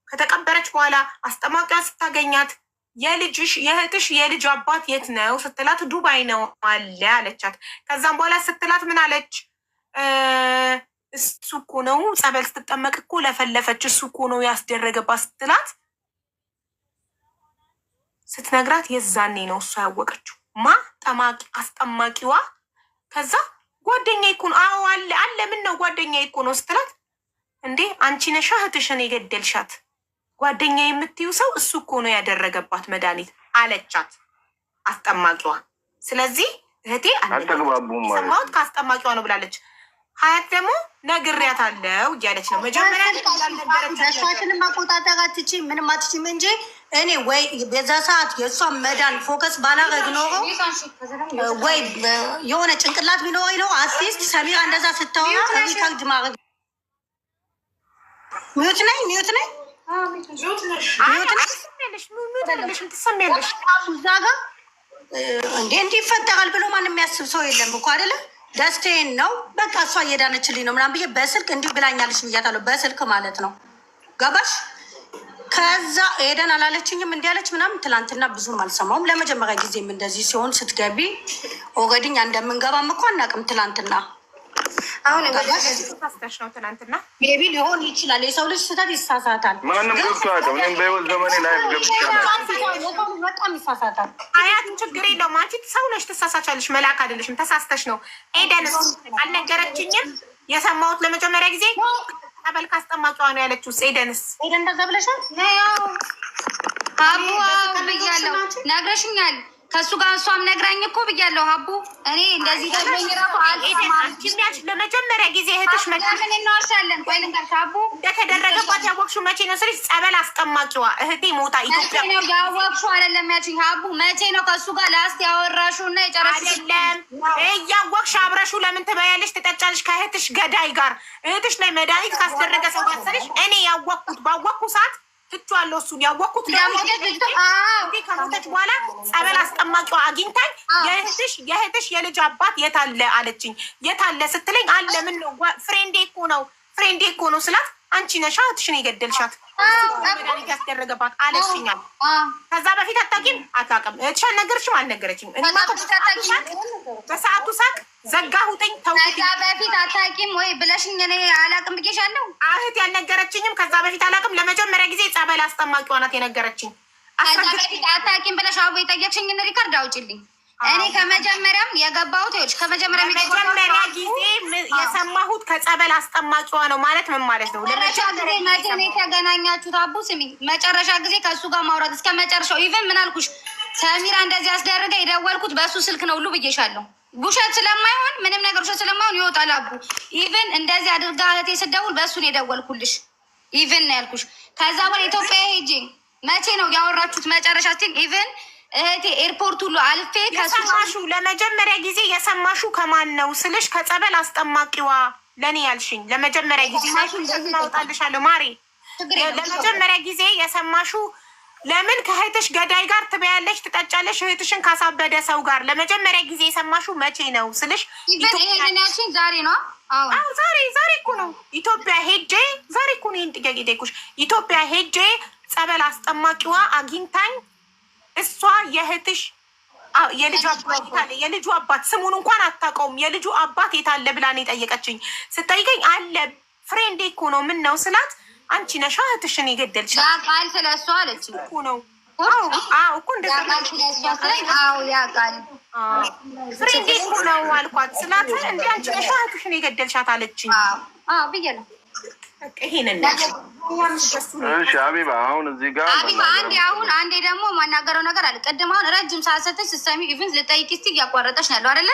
ከተቀበረች በኋላ አስጠማቂዋ ስታገኛት የእህትሽ የልጅ አባት የት ነው ስትላት ዱባይ ነው አለ አለቻት። ከዛም በኋላ ስትላት ምን አለች? እሱ እኮ ነው ጸበል ስትጠመቅ እኮ ለፈለፈች፣ እሱ እኮ ነው ያስደረገባት ስትላት ስትነግራት የዛኔ ነው እሷ ያወቀችው አስጠማቂዋ። ከዛ ጓደኛ እኮ ነው አዎ አለ ምን ነው ጓደኛ እኮ ነው ስትላት እንዴ አንቺ ነሻ እህትሽን የገደልሻት ጓደኛ የምትዩ ሰው እሱ እኮ ነው ያደረገባት መድኃኒት አለቻት አስጠማቂዋ። ስለዚህ እህቴ ሰማሁት ከአስጠማቂዋ ነው ብላለች። ሀያት ደግሞ ነግሬያታለሁ እያለች ነው። መጀመሪያ ደስታችንን ማቆጣጠር አትችይም፣ ምንም አትችይም እንጂ እኔ ወይ በዛ ሰዓት የእሷን መዳን ፎከስ ባላረግ ኖሮ ወይ የሆነ ጭንቅላት ቢኖረኝ ነው አትሊስት ሰሚራ እንደዛ ስታወራ ሪካርድ ማድረግ ሚዩት ነኝ ትሰሚያለሽ እዛ ጋር እንዴ እንዲህ ይፈጠራል ብሎ ማንም የሚያስብ ሰው የለም እኮ አይደለም። ደስታዬን ነው በቃ እሷ እየዳነችልኝ ነው ምናምን ብዬ በስልክ እንዲህ ብላኛለች ብያታለሁ። በስልክ ማለት ነው ገባሽ? ከዛ ሄደን አላለችኝም እንዲህ አለች ምናምን። ትላንትና ብዙም አልሰማውም። ለመጀመሪያ ጊዜም እንደዚህ ሲሆን ስትገቢ ኦልሬዲ እንደምንገባም እኮ አናውቅም። ትላንትና አሁን ተሳስተሽ ነው። ትናንትና ቤቢ ሊሆን ይችላል። የሰው ልጅ ስህተት ይሳሳታል። ማንም ገብቷል። እኔም በህይወት ዘመኔ ላይ በጣም ይሳሳታል። አያትን ችግር የለውም። አንቺ ሰው ነሽ፣ ትሳሳቻለሽ። መልአክ አይደለሽም። ተሳስተሽ ነው። ኤደን አልነገረችኝም። የሰማሁት ለመጀመሪያ ጊዜ ጠበል ካስጠማጫዋ ነው ያለችው። ኤደንስ ኤደን እንደዛ ብለሻል? አቡ ብያለሁ፣ ነግረሽኛል። ከእሱ ጋር እሷም ነግራኝ እኮ ብያለሁ። አቡ እኔ እንደዚህ ደግሞኝ ራሱ አልሰማም። ለመጀመሪያ ጊዜ እህትሽ ምን እንዋሻለን? ቆይ ልንገርሽ፣ አቡ እንደተደረገባት ያወቅሽው መቼ ነው ስልሽ ጸበል አስጠማቂዋ እህቴ ሞታ ኢትዮጵያ ነው ያወቅሽው አይደለም ያልሽኝ? አቡ መቼ ነው ከእሱ ጋር ላስት ያወራሽው እና የጨረስሽ? አይደለም እያወቅሽ አብረሹ ለምን ትበያለሽ ትጠጫለሽ ከእህትሽ ገዳይ ጋር? እህትሽ ላይ መድኃኒት ካስደረገ ሰው ያሰርሽ እኔ ያወቅኩት ባወቅኩ ሰዓት ትቼዋለሁ። እሱን ያወቅኩት ከሞተች በኋላ ጸበል አስጠማቂዋ አግኝታኝ የእህትሽ የልጅ አባት የታለ አለችኝ። የታለ ስትለኝ አለ ምን ነው ፍሬንዴ እኮ ነው ስላት አንቺ ነሻ እህትሽን የገደልሻት መድኃኒት ያስደረገባት አለችኛል። ከዛ በፊት አታውቂም? አታውቅም። እህትሽ አልነገረችም? አልነገረችም። በሰዓቱ ሳቅ ዘጋሁትኝ። ከዛ በፊት አታውቂም ወይ ብለሽኝ እኔ አላውቅም ብዬሻለሁ። እህት ያልነገረችኝም ከዛ በፊት አላውቅም። ለመጀመሪያ ጊዜ ጸበል አስጠማቂዋ ናት የነገረችኝ። ከዛ በፊት አታውቂም ብለሽ አቦ የጠየቅሽኝን ሪካርድ አውጪልኝ። እኔ ከመጀመሪያም የገባሁት ይኸውልሽ፣ ከመጀመሪያ ጊዜ የሰማሁት ከጸበል አስጠማቂዋ ነው ማለት ምን ማለት ነው? መቼ ነው የተገናኛችሁት? አቡ ስሚ፣ መጨረሻ ጊዜ ከእሱ ጋር ማውራት እስከ መጨረሻው። ኢቨን ምን አልኩሽ? ሰሚራ እንደዚህ አስደርገ የደወልኩት በእሱ ስልክ ነው ሁሉ ብዬሻለሁ። ውሸት ስለማይሆን ምንም ነገር ውሸት ስለማይሆን ይወጣል። አቡ ኢቨን እንደዚህ አድርጋ እህቴ ስደውል በእሱ ነው የደወልኩልሽ። ኢቨን ነው ያልኩሽ። ከዛ በኋላ ኢትዮጵያ ሄጄ መቼ ነው ያወራችሁት? መጨረሻ ስቲል ኢቨን እህቴ ኤርፖርት ሁሉ አልፌ ከሰማሹ ለመጀመሪያ ጊዜ የሰማሹ ከማን ነው ስልሽ ከጸበል አስጠማቂዋ ለእኔ ያልሽኝ ለመጀመሪያ ጊዜ ናውጣልሻለሁ ማሬ። ለመጀመሪያ ጊዜ የሰማሹ ለምን ከእህትሽ ገዳይ ጋር ትበያለሽ ትጠጫለሽ እህትሽን ካሳበደ ሰው ጋር ለመጀመሪያ ጊዜ የሰማሹ መቼ ነው ስልሽ ያልሽኝ ዛሬ ነው? ዛሬ እኮ ነው ኢትዮጵያ ሄጄ ዛሬ እኮ ነው ይህን ጥያቄ ጠይቁሽ። ኢትዮጵያ ሄጄ ጸበል አስጠማቂዋ አግኝታኝ እሷ የእህትሽ የልጁ አባት የታለ? የልጁ አባት ስሙን እንኳን አታውቀውም። የልጁ አባት የታለ ብላ ነው የጠየቀችኝ። ስጠይቀኝ አለ ፍሬንዴ እኮ ነው ምን ነው ስላት አንቺ ነሻ እህትሽን የገደልሽ ቃል ስለሷ አለች እኮ ነው እኮ እንደዛ ፍሬንዴ እኮ ነው አልኳት። ስላት እንደ አንቺ ነሻ እህትሽን የገደልሻት አለችኝ ብዬ ነው። እሺ አቢባ፣ አሁን እዚህ ጋር አቢባ አንዴ ደግሞ የማናገረው ነገር አለ። ቅድም አሁን ረጅም ሰዓት ሰተሽ ስትሰሚ ኢቭን ልጠይቂ ስቲል እያቋረጠሽ ነው ያለው አይደለ?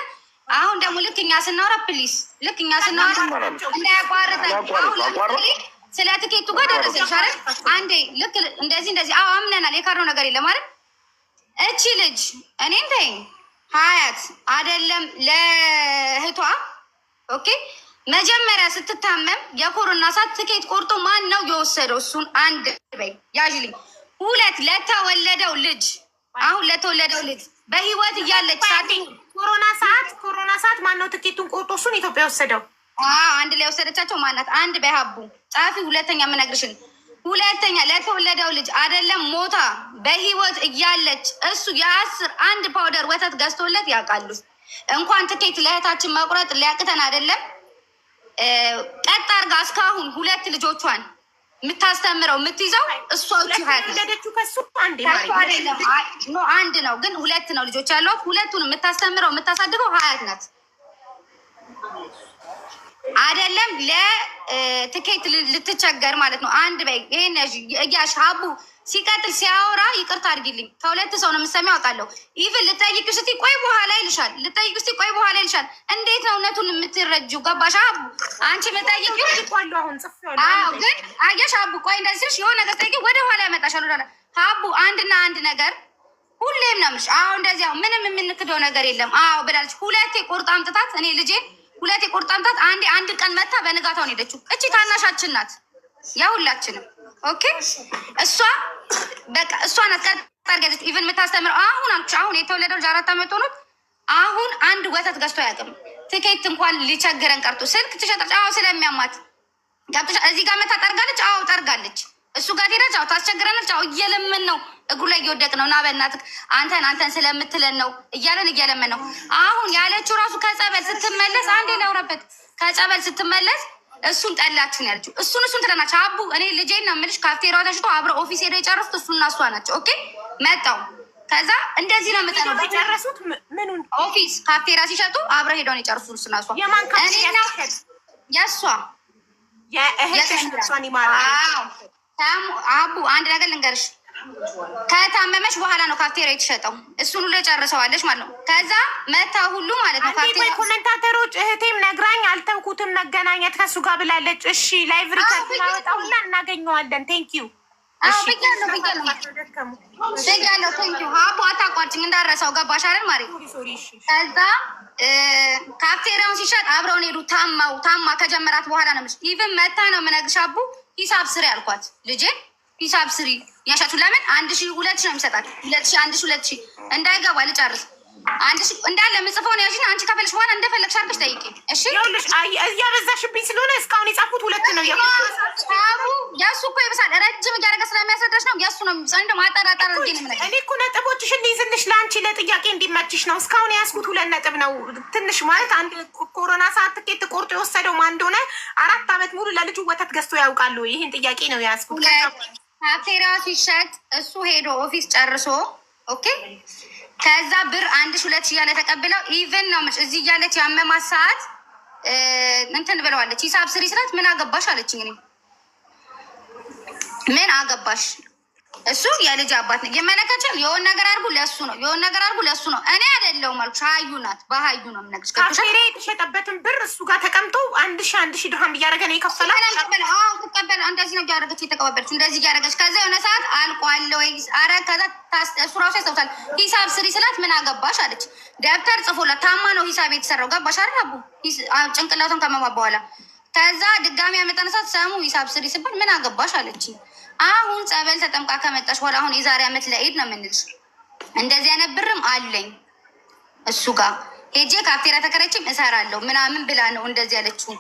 አሁን ደግሞ ልክ እኛ ስናወራ ፕሊስ፣ ልክ እኛ ስናወራ እንዳያቋርጠን። ስለ ትኬቱ ጋር ደረሰሽ አይደል? አንዴ ልክ እንደዚህ አምነናል። የቀረው ነገር የለም አይደል? እቺ ልጅ እኔን ተይኝ ሀያት አይደለም ለእህቷ ኦኬ መጀመሪያ ስትታመም የኮሮና ሰዓት ትኬት ቆርጦ ማን ነው የወሰደው? እሱን አንድ በይ ያዥልኝ። ሁለት ለተወለደው ልጅ አሁን ለተወለደው ልጅ በህይወት እያለች ኮሮና ሰዓት ማን ነው ትኬቱን ቆርጦ እሱን ኢትዮጵያ ወሰደው? አንድ ላይ ወሰደቻቸው። ማናት? አንድ በሀቡ ጻፊ። ሁለተኛ የምነግርሽን ሁለተኛ ለተወለደው ልጅ አይደለም ሞታ በህይወት እያለች እሱ የ10 ፓውደር ወተት ገዝቶለት ያውቃሉ። እንኳን ትኬት ለእህታችን መቁረጥ ሊያቅተን አይደለም ቀጥ አድርጋ እስካሁን 2 ልጆቿን የምታስተምረው የምትይዘው እሷ አንድ ነው፣ ግን 2 ነው ልጆች ያሏት። 2ቱን የምታስተምረው የምታሳድገው ሀያት ናት። አይደለም ለትኬት ልትቸገር ማለት ነው። አንድ በይ ይሄን እያሽ ሀቡ ሲቀጥል ሲያወራ ይቅርታ አድርጊልኝ፣ ከሁለት ሰው ነው የምትሰሚው አውቃለሁ። ኢቭን ልጠይቅሽ እስኪ ቆይ በኋላ ይልሻል። ልጠይቅሽ እስኪ ቆይ በኋላ ይልሻል። እንዴት ነው እውነቱን የምትረጂው? ገባሽ? አቡ አንቺ የምጠይቂው ግን አየሽ፣ አቡ ቆይ እንደዚህ ስልሽ የሆነ ነገር ጠይቂ ወደ ኋላ ያመጣሻል። ወደ አቡ አንድና አንድ ነገር ሁሌም ነው የምልሽ። አዎ እንደዚህ አዎ፣ ምንም የምንክደው ነገር የለም። አዎ ብላለች። ሁለቴ ቁርጥ አምጥታት እኔ ልጄ ሁለቴ ቁርጥ አምጥታት አንድ ቀን መታ በንጋታው ነው ሄደችው። እቺ ታናሻችን ናት ያሁላችንም። ኦኬ እሷ በቃ እሷ ናት ቀጣርገች ኢቨን የምታስተምረው። አሁን የተወለደው 4 ዓመት ሆኖት አሁን አንድ ወተት ገዝቶ አያውቅም። ትኬት እንኳን ሊቸግረን ቀርቶ ስልክ ትሸጣለች። አዎ ስለሚያማት ገብቶሻ። እዚህ ጋር መታ ጠርጋለች። አዎ ጠርጋለች። እሱ ጋር ሄዳች። አዎ ታስቸግረናለች። አዎ እየለመን ነው እግሩ ላይ እየወደቅ ነው። እና በእናትህ አንተን ስለምትለን ነው እየለመን ነው። አሁን ያለችው ራሱ ከጸበል ስትመለስ አንዴ ላውራበት ከጸበል ስትመለስ እሱን ጠላችሁ ነው ያለችው። እሱን ትለናች። አቡ እኔ ልጄን ነው የምልሽ ካፍቴሪያው ተሽጦ አብረ ኦፊስ ሄደው የጨረሱት እሱና እሷ ናቸው። ኦኬ መጣው ከዛ እንደዚህ ነው የምጠለው። የጨረሱት ምኑን ኦፊስ ካፍቴሪያ ሲሸጡ አብረ ሄደው ነው የጨረሱት እሱና እሷ። የማን ካፍቴሪያ? የእሷ የእህትሽ እሷን ይማራል። አቡ አንድ ነገር ልንገርሽ፣ ከታመመች በኋላ ነው ካፍቴሪያ የተሸጠው። እሱን ሁሉ ጨርሰዋለች ማለት ነው። ከዛ መታ ሁሉ ማለት ነው ካፍቴሪያ። ኮሜንታተሮች እህቴም ነግራኝ አልተውኩትም መገናኘት ከሱ ጋር ብላለች። እሺ ላይቭ ሪከርድ እናወጣውና እናገኘዋለን። ቴንክ ዩ ብያለሁ። አቡ አታቋርጭኝ እንዳረሳው ገባሽ አይደል ማሪ? ከዛ ካፍቴሪያውን ሲሸጥ አብረውን ሄዱ። ታማ ከጀመራት በኋላ ነው የምልሽ። ኢቭን መታ ነው የምነግርሽ አቡ ሂሳብ ስሪ አልኳት። ልጄ ሂሳብ ስሪ ያሻችሁ ለምን 1000 2000 ነው የሚሰጣት። 2000 1000 እንዳይገባ ልጨርስ 1000 እንዳለ ምጽፈው ነው ያጂና አንቺ ከፈለሽ በኋላ እንደፈለግሽ አድርገሽ ጠይቂ። እሺ ይኸውልሽ እያበዛሽብኝ ስለሆነ እስካሁን የጻፉት 2 ነው ያሱ እኮ ይብሳል። ረጅም እያደረገ ስለሚያስረዳሽ ነው ያሱ ነው የሚብሳል። እንደው ማጠራጠር እንዴ ነው ማለት እኔ እኮ ነጥቦችሽ እንዲይዝልሽ ለአንቺ ለጥያቄ እንዲመችሽ ነው። እስካሁን ያስኩት 2 ነጥብ ነው። ትንሽ ማለት አንድ ኮሮና ሰዓት ትኬት ቆርጦ የወሰደው ማን እንደሆነ 4 ዓመት ሙሉ ለልጁ ወተት ገዝቶ ያውቃሉ? ይሄን ጥያቄ ነው ያስኩት። ካፍቴሪያ ሲሸጥ እሱ ሄዶ ኦፊስ ጨርሶ ኦኬ ከዛ ብር 1000 2000 እያለ ተቀብለው ኢቨን ነው ምጭ እዚህ እያለች ያመማት ሰዓት እንትን ብለዋለች። ሂሳብ ስሪ ስላት ምን አገባሽ አለችኝ። እኔ ምን አገባሽ? እሱ የልጅ አባት ነው የመለከችል። የሆነ ነገር አድርጉ ለእሱ ነው፣ የሆነ ነገር አድርጉ ለእሱ ነው። እኔ አይደለሁም አልኩሽ። ሀዩ ናት። በሀዩ ነው የምነግርሽ። ካፍቴሪያ የተሸጠበትን ብር እሱ ጋር ተቀምጦ 1000 ድርሃም እያደረገ ነው የከፈላት። ትቀበል እንደዚህ ነው እያደረገች የተቀባበለች እንደዚህ እያደረገች። ከዛ የሆነ ሰዓት አልቋል ወይ አረ ከዛ እሱ ራሱ ያስታውሳል። ሂሳብ ስሪ ስላት ምን አገባሽ አለች። ደብተር ጽፎላት ታማ ነው ሂሳብ የተሰራው። ገባሽ አረቡ ጭንቅላቱን ከመማ በኋላ ከዛ ድጋሚ ያመጣነሳት ሰሙ ሂሳብ ስሪ ስባል ምን አገባሽ አለች። አሁን ጸበል ተጠምቃ ከመጣሽ በኋላ አሁን የዛሬ ዓመት ለኢድ ነው የምንልሽ። እንደዚህ አይነት ብርም አለኝ እሱ ጋር ሄጄ ካፍቴሪያ ተከራይቼም እሰራለሁ ምናምን ብላ ነው እንደዚህ ያለችው።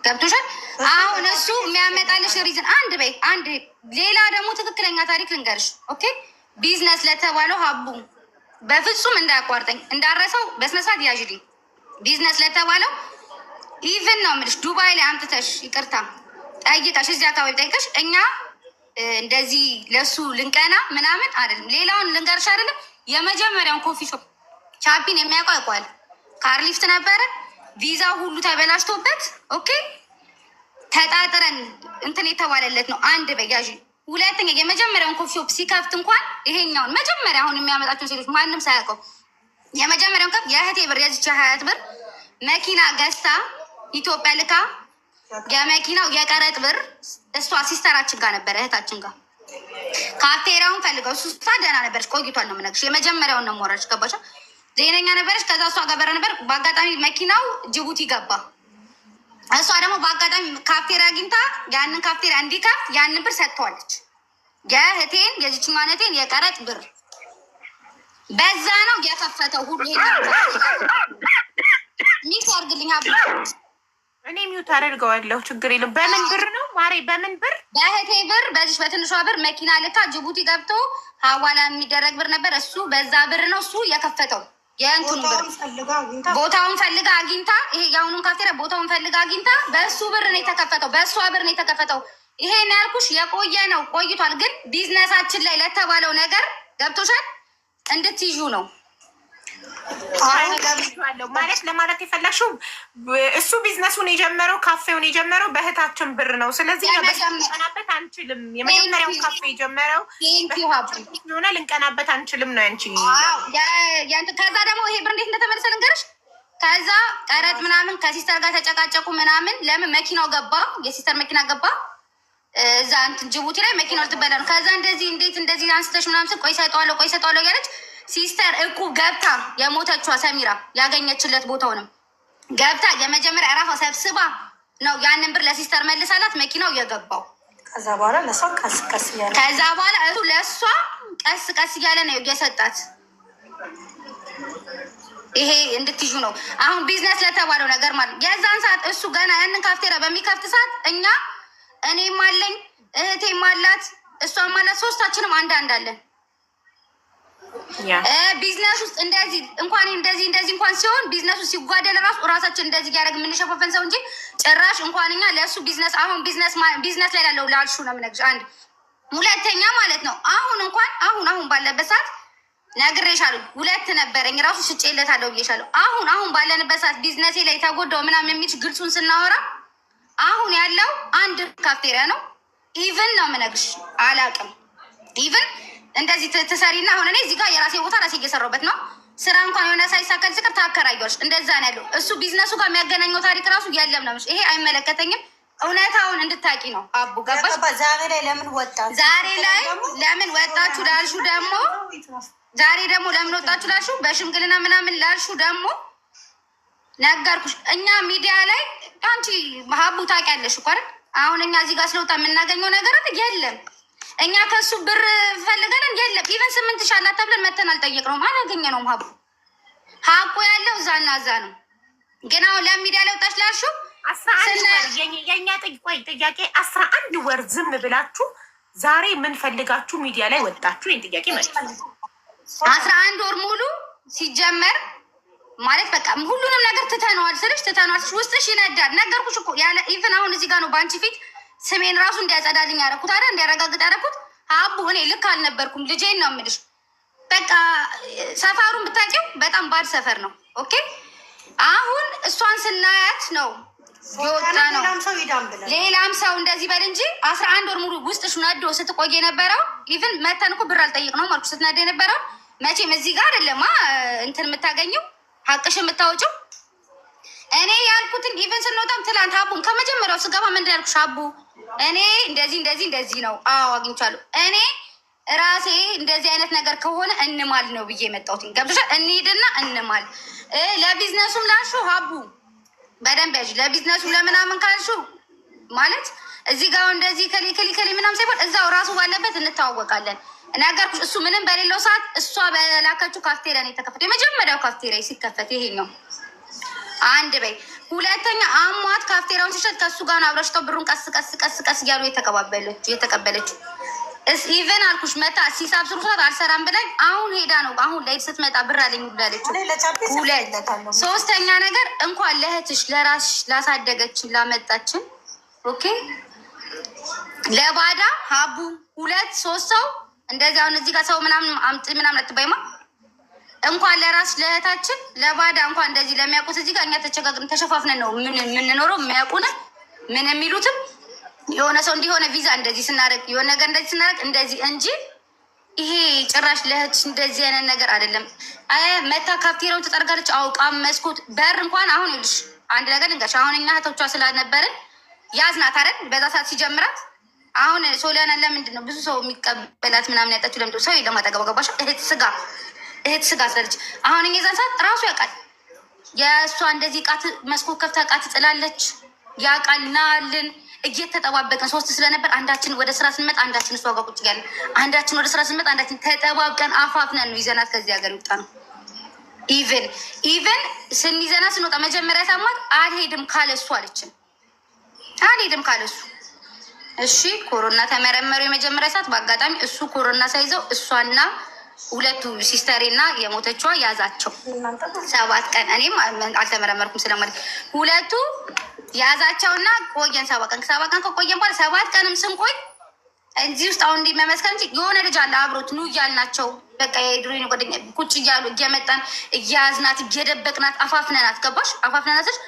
ገብቶሻል? አሁን እሱ የሚያመጣልሽ ሪዝን አንድ ሌላ ደግሞ ትክክለኛ ታሪክ ልንገርሽ። ኦኬ ቢዝነስ ለተባለው ሀቡ በፍጹም እንዳያቋርጠኝ እንዳረሰው በስነሳት ያዥልኝ። ቢዝነስ ለተባለው ኢቨን ነው የምልሽ ዱባይ ላይ አምጥተሽ ይቅርታ ጠይቀሽ እዚህ አካባቢ ጠይቀሽ እኛ እንደዚህ ለሱ ልንቀና ምናምን አይደለም። ሌላውን ልንገርሽ አይደለም የመጀመሪያውን ኮፊ ሾፕ ቻፒን የሚያውቀው ያውቀዋል። ካርሊፍት ነበረ ቪዛ ሁሉ ተበላሽቶበት ኦኬ ተጣጥረን እንትን የተባለለት ነው። አንድ በያዥ ሁለተኛ የመጀመሪያውን ኮፊ ሾፕ ሲከፍት እንኳን ይሄኛውን መጀመሪያ አሁን የሚያመጣቸው ሴቶች ማንም ሳያውቀው የመጀመሪያውን ከፍ የእህቴ ብር የዚች 20 ብር መኪና ገዝታ ኢትዮጵያ ልካ የመኪናው የቀረጥ ብር እሷ ሲስተራችን ጋር ነበረ እህታችን ጋር ካፍቴሪያውን ፈልገው እሱ ደህና ነበረች። ቆይቷል ነው የምነግርሽ። የመጀመሪያውን ነው ሞራች ገባሻ ዜነኛ ነበረች። ከዛ እሷ ገበረ ነበር። በአጋጣሚ መኪናው ጅቡቲ ገባ። እሷ ደግሞ በአጋጣሚ ካፍቴሪያ አግኝታ ያንን ካፍቴሪያ እንዲከፍት ያንን ብር ሰጥተዋለች። የእህቴን የዚችኛነቴን የቀረጥ ብር በዛ ነው የከፈተው ሁሉ ሚስ ያርግልኝ ሀብ እኔ ሚውት አደርገዋለሁ። ችግር የለም። በምን ብር ነው ማሬ? በምን ብር? በእህቴ ብር በዚች በትንሿ ብር መኪና ልካ ጅቡቲ ገብቶ ሀዋላ የሚደረግ ብር ነበር። እሱ በዛ ብር ነው እሱ የከፈተው። የእንቱን ብር ቦታውን ፈልጋ አግኝታ ይሄ የአሁኑን ካፍቴሪያ ቦታውን ፈልጋ አግኝታ በእሱ ብር ነው የተከፈተው። በእሷ ብር ነው የተከፈተው። ይሄን ያልኩሽ የቆየ ነው ቆይቷል። ግን ቢዝነሳችን ላይ ለተባለው ነገር ገብቶሻል እንድትይዙ ነው። ማለት ለማለት የፈለግሽው እሱ ቢዝነሱን የጀመረው ካፌውን የጀመረው በእህታችን ብር ነው። ስለዚህ ልንቀናበት አንችልም። የመጀመሪያውን ካፌ የጀመረው ሆነ ልንቀናበት አንችልም ነው ያንቺ። ከዛ ደግሞ ይሄ ብር እንዴት እንደተመለሰ ልንገርሽ። ከዛ ቀረጥ ምናምን ከሲስተር ጋር ተጨቃጨቁ ምናምን። ለምን መኪናው ገባ፣ የሲስተር መኪና ገባ እዛ እንትን ጅቡቲ ላይ መኪናው ልትበላ ነው። ከዛ እንደዚህ እንዴት እንደዚህ አንስተሽ ምናምን ስል ቆይ ሰጠዋለሁ እያለች ሲስተር እቁብ ገብታ የሞተችዋ ሰሚራ ያገኘችለት ቦታውንም ገብታ የመጀመሪያ እራሷ ሰብስባ ነው ያንን ብር ለሲስተር መልሳላት መኪናው የገባው። ከዛ በኋላ ለእሷ ቀስ እያለ እሱ ለእሷ ቀስ እያለ ነው የሰጣት። ይሄ እንድትይዙ ነው አሁን ቢዝነስ ለተባለው ነገር ማለት የዛን ሰዓት እሱ ገና ያንን ካፍቴሪያ በሚከፍት ሰዓት እኔም አለኝ እህቴም አላት እሷም አላት ሶስታችንም አንድ አለን። ቢዝነስ ውስጥ እንደዚህ እንኳን ሲሆን ቢዝነሱ ሲጓደል ራሳችን እንደዚህ እያደረግ የምንሸፋፈን ሰው እንጂ ጭራሽ እንኳን እኛ ለእሱ ቢዝነስ አሁን ቢዝነስ ላይ ላለው ላልሹ ነው የምነግርሽ። አንድ ሁለተኛ ማለት ነው አሁን ባለበት ሰዓት ነግሬሻለሁ። 2 ነበረኝ ራሱ ሽጬለታለሁ ብዬሻለሁ። አሁን ባለንበት ሰዓት ቢዝነሴ ላይ ተጎዳው ምናምን የሚል ግልጹን ስናወራ አሁን ያለው አንድ ካፍቴሪያ ነው። ኢቭን ነው የምነግርሽ አላውቅም። ኢቭን እንደዚህ ትሰሪና አሁን እኔ እዚህ ጋር የራሴ ቦታ ራሴ እየሰራሁበት ነው። ስራ እንኳን የሆነ ሳይሳከል ሲቀር ታከራያለሽ። እንደዛ ነው ያለው። እሱ ቢዝነሱ ጋር የሚያገናኘው ታሪክ ራሱ የለም ነው። ይሄ አይመለከተኝም። እውነታውን እንድታቂ ነው። አቡ ገባሽ? ዛሬ ላይ ለምን ወጣችሁ? ዛሬ ላይ ለምን ወጣችሁ ላልሹ ደግሞ ዛሬ ደግሞ ለምን ወጣችሁ ላልሹ በሽምግልና ምናምን ላልሹ ደግሞ ነገርኩሽ። እኛ ሚዲያ ላይ አንቺ ሀቡ ታውቂያለሽ እኮ አይደል? አሁን እኛ እዚህ ጋር ስለወጣ የምናገኘው ነገር የለም። እኛ ከሱ ብር ፈልገን የለም። ኢቨን 8 ሺህ አላት ተብለን መተን አልጠየቅነውም፣ አላገኘነውም። ሀቁ ያለው እዛና እዛ ነው። ግን አሁን ለሚዲያ ላይ ወጣች ላልሽው 11 ወር የኛ ጥያቄ 11 ወር ዝም ብላችሁ ዛሬ ምን ፈልጋችሁ ሚዲያ ላይ ወጣችሁ? ይህን ጥያቄ መልስ። 11 ወር ሙሉ ሲጀመር ማለት በቃ ሁሉንም ነገር ትተነዋል ስልሽ ውስጥሽ ይነዳል። ነገርኩሽ እኮ ያለ ኢቨን አሁን እዚህ ጋር ነው በአንቺ ፊት ስሜን ራሱ እንዲያጸዳልኝ ያደረኩት አይደል? እንዲያረጋግጥ ያደረኩት አቡ። እኔ ልክ አልነበርኩም፣ ልጄን ነው የምልሽ። በቃ ሰፈሩን ብታውቂው በጣም ባድ ሰፈር ነው። ኦኬ አሁን እሷን ስናያት ነው የወጣ ነው። ሌላም ሰው እንደዚህ በል እንጂ 11 ወር ሙሉ ውስጥሽ ነዶ ስትቆይ የነበረው ኢቨን መተን እኮ ብር አልጠየቅነውም አልኩ። ስትነዳ የነበረው መቼም እዚህ ጋር አይደለማ እንትን የምታገኘው ሀቅሽ የምታወጪው። እኔ ያልኩትን ኢቨን ስንወጣም ትላንት አቡን ከመጀመሪያው ስገባ ምንድን ያልኩሽ? አቡ እኔ እንደዚህ ነው። አዎ አግኝቻለሁ። እኔ ራሴ እንደዚህ አይነት ነገር ከሆነ እንማል ነው ብዬ የመጣሁት። ገብቶሻል? እንሂድና እንማል። ለቢዝነሱም ላልሹ አቡ በደንብ ያዥ። ለቢዝነሱ ለምናምን ካልሹ ማለት እዚህ ጋር እንደዚህ ከሊ ምናምን ሳይሆን እዛው ራሱ ባለበት እንተዋወቃለን። ነገርኩሽ። እሱ ምንም በሌለው ሰዓት እሷ በላከችው ካፍቴሪያ ነው የተከፈተ። የመጀመሪያው ካፍቴሪያ ሲከፈት ይሄኛው አንድ በይ። ሁለተኛ አሟት ካፍቴሪያውን ሲሸጥ ከእሱ ጋር አብረሽተው ብሩን ቀስ እያሉ የተቀበለችው ኢቨን አልኩሽ መታ ሲሳብ ስሩ ሰዓት አልሰራም ብላኝ አሁን ሄዳ ነው አሁን ላይ ስትመጣ ብር አለኝ ብላለችው። ሶስተኛ ነገር እንኳን ለእህትሽ ለራስሽ ላሳደገችን ላመጣችን ኦኬ ለባዳ ሀቡ 2-3 ሰው እንደዚህ አሁን እዚህ ጋር ሰው ምናምን አምጥ ምናምን አትባይማ። እንኳን ለራስ ለእህታችን ለባዳ እንኳን እንደዚህ ለሚያውቁት እዚህ ጋር እኛ ተቸጋግረን ተሸፋፍነን ነው የምንኖረው። የሚያውቁን ምን የሚሉትም የሆነ ሰው እንዲሆነ ቪዛ እንደዚህ ስናደርግ የሆነ ነገር እንደዚህ ስናደርግ እንደዚህ እንጂ ይሄ ጭራሽ ለእህትሽ እንደዚህ አይነት ነገር አይደለም። መታ ካፍቴሪያውን ተጠርጋለች አውቃ መስኮት በር እንኳን አሁን ይልሽ አንድ ነገር ልንገርሽ። አሁን እኛ እህቶቿ ስላልነበርን ያዝናት አይደል በዛ ሰዓት ሲጀምራት። አሁን ሶሊያና ለምንድን ነው ብዙ ሰው የሚቀበላት ምናምን ያጣችሁ? ለምንድን ሰው የለም አጠገቧ ገባሽ? እህት ስጋ ስለች አሁን እኛ የዛን ሰዓት ራሱ ያውቃል። የእሷ እንደዚህ ቃት መስኮት ከፍታ ቃት ጥላለች ያውቃል። ናልን እየተጠባበቅን 3 ስለነበር አንዳችን ወደ ስራ ስንመጣ አንዳችን እሷ ጋር ቁጭ ያለን፣ አንዳችን ወደ ስራ ስንመጣ አንዳችን ተጠባብቀን አፋፍነን ነው ይዘናት ከዚህ ሀገር ይወጣ ነው። ኢቨን ስንይዘና ስንወጣ መጀመሪያ ሳማት አልሄድም ካለሱ አለችን። አልሄድም ካለሱ እሺ። ኮሮና ተመረመሩ የመጀመሪያ ሰዓት በአጋጣሚ እሱ ኮሮና ሳይዘው እሷና 2 ሲስተሬና የሞተችዋ ያዛቸው 7 ቀን። እኔም አልተመረመርኩም ስለማለት 2 ያዛቸውና ቆየን 7 ቀን። 7 ቀን ከቆየን በኋላ 7 ቀንም ስንቆይ እዚህ ውስጥ አሁን እንዲህ መመስከር እንጂ የሆነ ልጅ አለ አብሮት ኑ እያልናቸው በቃ የድሮ ጓደኛ ቁጭ እያሉ እየመጣን እያያዝናት እየደበቅናት አፋፍነናት ገባሽ? አፋፍነናትች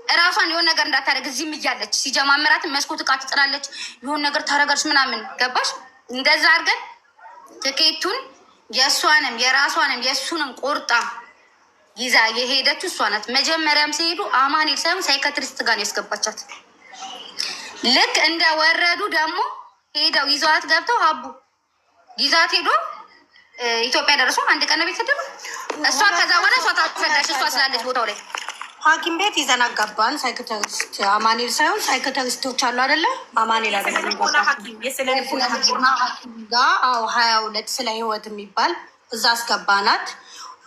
እራሷን የሆነ ነገር እንዳታደርግ እዚህም እያለች ሲጀማመራትን መስኮት እቃ ትጥላለች፣ የሆነ ነገር ታረጋለች ምናምን ገባሽ? እንደዛ አድርገን ትኬቱን የእሷንም የራሷንም የእሱንም ቆርጣ ይዛ የሄደችው እሷ ናት። መጀመሪያም ሲሄዱ አማኑኤል ሳይሆን ሳይካትሪስት ጋር ነው ያስገባቻት። ልክ እንደወረዱ ደግሞ ሄደው ይዘዋት ገብተው ሀቡ ይዛት ሄዶ ኢትዮጵያ ደረሱ። አንድ ቀን ቤት ሄደ እሷ። ከዛ በኋላ እሷ ታፈዳሽ እሷ ስላለች ቦታው ላይ ሐኪም ቤት ይዘን አጋባን። ሳይኮተሪስት አማኑኤል ሳይሆን ሳይኮተሪስቶች አሉ አይደለ? አማኑኤል አይደለም አዎ 22 ስለ ህይወት የሚባል እዛ አስገባናት።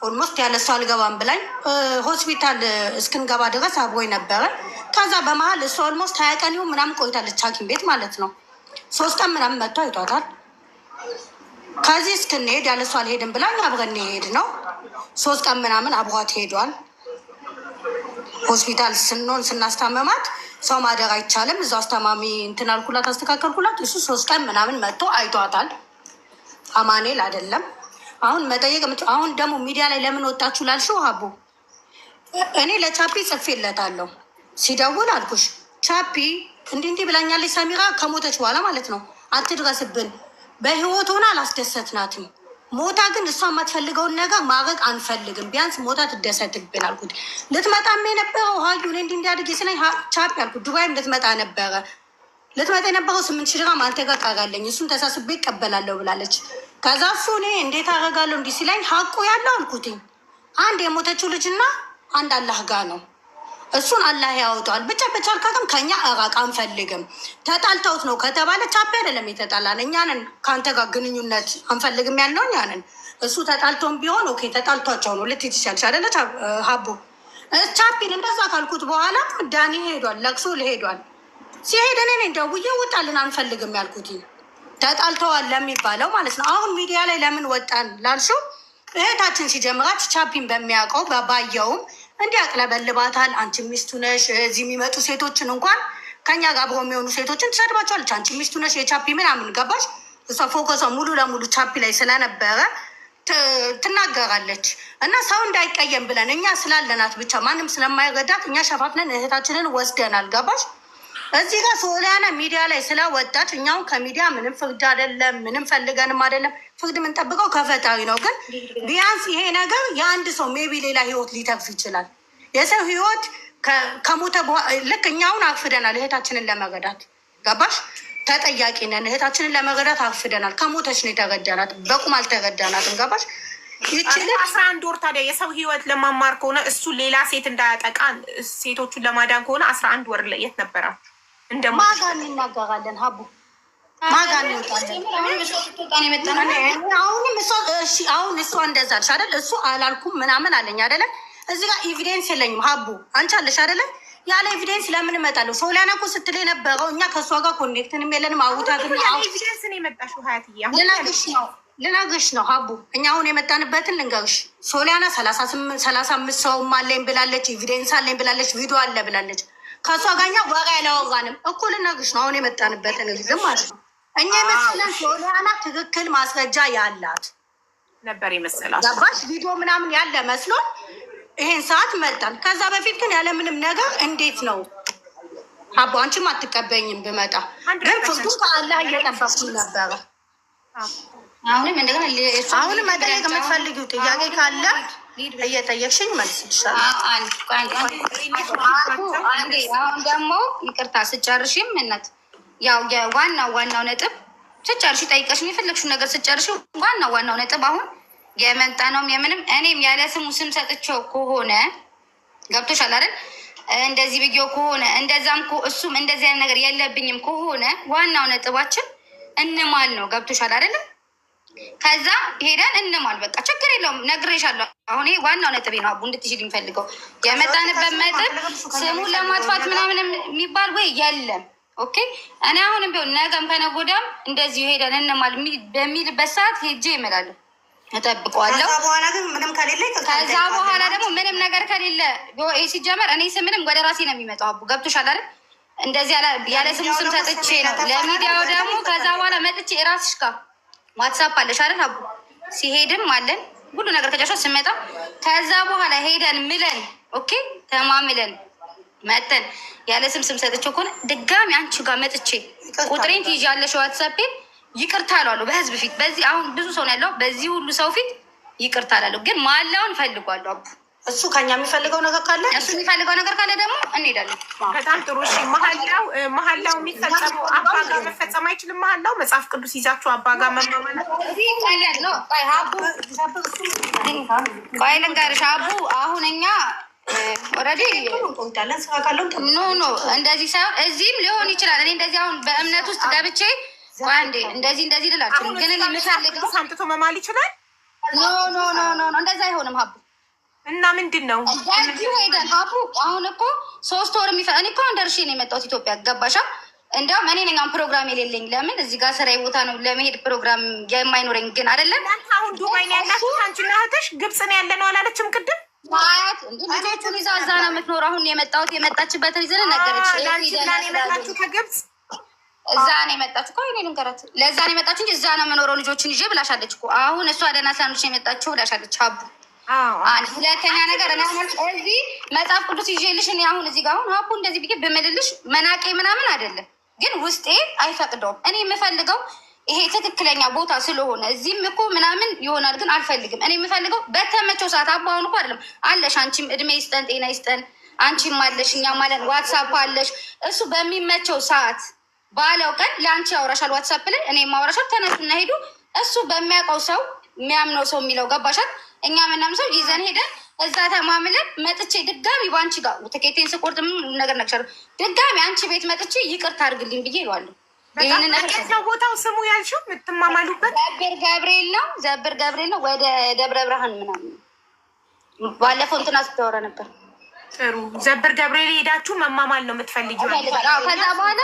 ኦልሞስት ያለ እሷ አልገባም ብላኝ ሆስፒታል እስክንገባ ድረስ አብሮኝ ነበረ። ከዛ በመሀል እሷ ኦልሞስት 20 ቀን ይሁን ምናምን ቆይታለች ሐኪም ቤት ማለት ነው። 3 ቀን ምናምን መጥቶ አይቷታል። ከዚህ እስክንሄድ ያለ እሷ አልሄድም ብላኝ አብረን ሄድ ነው። 3 ቀን ምናምን አብሯት ሄዷል። ሆስፒታል ስንሆን ስናስታመማት ሰው ማደር አይቻልም። እዛ አስታማሚ እንትን አልኩላት አስተካከልኩላት። እሱ 3 ቀን ምናምን መጥቶ አይቷታል። አማኑኤል አይደለም። አሁን መጠየቅ አሁን ደግሞ ሚዲያ ላይ ለምን ወጣችሁ ላልሽው ሀቡ እኔ ለቻፒ ጽፌለታለሁ። ሲደውል አልኩሽ ቻፒ እንዲህ ብላኛለች ሰሚራ ከሞተች በኋላ ማለት ነው። አትድረስብን፣ በህይወት ሆና አላስደሰትናትም። ሞታ ግን እሷ የማትፈልገውን ነገር ማድረግ አንፈልግም። ቢያንስ ሞታ ትደሰትብን አልኩት። ልትመጣም የነበረው ሀዩ እኔ እንዲያድግ ስለ ቻፒ አልኩት። ዱባይም ልትመጣ ነበረ። ልትመጣ የነበረው 8 ሺህ ድራም አንተ ጋር ቀራለኝ፣ እሱን ተሳስቤ ይቀበላለሁ ብላለች። ከዛ እሱ እኔ እንዴት አደርጋለሁ እንዲህ ሲለኝ ሀቁ ያለው አልኩትኝ አንድ የሞተችው ልጅና አንድ አላህ ጋር ነው። እሱን አላህ ያወጣዋል። ብቻ በቻልካትም ከኛ እራቅ አንፈልግም። ተጣልተውት ነው ከተባለ ቻፒ አይደለም የተጣላን እኛንን ከአንተ ጋር ግንኙነት አንፈልግም ያልነው እኛንን። እሱ ተጣልቶም ቢሆን ኦኬ ተጣልቷቸው ነው ልትይ ትችያለሽ አይደለ ሀቡ። ቻፒን እንደዛ ካልኩት በኋላ ዳኒ ሄዷል፣ ለቅሶ ሄዷል። ሲሄድ እኔ ደውዬ ውጣልን አንፈልግም ያልኩት ተጣልተዋል ለሚባለው ማለት ነው። አሁን ሚዲያ ላይ ለምን ወጣን ላልሽው እህታችን ሲጀምራት ቻፒን በሚያውቀው ባየውም እንዲያቅለበልባታል። አንቺ ሚስቱ ነሽ፣ እዚህ የሚመጡ ሴቶችን እንኳን ከኛ ጋር አብረው የሚሆኑ ሴቶችን ትሰድባቸዋለች። አንቺ ሚስቱ ነሽ የቻፒ ምናምን ገባሽ? እሷ ፎከሷ ሙሉ ለሙሉ ቻፒ ላይ ስለነበረ ትናገራለች። እና ሰው እንዳይቀየም ብለን እኛ ስላለናት ብቻ ማንም ስለማይረዳት እኛ ሸፋፍነን እህታችንን ወስደናል። ገባሽ? እዚህ ጋር ሶሊያና ሚዲያ ላይ ስለወጣች እኛውን ከሚዲያ ምንም ፍርድ አይደለም፣ ምንም ፈልገንም አይደለም። ፍርድ የምንጠብቀው ከፈጣሪ ነው። ግን ቢያንስ ይሄ ነገር የአንድ ሰው ሜቢ ሌላ ህይወት ሊተርፍ ይችላል። የሰው ህይወት ከሞተ ልክ እኛውን አርፍደናል እህታችንን ለመረዳት ገባሽ? ተጠያቂ ነን። እህታችንን ለመረዳት አርፍደናል። ከሞተች ነው የተረዳናት፣ በቁም አልተረዳናትም። ገባሽ? ይችል 11 ወር ታዲያ የሰው ህይወት ለማማር ከሆነ እሱ ሌላ ሴት እንዳያጠቃ ሴቶቹን ለማዳን ከሆነ 11 ወር የት ነበራችሁ? ማጋን እንናገራለን ሀቡ ማጋን እንወጣለን። አሁን እሷ እንደዛ አልሽ አይደል? እሱ አላልኩም ምናምን አለኝ አይደለም። እዚህ ጋር ኤቪዴንስ የለኝም ሀቡ፣ አንቺ አለሽ አይደለም? ያለ ኤቪዴንስ ለምን እመጣለሁ? ሶሊያና እኮ ስትል የነበረው እኛ ከእሷ ጋር ኮኔክትንም የለንም። አውታትን ኤቪዴንስ ነው የመጣሽው ሀያትያ ልነግርሽ ነው ሀቡ። እኛ አሁን የመጣንበትን ልንገርሽ። ሶሊያና 35 ሰውም አለኝ ብላለች፣ ኤቪዴንስ አለኝ ብላለች፣ ቪዲዮ አለ ብላለች። ከእሷ ጋር እኛ ወሬ አላወራንም እኮ ልነግርሽ ነው። አሁን የመጣንበትን ጊዜም ማለት ነው። እኛ የመሰለን ሶሊያና ትክክል ማስረጃ ያላት ነበር የመሰላት ገባሽ? ቪዲዮ ምናምን ያለ መስሎን ይሄን ሰዓት መጣን። ከዛ በፊት ግን ያለምንም ነገር እንዴት ነው ሀቡ? አንቺም አትቀበኝም ብመጣ፣ ግን ፍርዱ ከአላህ እየጠበኩኝ ነበረ። አሁንም መጠየቅ የምትፈልጊው ጥያቄ ካለ እየጠየቅሽኝ መልስ ይሻላል። አሁን ደግሞ ይቅርታ ስጨርሽም እነት ያው ዋናው ነጥብ ስጨርሽ ጠይቀሽ የፈለግሽው ነገር ስጨርሽ ዋናው ነጥብ አሁን የመጣ ነውም የምንም እኔም ያለ ስሙ ስም ሰጥቼው ከሆነ ገብቶሻል አይደል? እንደዚህ ብዬው ከሆነ እንደዛም እሱም እንደዚህ አይነት ነገር የለብኝም ከሆነ ዋናው ነጥባችን እንማል ነው። ገብቶሻል አይደለም? ከዛ ሄደን እንማል በቃ ችግር የለውም። ነግሬሻለሁ። አሁን ይሄ ዋናው ነጥቤ ነው። አቡ እንድትሽል የሚፈልገው የመጣንበት ነጥብ ስሙን ለማጥፋት ምናምን የሚባል ወይ የለም። ኦኬ እኔ አሁንም ቢሆን ነገም ከነገ ወዲያም እንደዚሁ ሄደን እንማል በሚልበት ሰዓት ሄጄ እምላለሁ፣ እጠብቀዋለሁ። ከዛ በኋላ ደግሞ ምንም ነገር ከሌለ ሲጀመር እኔ ስምንም ወደ ራሴ ነው የሚመጣው። አቡ ገብቶሻል አይደል? እንደዚህ ያለ ስሙ ስም ሰጥቼ ነው ለሚዲያው ደግሞ ከዛ በኋላ መጥቼ እራስሽ ጋር ዋትሳፕ አለሽ አይደል አቡ? ሲሄድም አለን ሁሉ ነገር ከጨረሰ ስመጣ ከዛ በኋላ ሄደን ምለን ኦኬ ተማምለን መተን ያለ ስም ሰጥቼው ከሆነ ድጋሚ አንቺ ጋር መጥቼ ቁጥሬን ትይዣለሽ ዋትሳፔን ይቅርታ አላለሁ በህዝብ ፊት። በዚህ አሁን ብዙ ሰው ነው ያለው። በዚህ ሁሉ ሰው ፊት ይቅርታ አላለሁ። ግን ማላውን ፈልጓለሁ አቡ እሱ ከኛ የሚፈልገው ነገር ካለ ደግሞ እንሄዳለን። በጣም ጥሩ እሺ። መሀላው የሚፈጸመው አባ ጋር መፈጸም አይችልም። መሀላው መጽሐፍ ቅዱስ ይዛችሁ አባ ጋር መማማለት ነው። ቆይ ልንገርሽ አቡ አሁን እኛ ኦልሬዲ ኖ እንደዚህ ሳይሆን እዚህም ሊሆን ይችላል። እኔ እንደዚህ አሁን በእምነት ውስጥ ገብቼ አንዴ እንደዚህ ልላችሁ ግን እኔ የምፈልገው ሳምጥቶ መማል ይችላል። ኖ እንደዛ አይሆንም ሀቡ። እና ምንድን ነው ሄደን ሀቡ አሁን እኮ 3 ወር እኔ እኮ ደርሼ ነው የመጣሁት ኢትዮጵያ ገባሻ። እንዲያውም እኔ ነኝ ፕሮግራም የሌለኝ ለምን እዚህ ጋር ስራዬ ቦታ ነው ለመሄድ ፕሮግራም የማይኖረኝ ግን አይደለም። አሁን ዱባይ ነው ያላችሁ አንቺና እህትሽ ግብጽ ነው ያለ ነው አላለችም ቅድም ማያት ልጆቹን ይዛ እዛ ነው የምትኖረው። አሁን የመጣችበት ሪዝን ነገረች። የመጣችሁ ከግብጽ እዛ ነው የመጣችሁ እኮ እኔ ልንገራት ለዛ ነው የመጣችሁ እንጂ እዛ ነው የምኖረው ልጆችን ይዤ ብላሻለች እኮ። አሁን እሷ ደህና ሳኖች የመጣችሁ ብላሻለች ሀቡ። ሁለተኛ ነገር እዚህ መጽሐፍ ቅዱስ ይዤልሽ እኔ አሁን እዚህ ጋር አሁን ሀቡ እንደዚህ ብዬ ብምልልሽ መናቄ ምናምን አይደለም፣ ግን ውስጤ አይፈቅደውም። እኔ የምፈልገው ይሄ ትክክለኛ ቦታ ስለሆነ እዚህም እኮ ምናምን ይሆናል፣ ግን አልፈልግም። እኔ የምፈልገው በተመቸው ሰዓት አባ አሁን እኮ አይደለም አለሽ፣ አንቺም እድሜ ይስጠን ጤና ይስጠን፣ አንቺም አለሽ እኛም ማለት ዋትሳፕ አለሽ። እሱ በሚመቸው ሰዓት ባለው ቀን ለአንቺ ያወራሻል ዋትሳፕ ላይ፣ እኔ ማወራሻል። ተነሱና ሄዱ። እሱ በሚያውቀው ሰው የሚያምነው ሰው የሚለው ገባሻል። እኛ ምናምን ሰው ይዘን ሄደን እዛ ተማምለን መጥቼ ድጋሚ በአንቺ ጋር ትኬቴን ስቆርጥ ነገር ነግሻለሁ። ድጋሚ አንቺ ቤት መጥቼ ይቅርታ አድርግልኝ ብዬ ይለዋለሁ። ይህንን ነገር ነው ቦታው ስሙ ያልሽው የምትማማሉበት ዘብር ገብርኤል ነው። ወደ ደብረ ብርሃን ምናምን ባለፈው እንትና ስትወራ ነበር። ጥሩ ዘብር ገብርኤል ሄዳችሁ መማማል ነው የምትፈልጊው? ከዛ በኋላ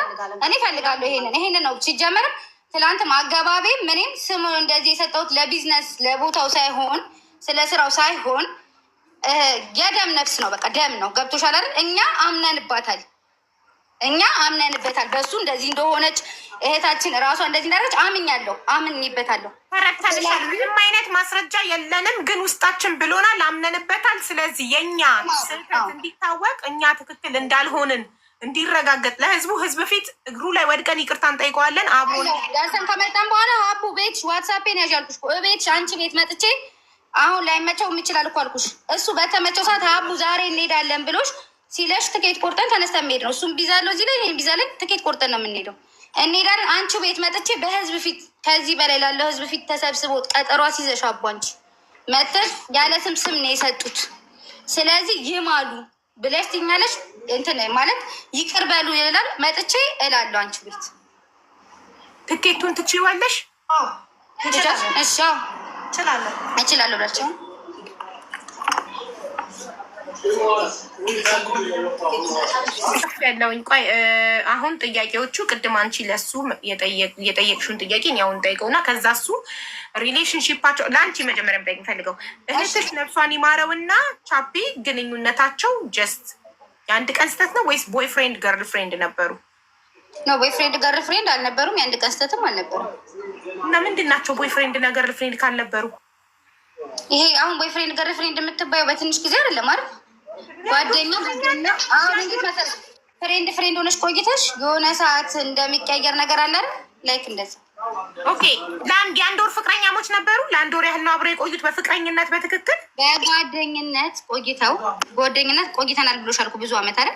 እኔ እፈልጋለሁ ይሄንን ነው ሲጀመርም ትላንትም አገባቤ ምንም ስሙ እንደዚህ የሰጠሁት ለቢዝነስ ለቦታው ሳይሆን ስለ ስራው ሳይሆን የደም ነፍስ ነው። በቃ ደም ነው። ገብቶሻል አይደል? እኛ አምነንበታል። በሱ እንደዚህ እንደሆነች እህታችን እራሷ እንደዚህ እንዳደረች አምኜበታለሁ። ተረድተንሻል። ምንም አይነት ማስረጃ የለንም፣ ግን ውስጣችን ብሎናል፣ አምነንበታል። ስለዚህ የእኛ ስህተት እንዲታወቅ እኛ ትክክል እንዳልሆንን እንዲረጋገጥ ለህዝቡ ህዝብ ፊት እግሩ ላይ ወድቀን ይቅርታ እንጠይቀዋለን። አብሮ ደርሰን ከመጣን በኋላ አቡ ቤት ዋትሳፔን ያዣልኩሽ ቤት አንቺ ቤት መጥቼ አሁን ላይመቸው ይችላል እኮ አልኩሽ። እሱ በተመቸው ሰዓት አቡ ዛሬ እንሄዳለን ብሎሽ ሲለሽ ትኬት ቆርጠን ተነስተን የምሄድ ነው። እሱም ቢዛለው እዚህ ላይ ቢዛ ላይ ትኬት ቆርጠን ነው የምንሄደው። እንሄዳለን። አንቺ ቤት መጥቼ በህዝብ ፊት ከዚህ በላይ ላለው ህዝብ ፊት ተሰብስቦ ቀጠሯ ሲዘሽ አቡ አንቺ መጥተሽ ያለ ስም ነው የሰጡት። ስለዚህ ይማሉ ብለሽ ትኛለሽ እንትን ማለት ይቅር በሉ ይላል። መጥቼ እላለሁ አንቺ ቤት ትኬቱን ትችይዋለሽ? እሺ እችላለሁ ብላቸው ያለውኝ። ቆይ አሁን ጥያቄዎቹ ቅድም አንቺ ለሱ የጠየቅሽውን ጥያቄ ያሁን ጠይቀው እና ከዛ እሱ ሪሌሽንሽፓቸው ለአንቺ መጀመሪያ ጠይቅ ፈልገው እህትሽ ነፍሷን ይማረውና ቻፒ ግንኙነታቸው ጀስት የአንድ ቀን ስህተት ነው ወይስ ቦይፍሬንድ ገርል ፍሬንድ ነበሩ? ነው ቦይፍሬንድ ገርል ፍሬንድ አልነበሩም። የአንድ ቀን ስህተትም አልነበሩም። እና ምንድን ናቸው ቦይፍሬንድ እና ገርል ፍሬንድ ካልነበሩ? ይሄ አሁን ቦይፍሬንድ ገርል ፍሬንድ የምትባየው በትንሽ ጊዜ አይደለም አይደል? ጓደኛ አሁን እንዴት መሰለሽ ፍሬንድ ሆነሽ ቆይተሽ የሆነ ሰዓት እንደሚቀያየር ነገር አለ አይደል? ላይክ እንደዛ። ኦኬ የአንድ ወር ፍቅረኛሞች ነበሩ። ለአንድ ወር ያህል ነው አብረው የቆዩት በፍቅረኝነት በትክክል በጓደኝነት ቆይተናል ብሎሻል እኮ ብዙ አመት አይደል?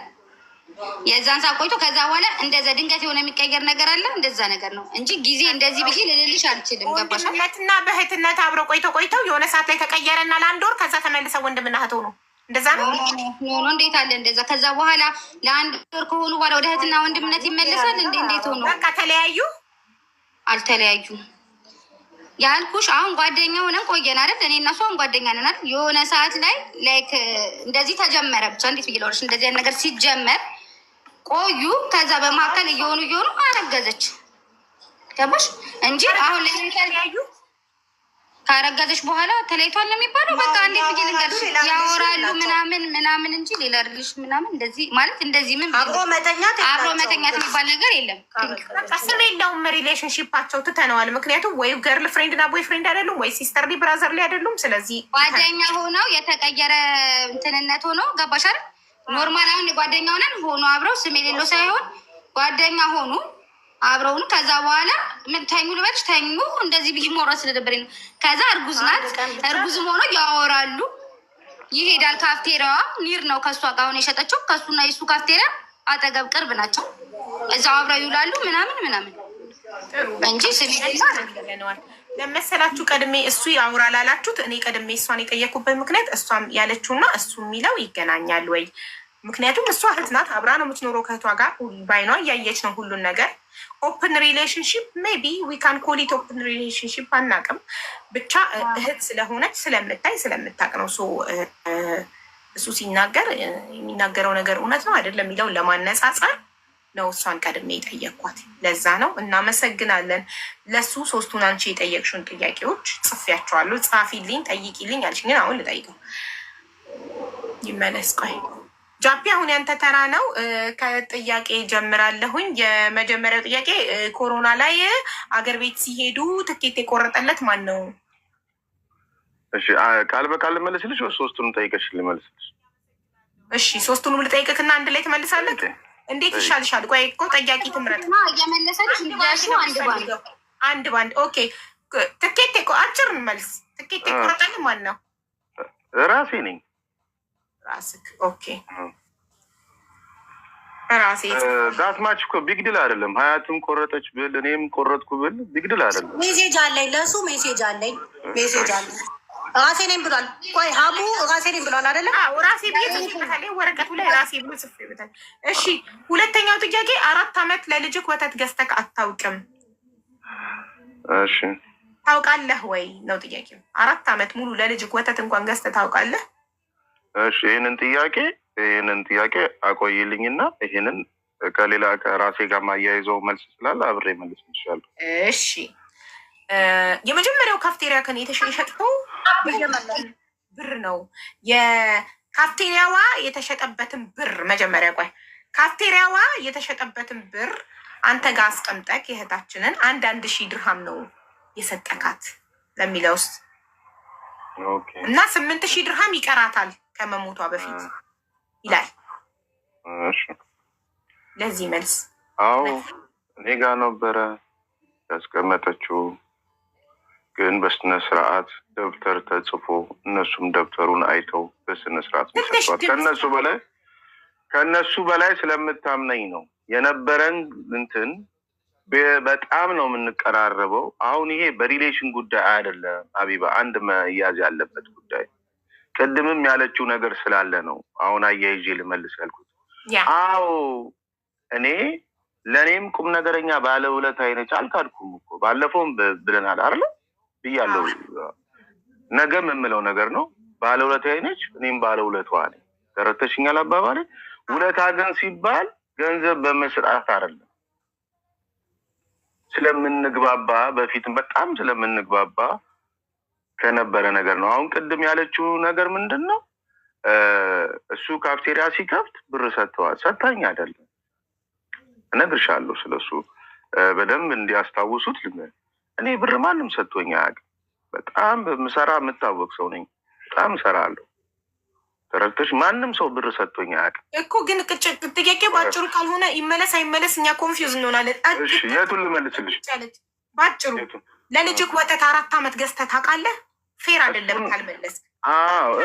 የዛን ሰዓት ቆይቶ ከዛ በኋላ እንደዛ ድንገት የሆነ የሚቀየር ነገር አለ። እንደዛ ነገር ነው እንጂ ጊዜ እንደዚህ ብዬ ልልልሽ አልችልም። ገባሽ? ወንድምነትና በእህትነት አብረው ቆይተው የሆነ ሰዓት ላይ ተቀየረና ለአንድ ወር ከዛ ተመልሰው ወንድምና እህት ሆኑ። እንደዛ ነው። እንዴት አለ እንደዛ? ከዛ በኋላ ለአንድ ወር ከሆኑ በኋላ ወደ እህትና ወንድምነት ይመለሳል። እንዴት ሆኑ? በቃ ተለያዩ? አልተለያዩም ያልኩሽ። አሁን ጓደኛ ሆነን ቆየን አይደል? እኔ እና እሷ አሁን ጓደኛ ነን አይደል? የሆነ ሰዓት ላይ ላይክ እንደዚህ ተጀመረ። ብቻ እንዴት ብዬ ለወርሽ እንደዚህ ነገር ሲጀመር ቆዩ። ከዛ በመካከል እየሆኑ አረገዘች። ገባሽ? እንጂ አሁን ላይ ተለያዩ። ካረጋዘች በኋላ ተለይቷል ነው የሚባለው። በቃ እንዴት ብዬ ልንገርሽ? ያወራሉ ምናምን እንጂ ሌላ ሪሌሽን ምናምን እንደዚህ ማለት እንደዚህ ምን አብሮ መተኛት የሚባል ነገር የለም። ስም የለውም። ሪሌሽንሺፓቸው ትተነዋል። ምክንያቱም ወይ ገርል ፍሬንድ እና ቦይ ፍሬንድ አይደሉም፣ ወይ ሲስተርሊ ብራዘርሊ አይደሉም። ስለዚህ ጓደኛ ሆነው የተቀየረ እንትንነት ሆኖ ገባሽ አይደል? ኖርማል አሁን ጓደኛ ሆኖ አብረው ስም የሌለው ሳይሆን ጓደኛ ሆኑ አብረውን ከዛ በኋላ ምን ተኙ ልበልሽ? ተኙ እንደዚህ ብዬ ማውራት ስለደበረኝ ነው። ከዛ እርጉዝ ናት። እርጉዝም ሆኖ ያወራሉ። ይሄዳል። ካፍቴሪያዋ ኒር ነው ከእሷ ጋር አሁን የሸጠችው ከእሱና የእሱ ካፍቴሪያ አጠገብ ቅርብ ናቸው። እዛው አብረው ይውላሉ ምናምን እንጂ ለመሰላችሁ ቀድሜ እሱ ያውራ ላላችሁት እኔ ቀድሜ እሷን የጠየኩበት ምክንያት እሷም ያለችውና እሱ የሚለው ይገናኛል ወይ? ምክንያቱም እሷ እህት ናት፣ አብራ ነው የምትኖረው ከእህቷ ጋር ባይኗ እያየች ነው ሁሉን ነገር። ኦፕን ሪሌሽንሽፕ ሜቢ ዊ ካን ኮል ኢት ኦፕን ሪሌሽንሽፕ አናውቅም። ብቻ እህት ስለሆነች ስለምታይ ስለምታውቅ ነው እሱ ሲናገር የሚናገረው ነገር እውነት ነው አይደለም የሚለውን ለማነጻጸር ነው እሷን ቀድሜ የጠየኳት። ለዛ ነው። እናመሰግናለን። ለሱ ሶስቱን አንቺ የጠየቅሽውን ጥያቄዎች ጽፌያቸዋለሁ። ጻፊልኝ፣ ጠይቂልኝ አልሽ፣ ግን አሁን ልጠይቀው ይመለስ። ቆይ ጃፒ አሁን ያንተ ተራ ነው። ከጥያቄ ጀምራለሁኝ። የመጀመሪያው ጥያቄ ኮሮና ላይ አገር ቤት ሲሄዱ ትኬት የቆረጠለት ማን ነው? እሺ ቃል በቃል ልመልስልሽ ወይ ሶስቱንም ጠይቀሽ ልመልስልሽ? እሺ ሶስቱንም ልጠይቅክና አንድ ላይ ትመልሳለህ። እንዴት ይሻልሻል? ቆይ እኮ ጠያቂ ትምረጥ። አንድ ባንድ። ኦኬ ትኬት አጭር መልስ። ትኬት የቆረጠልህ ማን ነው? ራሴ ነኝ። ራስክ? ኦኬ ራሴ። ዳትማች እኮ ቢግድል አይደለም። ሀያትም ቆረጠች ብል እኔም ቆረጥኩ ብል ቢግድል አይደለም። ሜሴጅ አለኝ፣ ለሱ ሜሴጅ አለኝ። ራሴ ነኝ ብሏል። ቆይ ሀቡ ራሴ ነኝ ብሏል አይደለም? ራሴ ብዬ ጽፌበታል። ወረቀቱ ላይ ራሴ ብሎ ጽፌበታል። እሺ ሁለተኛው ጥያቄ 4 ዓመት ለልጅክ ወተት ገዝተህ አታውቅም? እሺ ታውቃለህ ወይ ነው ጥያቄው። 4 ዓመት ሙሉ ለልጅክ ወተት እንኳን ገዝተህ ታውቃለህ? እሺ ይህንን ጥያቄ አቆይልኝና ይህንን ከሌላ ከራሴ ጋር ማያይዘው መልስ ስላለ አብሬ መልስ ይችላል። እሺ የመጀመሪያው ካፍቴሪያ ከን የተሸጠው ብር ነው። የካፍቴሪያዋ የተሸጠበትን ብር መጀመሪያ ቆይ ካፍቴሪያዋ የተሸጠበትን ብር አንተ ጋር አስቀምጠቅ የእህታችንን 1,000 ድርሃም ነው የሰጠካት ለሚለው ውስጥ እና 8,000 ድርሃም ይቀራታል ከመሞቷ በፊት ይላል። ለዚህ መልስ አዎ እኔ ጋር ነበረ ያስቀመጠችው፣ ግን በስነ ስርዓት ደብተር ተጽፎ እነሱም ደብተሩን አይተው በስነ ስርዓት ሰጥቷት ከእነሱ በላይ ስለምታምነኝ ነው የነበረን እንትን በጣም ነው የምንቀራረበው። አሁን ይሄ በሪሌሽን ጉዳይ አይደለም አቢባ፣ አንድ መያዝ ያለበት ጉዳይ ቅድምም ያለችው ነገር ስላለ ነው አሁን አያይዤ ልመልስ ያልኩት። አዎ እኔ ለእኔም ቁም ነገረኛ ባለውለታ አይነች አልካድኩም እኮ ባለፈውም ብለናል አይደል ብያለሁ። ነገም የምለው ነገር ነው። ባለውለታ አይነች፣ እኔም ባለውለቷ ነኝ። ተረተሽኛል አባባሌ። ውለታ ግን ሲባል ገንዘብ በመስራት አይደለም። ስለምንግባባ በፊትም በጣም ስለምንግባባ ከነበረ ነገር ነው። አሁን ቅድም ያለችው ነገር ምንድን ነው? እሱ ካፍቴሪያ ሲከፍት ብር ሰጥታኝ አይደለም። እነግርሻለሁ ስለሱ በደንብ እንዲያስታውሱት። እኔ ብር ማንም ሰጥቶኝ አያውቅም። በጣም በምሰራ የምታወቅ ሰው ነኝ። በጣም እሰራለሁ። ተረድተሽ? ማንም ሰው ብር ሰጥቶኝ አያውቅም እኮ። ግን ጥያቄ ባጭሩ ካልሆነ ይመለስ አይመለስ እኛ ኮንፊውዝ እንሆናለን። እሺ የቱን ልመልስልሽ? ባጭሩ ለልጅክ ወተት 4 ዓመት ገዝተህ ታውቃለህ? ፌር አይደለም ካልመለስ።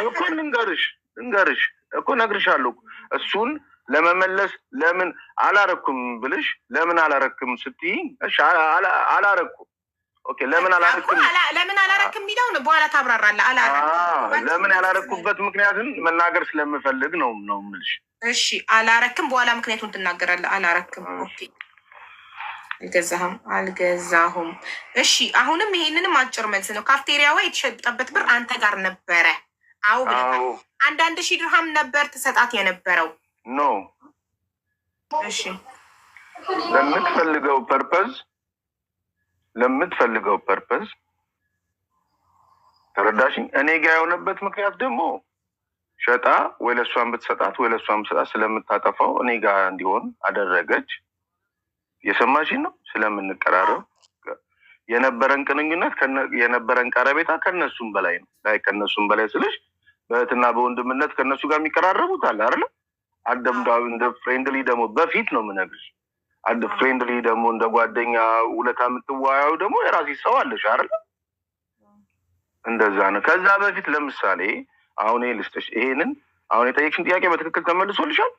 እኮ ልንገርሽ እኮ እነግርሻለሁ። እሱን ለመመለስ ለምን አላረኩም ብልሽ ለምን አላረክም ስትይ፣ እሺ አላረኩም። ኦኬ ለምን አላረኩም የሚለውን በኋላ ታብራራለህ። ለምን ያላረኩበት ምክንያቱም መናገር ስለምፈልግ ነው የምልሽ። እሺ አላረክም፣ በኋላ ምክንያቱን ትናገራለህ። አላረክም። ኦኬ አልገዛሁም። እሺ አሁንም ይሄንንም አጭር መልስ ነው። ካፍቴሪያዋ የተሸጠበት ብር አንተ ጋር ነበረ? አዎ ብለህ 1,000 ድርሃም ነበር ትሰጣት የነበረው? ኖ። እሺ ለምትፈልገው ፐርፐዝ ተረዳሽኝ? እኔ ጋር የሆነበት ምክንያት ደግሞ ሸጣ ወይ ለእሷን ብትሰጣት ወይ ለእሷን ብትሰጣት ስለምታጠፋው እኔ ጋር እንዲሆን አደረገች። የሰማሽኝ ነው? ስለምንቀራረብ የነበረን ቅንኙነት የነበረን ቀረቤታ ከነሱም በላይ ነው። ላይ ከነሱም በላይ ስልሽ በእህትና በወንድምነት ከነሱ ጋር የሚቀራረቡት አለ አይደል? አደምዳው እንደ ፍሬንድሊ ደግሞ በፊት ነው የምነግርሽ። አደ ፍሬንድሊ ደግሞ እንደ ጓደኛ ውለታ የምትዋያው ደግሞ የራሲ ሰው አለሽ አይደል? እንደዛ ነው። ከዛ በፊት ለምሳሌ አሁን ልስጥሽ ይሄንን አሁን የጠየቅሽን ጥያቄ በትክክል ተመልሶልሻል።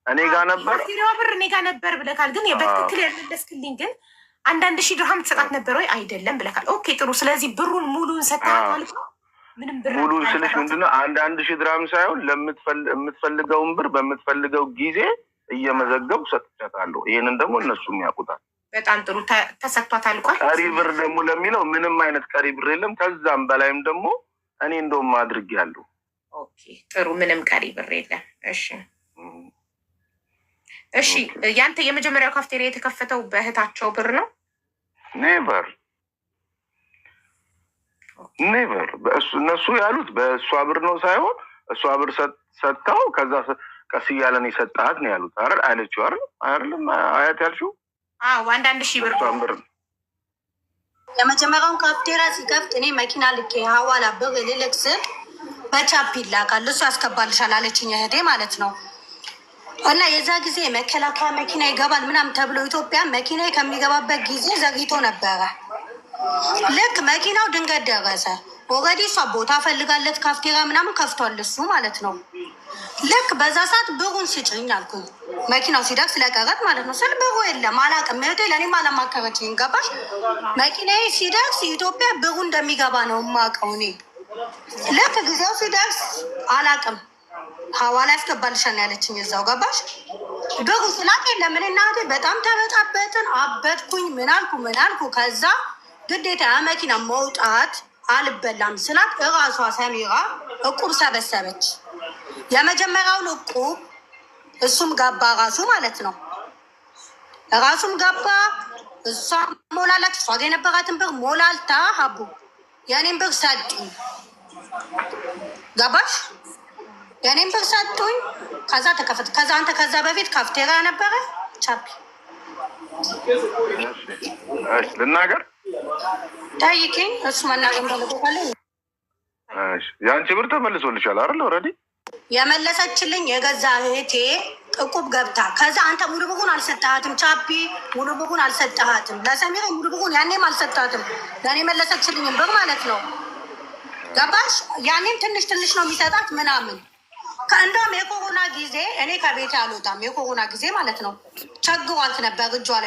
እኔ ጋር ነበር ብር እኔ ጋር ነበር ብለካል። ግን በትክክል ያልመለስክልኝ ግን አንዳንድ ሺህ ድርሃም ትሰጣት ነበር ወይ አይደለም ብለካል። ኦኬ ጥሩ። ስለዚህ ብሩን ሙሉን ሰጣት ማለት ነው። ምንም ብር ሙሉን ስልሽ ምንድነው አንድ ሺህ ድርሃም ሳይሆን የምትፈልገውን ብር በምትፈልገው ጊዜ እየመዘገቡ ሰጥቻታለሁ። ይሄንን ደግሞ እነሱም ያውቁታል። በጣም ጥሩ ተሰጥቷት አልቋል። ቀሪ ብር ደግሞ ለሚለው ምንም አይነት ቀሪ ብር የለም። ከዛም በላይም ደግሞ እኔ እንደውም አድርጌያለሁ። ኦኬ ጥሩ። ምንም ቀሪ ብር የለም። እሺ እሺ። ያንተ የመጀመሪያው ካፍቴሪያ የተከፈተው በእህታቸው ብር ነው? ኔቨር እነሱ ያሉት በእሷ ብር ነው ሳይሆን እሷ ብር ሰጥታው ከዛ ቀስ እያለን የሰጣት ነው ያሉት። አይደል አለችው። አይደለም አያት ያልሽው? አዎ አንዳንድ ሺህ ብር የመጀመሪያውን ካፍቴሪያ ሲከፍት እኔ መኪና ልኬ ሀዋላ ብር ልልክ ስል በቻፕ ይላካል እሱ ያስገባልሻል አለችኝ እህቴ ማለት ነው። እና የዛ ጊዜ መከላከያ መኪና ይገባል ምናምን ተብሎ ኢትዮጵያ መኪና ከሚገባበት ጊዜ ዘግይቶ ነበረ። ልክ መኪናው ድንገት ደረሰ። ኦልሬዲ እሷ ቦታ ፈልጋለት ካፍቴሪያ ምናምን ከፍቷል እሱ ማለት ነው። ልክ በዛ ሰዓት ብሩን ስጭኝ አልኩኝ። መኪናው ሲደርስ ለቀረጥ ማለት ነው። ስል ብሩ የለም አላውቅም። እህቴ ለእኔም አላማከረችኝ። ገባሽ? መኪናዬ ሲደርስ ኢትዮጵያ ብሩ እንደሚገባ ነው የማውቀው እኔ። ልክ ጊዜው ሲደርስ አላውቅም ሀዋላ ያስገባልሻል ያለችኝ እዛው። ገባሽ? ብሩ ስላቅ የለም። እኔ እና እህቴ በጣም ተበጣበጥን፣ አበድኩኝ። ምን አልኩ። ከዛ ግዴታ መኪና መውጣት አልበላም ስላት እራሷ ሰሚራ እቁብ ሰበሰበች። የመጀመሪያውን እቁብ እሱም ገባ ራሱ ማለት ነው። ራሱም ገባ። እሷ ሞላላች። እሷ ጋር የነበራትን ብር ሞላልታ ሀቡ የኔን ብር ሰጡኝ። ገባሽ? የኔን ብር ሰጡኝ። ከዛ ተከፈተ። ከዛ አንተ ከዛ በፊት ካፍቴሪያ ነበረ ቻፒ ልናገር ጠይቂኝ። እሱ መናገር ተለቆቃለ። የአንቺ ብር ተመልሶልሻል አይደል? ኦልሬዲ የመለሰችልኝ የገዛ እህቴ እቁብ ገብታ። ከዛ አንተ ሙሉ ብሩን አልሰጠሃትም ቻፒ፣ ሙሉ ብሩን አልሰጠሃትም። ለሰሚራ ሙሉ ብሩን ያኔም አልሰጠሃትም። ለእኔ መለሰችልኝም ብር ማለት ነው። ገባሽ? ያኔም ትንሽ ነው የሚሰጣት ምናምን። ከእንደውም የኮሮና ጊዜ እኔ ከቤት አልወጣም። የኮሮና ጊዜ ማለት ነው። ቸግሯት ነበር እጇ ላይ